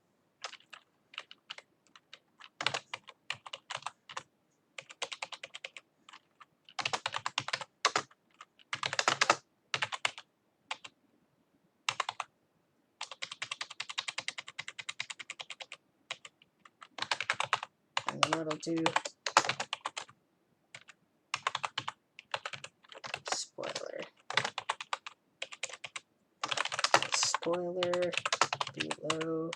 And then that'll do spoiler. Spoiler below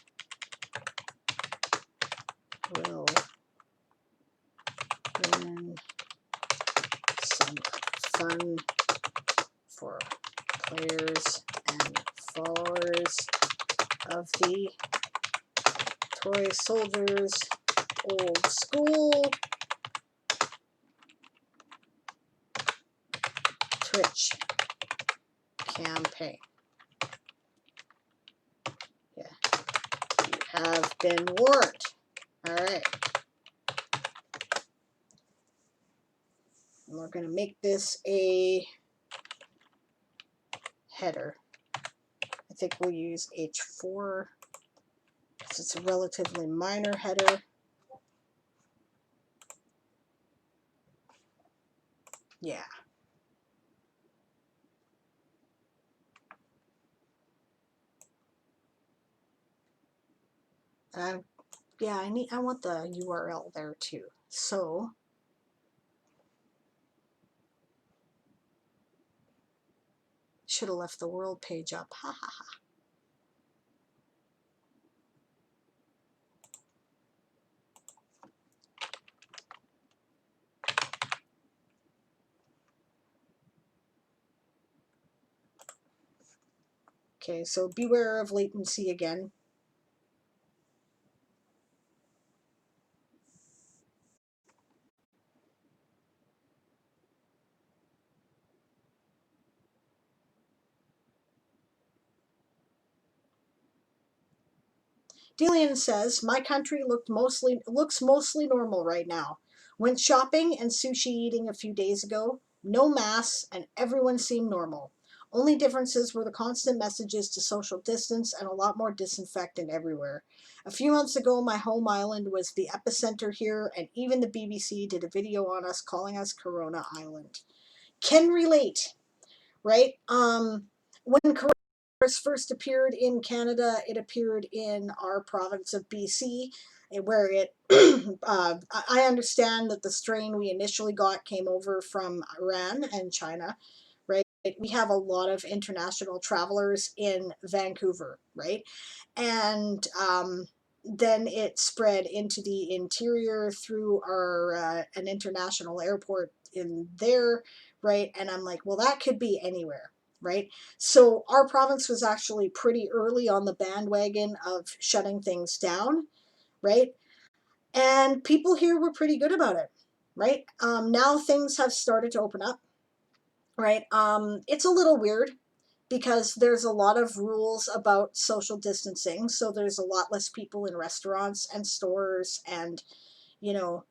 will win some fun for players and followers of the Toy Soldiers Old School Twitch campaign. Yeah, you have been warned. All right. And we're going to make this a header. I think we'll use H4 because it's a relatively minor header. Yeah. Yeah, I want the URL there too. So should have left the world page up. Ha ha ha. Okay, so beware of latency again. Delian says, my country looks mostly normal right now. Went shopping and sushi eating a few days ago. No masks and everyone seemed normal. Only differences were the constant messages to social distance and a lot more disinfectant everywhere. A few months ago, my home island was the epicenter here, and even the BBC did a video on us calling us Corona Island. Can relate, right? When Corona first appeared in Canada, it appeared in our province of BC, where it, I understand that the strain we initially got came over from Iran and China, right? We have a lot of international travelers in Vancouver, right? And then it spread into the interior through an international airport in there, right? And I'm like, well, that could be anywhere, right? So our province was actually pretty early on the bandwagon of shutting things down, right? And people here were pretty good about it, right? Now things have started to open up, right? It's a little weird because there's a lot of rules about social distancing. So there's a lot less people in restaurants and stores and, you know,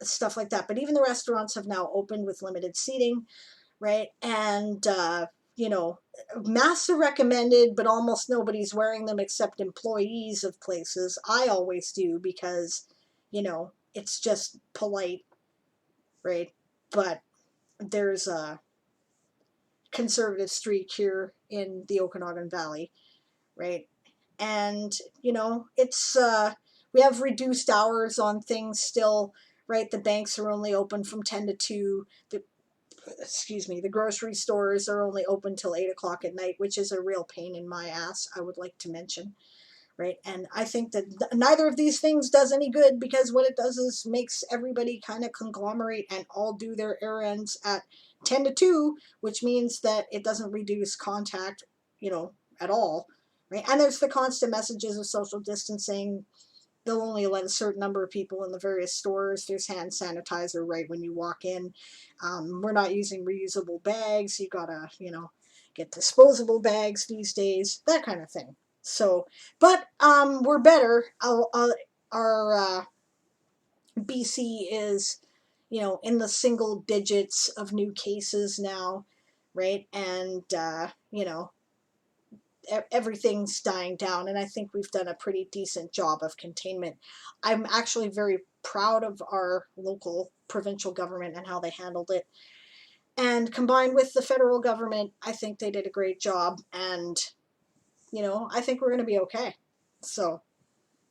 stuff like that. But even the restaurants have now opened with limited seating, right? And, you know, masks are recommended, but almost nobody's wearing them except employees of places. I always do because, you know, it's just polite, right? But there's a conservative streak here in the Okanagan Valley, right? And, you know, it's, we have reduced hours on things still, right? The banks are only open from 10 to 2. The grocery stores are only open till 8 o'clock at night, which is a real pain in my ass, I would like to mention, right? And I think that neither of these things does any good, because what it does is makes everybody kind of conglomerate and all do their errands at 10 to 2, which means that it doesn't reduce contact, at all, right? And there's the constant messages of social distancing. They'll only let a certain number of people in the various stores. There's hand sanitizer right when you walk in. We're not using reusable bags. You gotta, get disposable bags these days, that kind of thing. So, but we're better. Our BC is, in the single digits of new cases now, right? And, everything's dying down, and I think we've done a pretty decent job of containment. I'm actually very proud of our local provincial government and how they handled it. And combined with the federal government, I think they did a great job, and, I think we're going to be okay. So,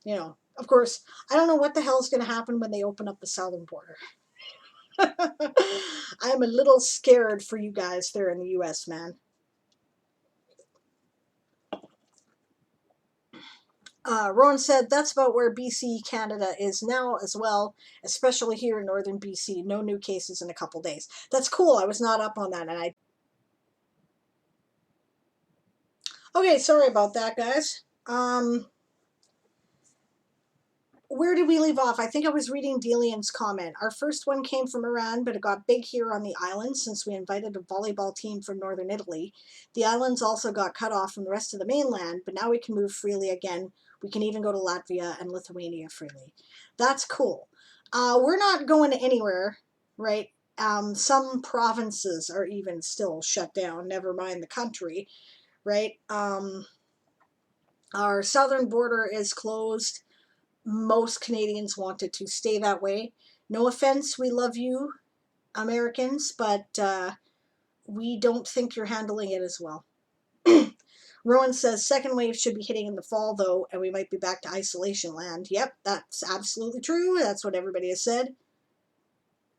of course, I don't know what the hell is going to happen when they open up the southern border. I'm a little scared for you guys there in the US, man. Rowan said that's about where BC, Canada is now as well, especially here in northern BC. No new cases in a couple days. That's cool. I was not up on that, and I. Okay, sorry about that, guys. Where did we leave off? I think I was reading Delian's comment. Our first one came from Iran, but it got big here on the island since we invited a volleyball team from northern Italy. The islands also got cut off from the rest of the mainland, but now we can move freely again. We can even go to Latvia and Lithuania freely. That's cool. We're not going anywhere, right? Some provinces are even still shut down, never mind the country, right? Our southern border is closed. Most Canadians want it to stay that way. No offense, we love you, Americans, but we don't think you're handling it as well. Rowan says second wave should be hitting in the fall, though, and we might be back to isolation land. Yep, that's absolutely true. That's what everybody has said.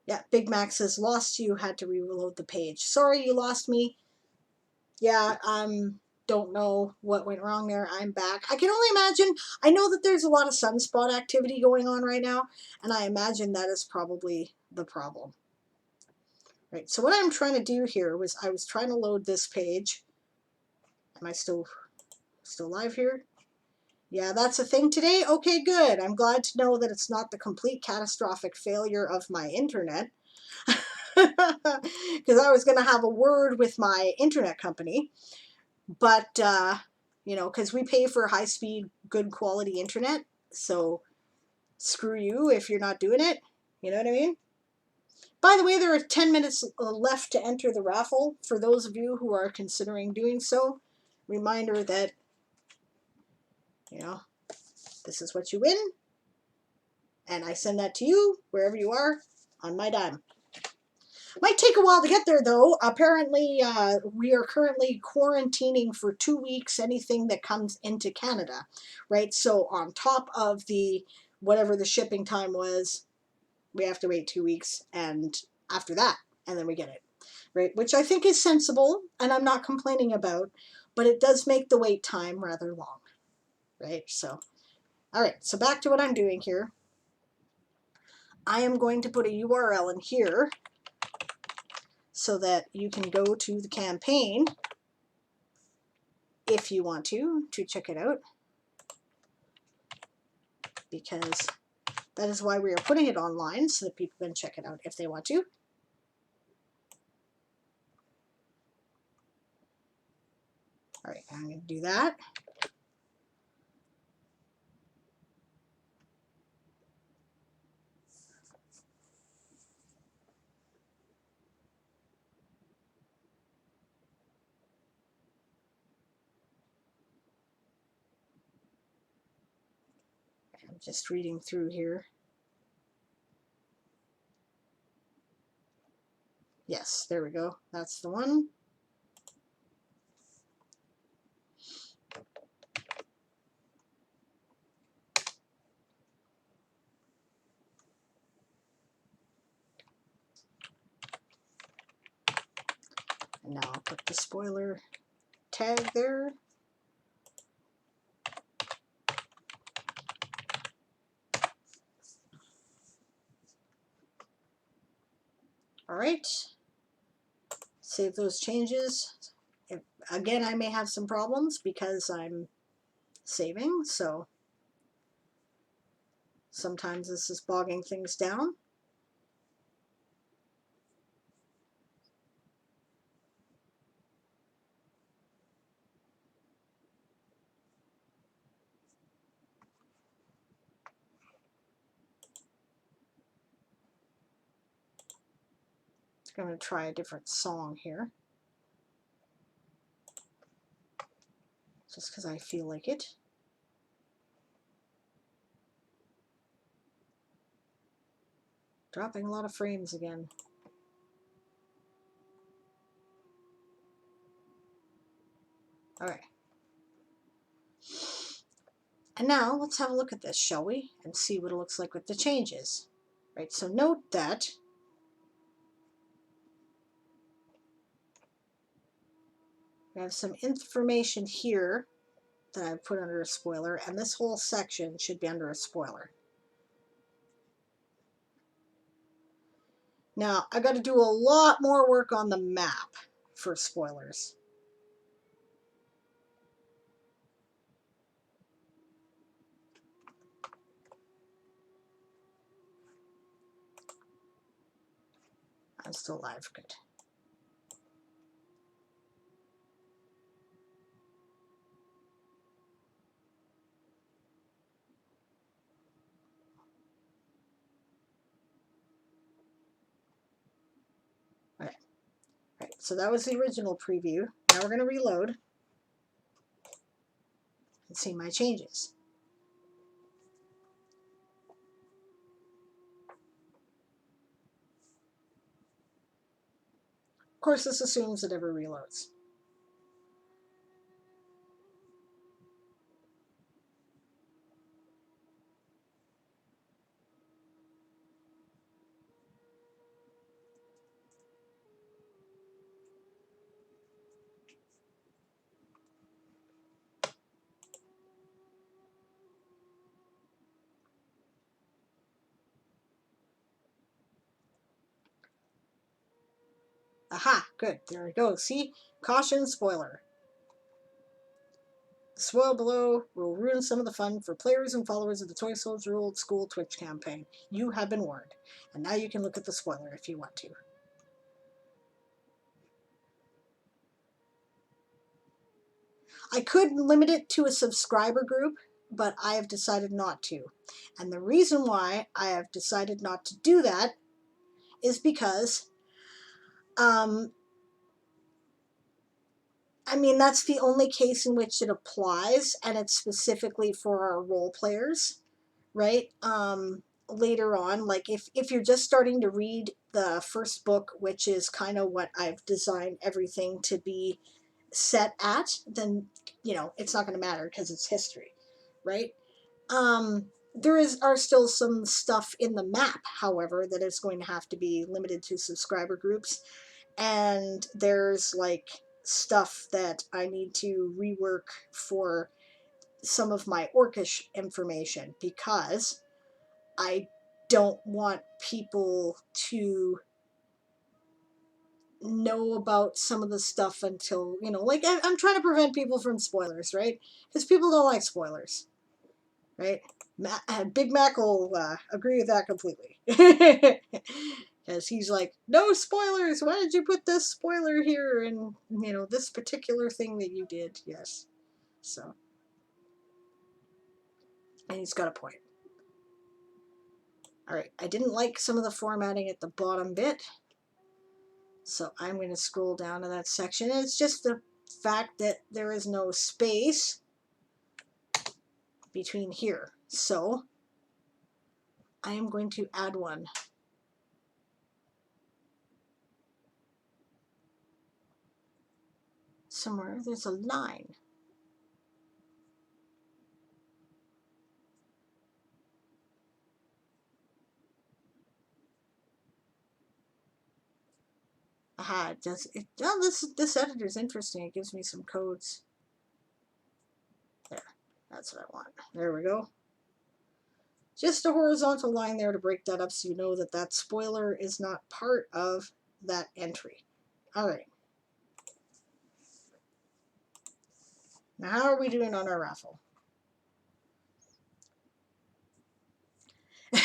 Yeah, Big Mac says, lost you, had to reload the page. Sorry you lost me. Yeah, don't know what went wrong there. I'm back. I can only imagine. I know that there's a lot of sunspot activity going on right now, and I imagine that is probably the problem. Right, so what I'm trying to do here was I was trying to load this page. Am I still live here? Yeah, that's a thing today? Okay, good. I'm glad to know that it's not the complete catastrophic failure of my internet. Because I was going to have a word with my internet company. But, because we pay for high-speed, good quality internet, so screw you if you're not doing it. You know what I mean? By the way, there are 10 minutes left to enter the raffle. For those of you who are considering doing so, reminder that, this is what you win. And I send that to you, wherever you are, on my dime. Might take a while to get there, though. Apparently, we are currently quarantining for 2 weeks anything that comes into Canada, right? So on top of whatever the shipping time was, we have to wait 2 weeks, and after that, and then we get it, right? Which I think is sensible, and I'm not complaining about, but it does make the wait time rather long, right? So, all right, so back to what I'm doing here. I am going to put a URL in here so that you can go to the campaign if you want to check it out, because that is why we are putting it online, so that people can check it out if they want to. All right, I'm going to do that. I'm just reading through here. Yes, there we go. That's the one. And now I'll put the spoiler tag there. All right. Save those changes. Again, I may have some problems because I'm saving, so sometimes this is bogging things down. I'm going to try a different song here, just because I feel like it. Dropping a lot of frames again. All right. And now let's have a look at this, shall we? And see what it looks like with the changes. Right, so note that we have some information here that I've put under a spoiler, and this whole section should be under a spoiler. Now, I got to do a lot more work on the map for spoilers. I'm still live, good. All right, so that was the original preview. Now we're going to reload and see my changes. Of course, this assumes it ever reloads. Aha, good, there we go. See, caution spoiler. The spoil below will ruin some of the fun for players and followers of the Toy Soldier Old School Twitch campaign. You have been warned. And now you can look at the spoiler if you want to. I could limit it to a subscriber group, but I have decided not to. And the reason why I have decided not to do that is because, I mean, that's the only case in which it applies, and it's specifically for our role players, right? Later on, like if you're just starting to read the first book, which is kind of what I've designed everything to be set at, then, you know, it's not going to matter because it's history, right? There are still some stuff in the map, however, that is going to have to be limited to subscriber groups, and there's like stuff that I need to rework for some of my orcish information because I don't want people to know about some of the stuff until, you know, like I'm trying to prevent people from spoilers, right? Because people don't like spoilers, right? Big Mac will agree with that completely. Because he's like, no spoilers, why did you put this spoiler here and, you know, this particular thing that you did? Yes. So, and he's got a point. All right, I didn't like some of the formatting at the bottom bit, so I'm going to scroll down to that section. And it's just the fact that there is no space between here. So I am going to add one. Somewhere there's a line. Aha, it does. Oh, this editor is interesting. It gives me some codes. There, that's what I want. There we go. Just a horizontal line there to break that up so you know that that spoiler is not part of that entry. All right. Now, how are we doing on our raffle?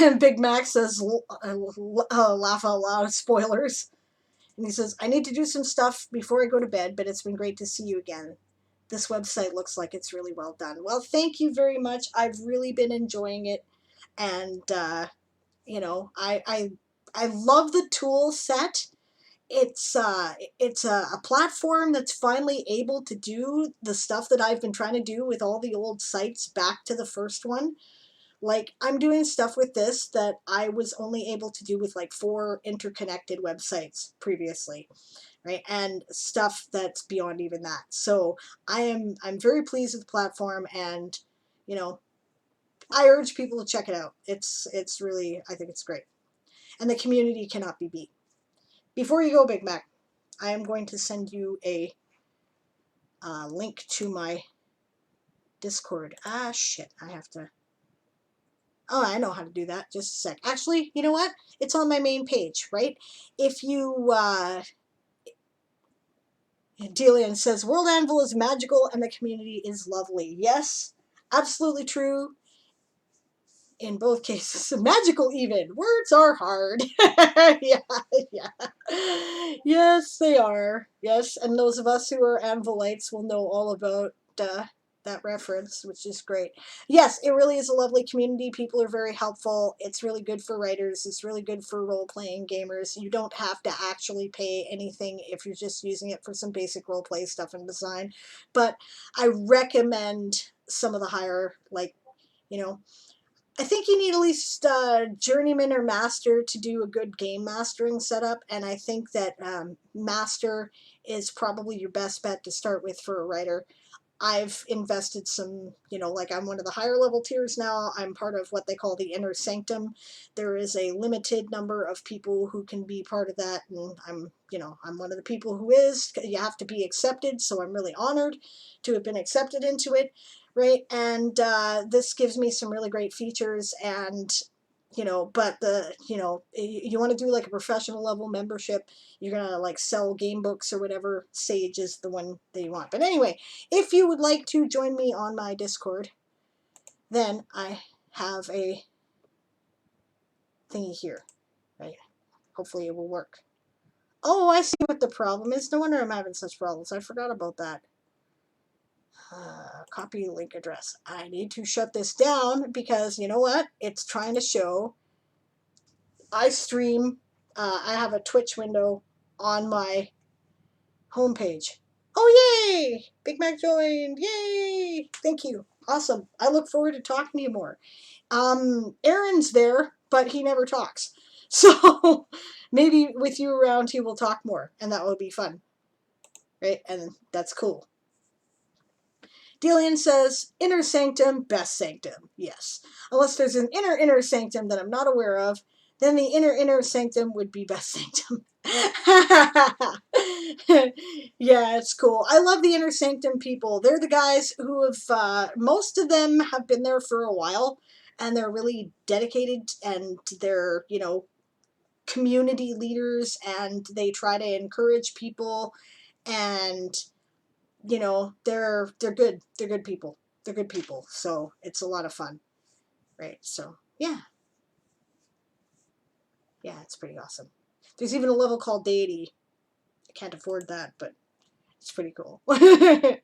And Big Mac says, laugh out loud, spoilers. And he says, I need to do some stuff before I go to bed, but it's been great to see you again. This website looks like it's really well done. Well, thank you very much. I've really been enjoying it. And, you know, I love the tool set. It's a platform that's finally able to do the stuff that I've been trying to do with all the old sites back to the first one. Like, I'm doing stuff with this that I was only able to do with like 4 interconnected websites previously, right? And stuff that's beyond even that. So I'm very pleased with the platform, and you know, I urge people to check it out. It's really, I think it's great. And the community cannot be beat. Before you go, Big Mac, I am going to send you a link to my Discord. Ah, shit, I have to. Oh, I know how to do that. Just a sec. Actually, you know what? It's on my main page, right? If you, Delian says, World Anvil is magical and the community is lovely. Yes, absolutely true. In both cases, magical even. Words are hard. Yeah, yeah. Yes, they are. Yes, and those of us who are Anvilites will know all about that reference, which is great. Yes, it really is a lovely community. People are very helpful. It's really good for writers. It's really good for role-playing gamers. You don't have to actually pay anything if you're just using it for some basic role-play stuff and design. But I recommend some of the higher, like, you know, I think you need at least journeyman or master to do a good game mastering setup, and I think that master is probably your best bet to start with for a writer. I've invested some, you know, like I'm one of the higher level tiers now. I'm part of what they call the inner sanctum. There is a limited number of people who can be part of that, and I'm, you know, I'm one of the people who is. You have to be accepted, so I'm really honored to have been accepted into it, right? And this gives me some really great features, and you know, but the, you know, you want to do like a professional level membership, you're gonna like sell game books or whatever, Sage is the one that you want. But anyway, if you would like to join me on my Discord, then I have a thingy here, right? Hopefully it will work. Oh, I see what the problem is. No wonder I'm having such problems. I forgot about that. Copy link address. I need to shut this down because you know what? It's trying to show I stream. I have a Twitch window on my homepage. Oh, yay! Big Mac joined. Yay! Thank you. Awesome. I look forward to talking to you more. Aaron's there, but he never talks. So maybe with you around, he will talk more, and that will be fun. Right? And that's cool. Delian says, inner sanctum, best sanctum. Yes. Unless there's an inner sanctum that I'm not aware of, then the inner sanctum would be best sanctum. Yeah, it's cool. I love the inner sanctum people. They're the guys who have, most of them have been there for a while, and they're really dedicated, and they're, you know, community leaders, and they try to encourage people, and you know, they're good. They're good people. They're good people. So it's a lot of fun, right? So yeah, yeah, it's pretty awesome. There's even a level called Deity. I can't afford that, but it's pretty cool. Okay,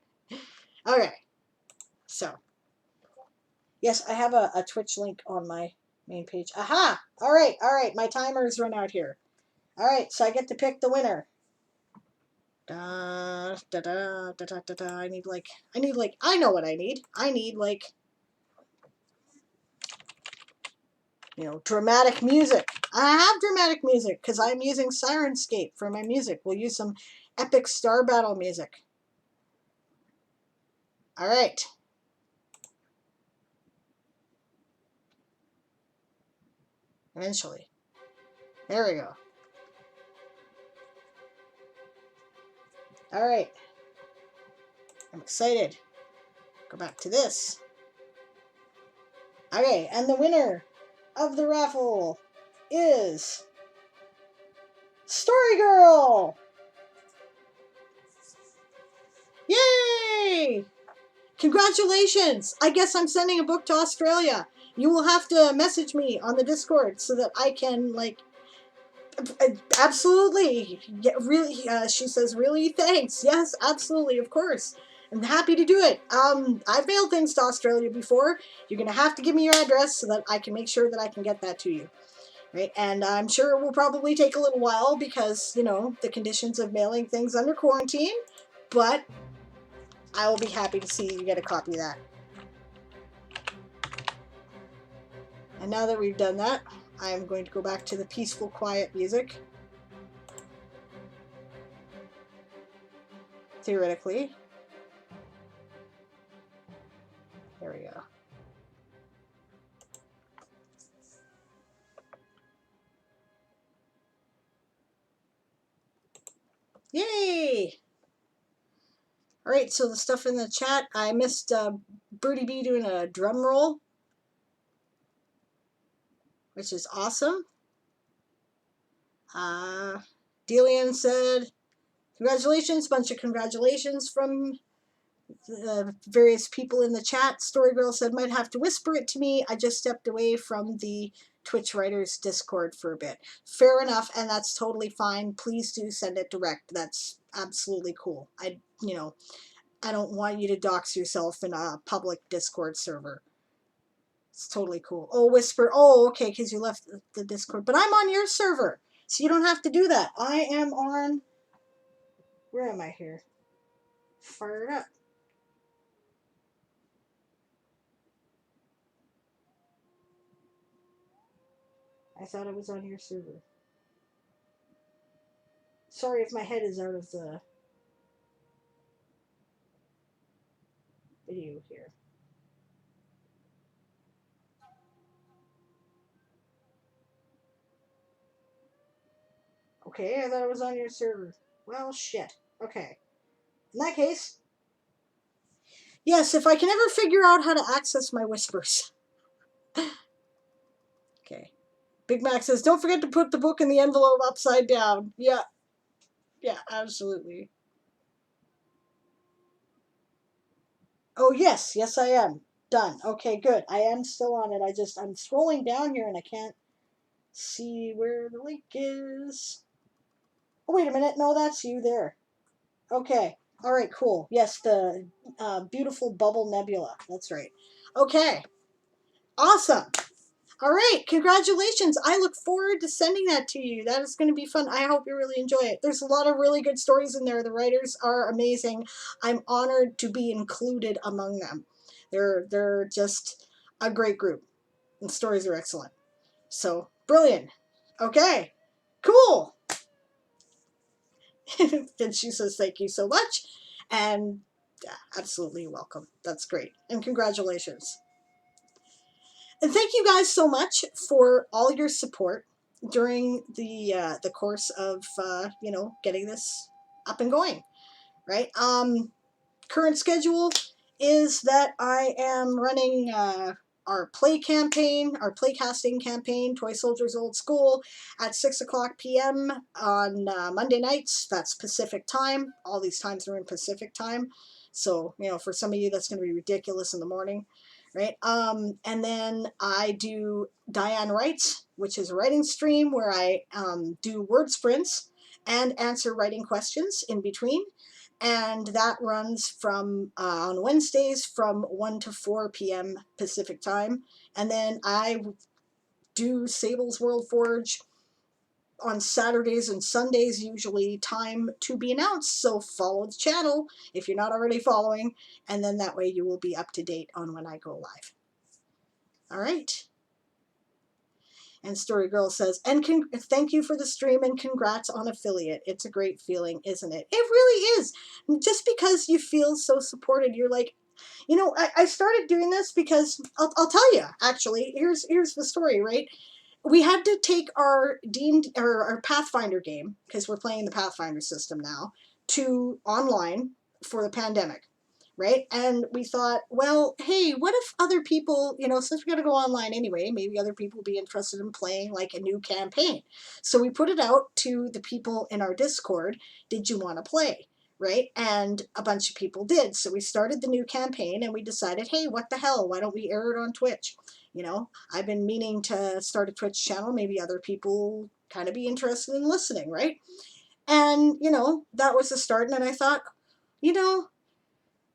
so yes, I have a Twitch link on my main page. Aha! All right. My timer's run out here. All right, so I get to pick the winner. Da da da da da da da. I need like, I know what I need. I need like, you know, dramatic music. I have dramatic music because I'm using Sirenscape for my music. We'll use some epic star battle music. All right. Eventually. There we go. All right. I'm excited. Go back to this. Okay, and the winner of the raffle is Story Girl! Yay! Congratulations! I guess I'm sending a book to Australia. You will have to message me on the Discord so that I can, like, absolutely. Yeah, really, she says, really? Thanks. Yes, absolutely, of course. I'm happy to do it. I've mailed things to Australia before. You're going to have to give me your address so that I can make sure that I can get that to you. Right? And I'm sure it will probably take a little while because, you know, the conditions of mailing things under quarantine. But I will be happy to see you get a copy of that. And now that we've done that, I'm going to go back to the peaceful, quiet music. Theoretically. There we go. Yay! Alright, so the stuff in the chat, I missed Birdie B doing a drum roll, which is awesome. Delian said, congratulations, bunch of congratulations from various people in the chat. Story Girl said, might have to whisper it to me. I just stepped away from the Twitch Writers Discord for a bit. Fair enough, and that's totally fine. Please do send it direct. That's absolutely cool. I don't want you to dox yourself in a public Discord server. It's totally cool. Oh, whisper. Oh, okay, because you left the Discord. But I'm on your server, so you don't have to do that. I am on... Where am I here? Fire it up. I thought I was on your server. Sorry if my head is out of the video here. Okay, I thought I was on your server. Well, shit. Okay. In that case, yes, if I can ever figure out how to access my whispers. Okay. Big Mac says, don't forget to put the book in the envelope upside down. Yeah. Yeah, absolutely. Oh, yes. Yes, I am. Done. Okay, good. I am still on it. I'm scrolling down here and I can't see where the link is. Oh, wait a minute. No, that's you there. Okay. All right, cool. Yes, the beautiful bubble nebula. That's right. Okay. Awesome. All right. Congratulations. I look forward to sending that to you. That is going to be fun. I hope you really enjoy it. There's a lot of really good stories in there. The writers are amazing. I'm honored to be included among them. They're just a great group. And stories are excellent. So, brilliant. Okay. Cool. And she says, thank you so much. And yeah, absolutely welcome. That's great. And congratulations. And thank you guys so much for all your support during the course of getting this up and going. Right. Current schedule is that I am running our playcasting campaign, Toy Soldiers Old School, at 6:00 p.m. on Monday nights. That's Pacific time. All these times are in Pacific time. So, for some of you, that's going to be ridiculous in the morning, right? And then I do Diane Writes, which is a writing stream where I do word sprints and answer writing questions in between. And that runs from on Wednesdays from 1 to 4 p.m. Pacific time. And then I do Sable's WorldForge on Saturdays and Sundays, usually time to be announced. So follow the channel if you're not already following, and then that way you will be up to date on when I go live. All right. And Story Girl says, and thank you for the stream and congrats on affiliate. It's a great feeling, isn't it? It really is. Just because you feel so supported, you're like, I started doing this because I'll tell you, actually, here's the story, right? We had to take our our Pathfinder game, because we're playing the Pathfinder system now, to online for the pandemic. right? And we thought, well, hey, what if other people, since we're going to go online anyway, maybe other people will be interested in playing like a new campaign. So we put it out to the people in our Discord, did you want to play? Right? And a bunch of people did. So we started the new campaign and we decided, hey, what the hell? Why don't we air it on Twitch? I've been meaning to start a Twitch channel. Maybe other people kind of be interested in listening, right? And, that was the start. And then I thought, you know,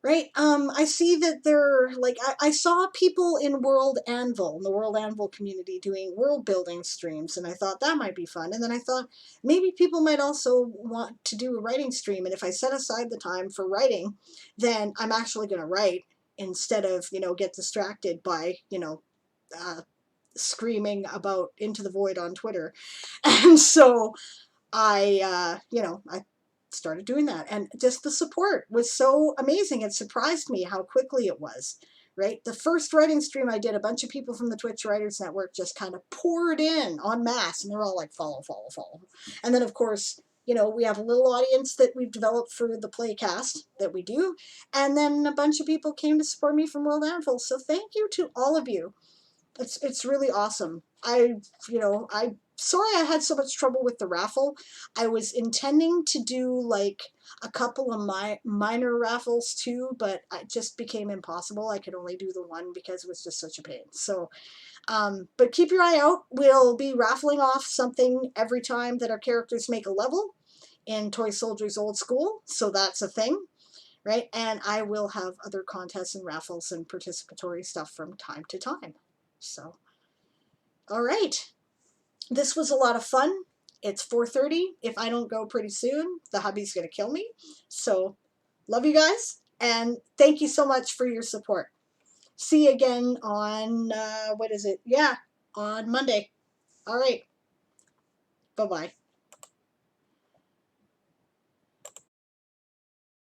right? I see that I saw people in World Anvil, in the World Anvil community, doing world building streams, and I thought that might be fun. And then I thought maybe people might also want to do a writing stream, and if I set aside the time for writing, then I'm actually going to write instead of, get distracted by, uh, screaming about Into the Void on Twitter. And so I started doing that, and just the support was so amazing. It surprised me how quickly it was. Right, the first writing stream I did, a bunch of people from the Twitch Writers Network just kind of poured in en masse, and they're all like, follow, follow, follow. And then, of course, we have a little audience that we've developed for the playcast that we do, and then a bunch of people came to support me from World Anvil. So thank you to all of you. It's really awesome. I sorry I had so much trouble with the raffle. I was intending to do like a couple of minor raffles too, but it just became impossible. I could only do the one because it was just such a pain. So, but keep your eye out. We'll be raffling off something every time that our characters make a level in Toy Soldiers Old School. So that's a thing, right? And I will have other contests and raffles and participatory stuff from time to time. So, all right. This was a lot of fun. It's 4:30. If I don't go pretty soon, the hubby's going to kill me. So, love you guys, and thank you so much for your support. See you again on, what is it? Yeah, on Monday. All right. Bye-bye.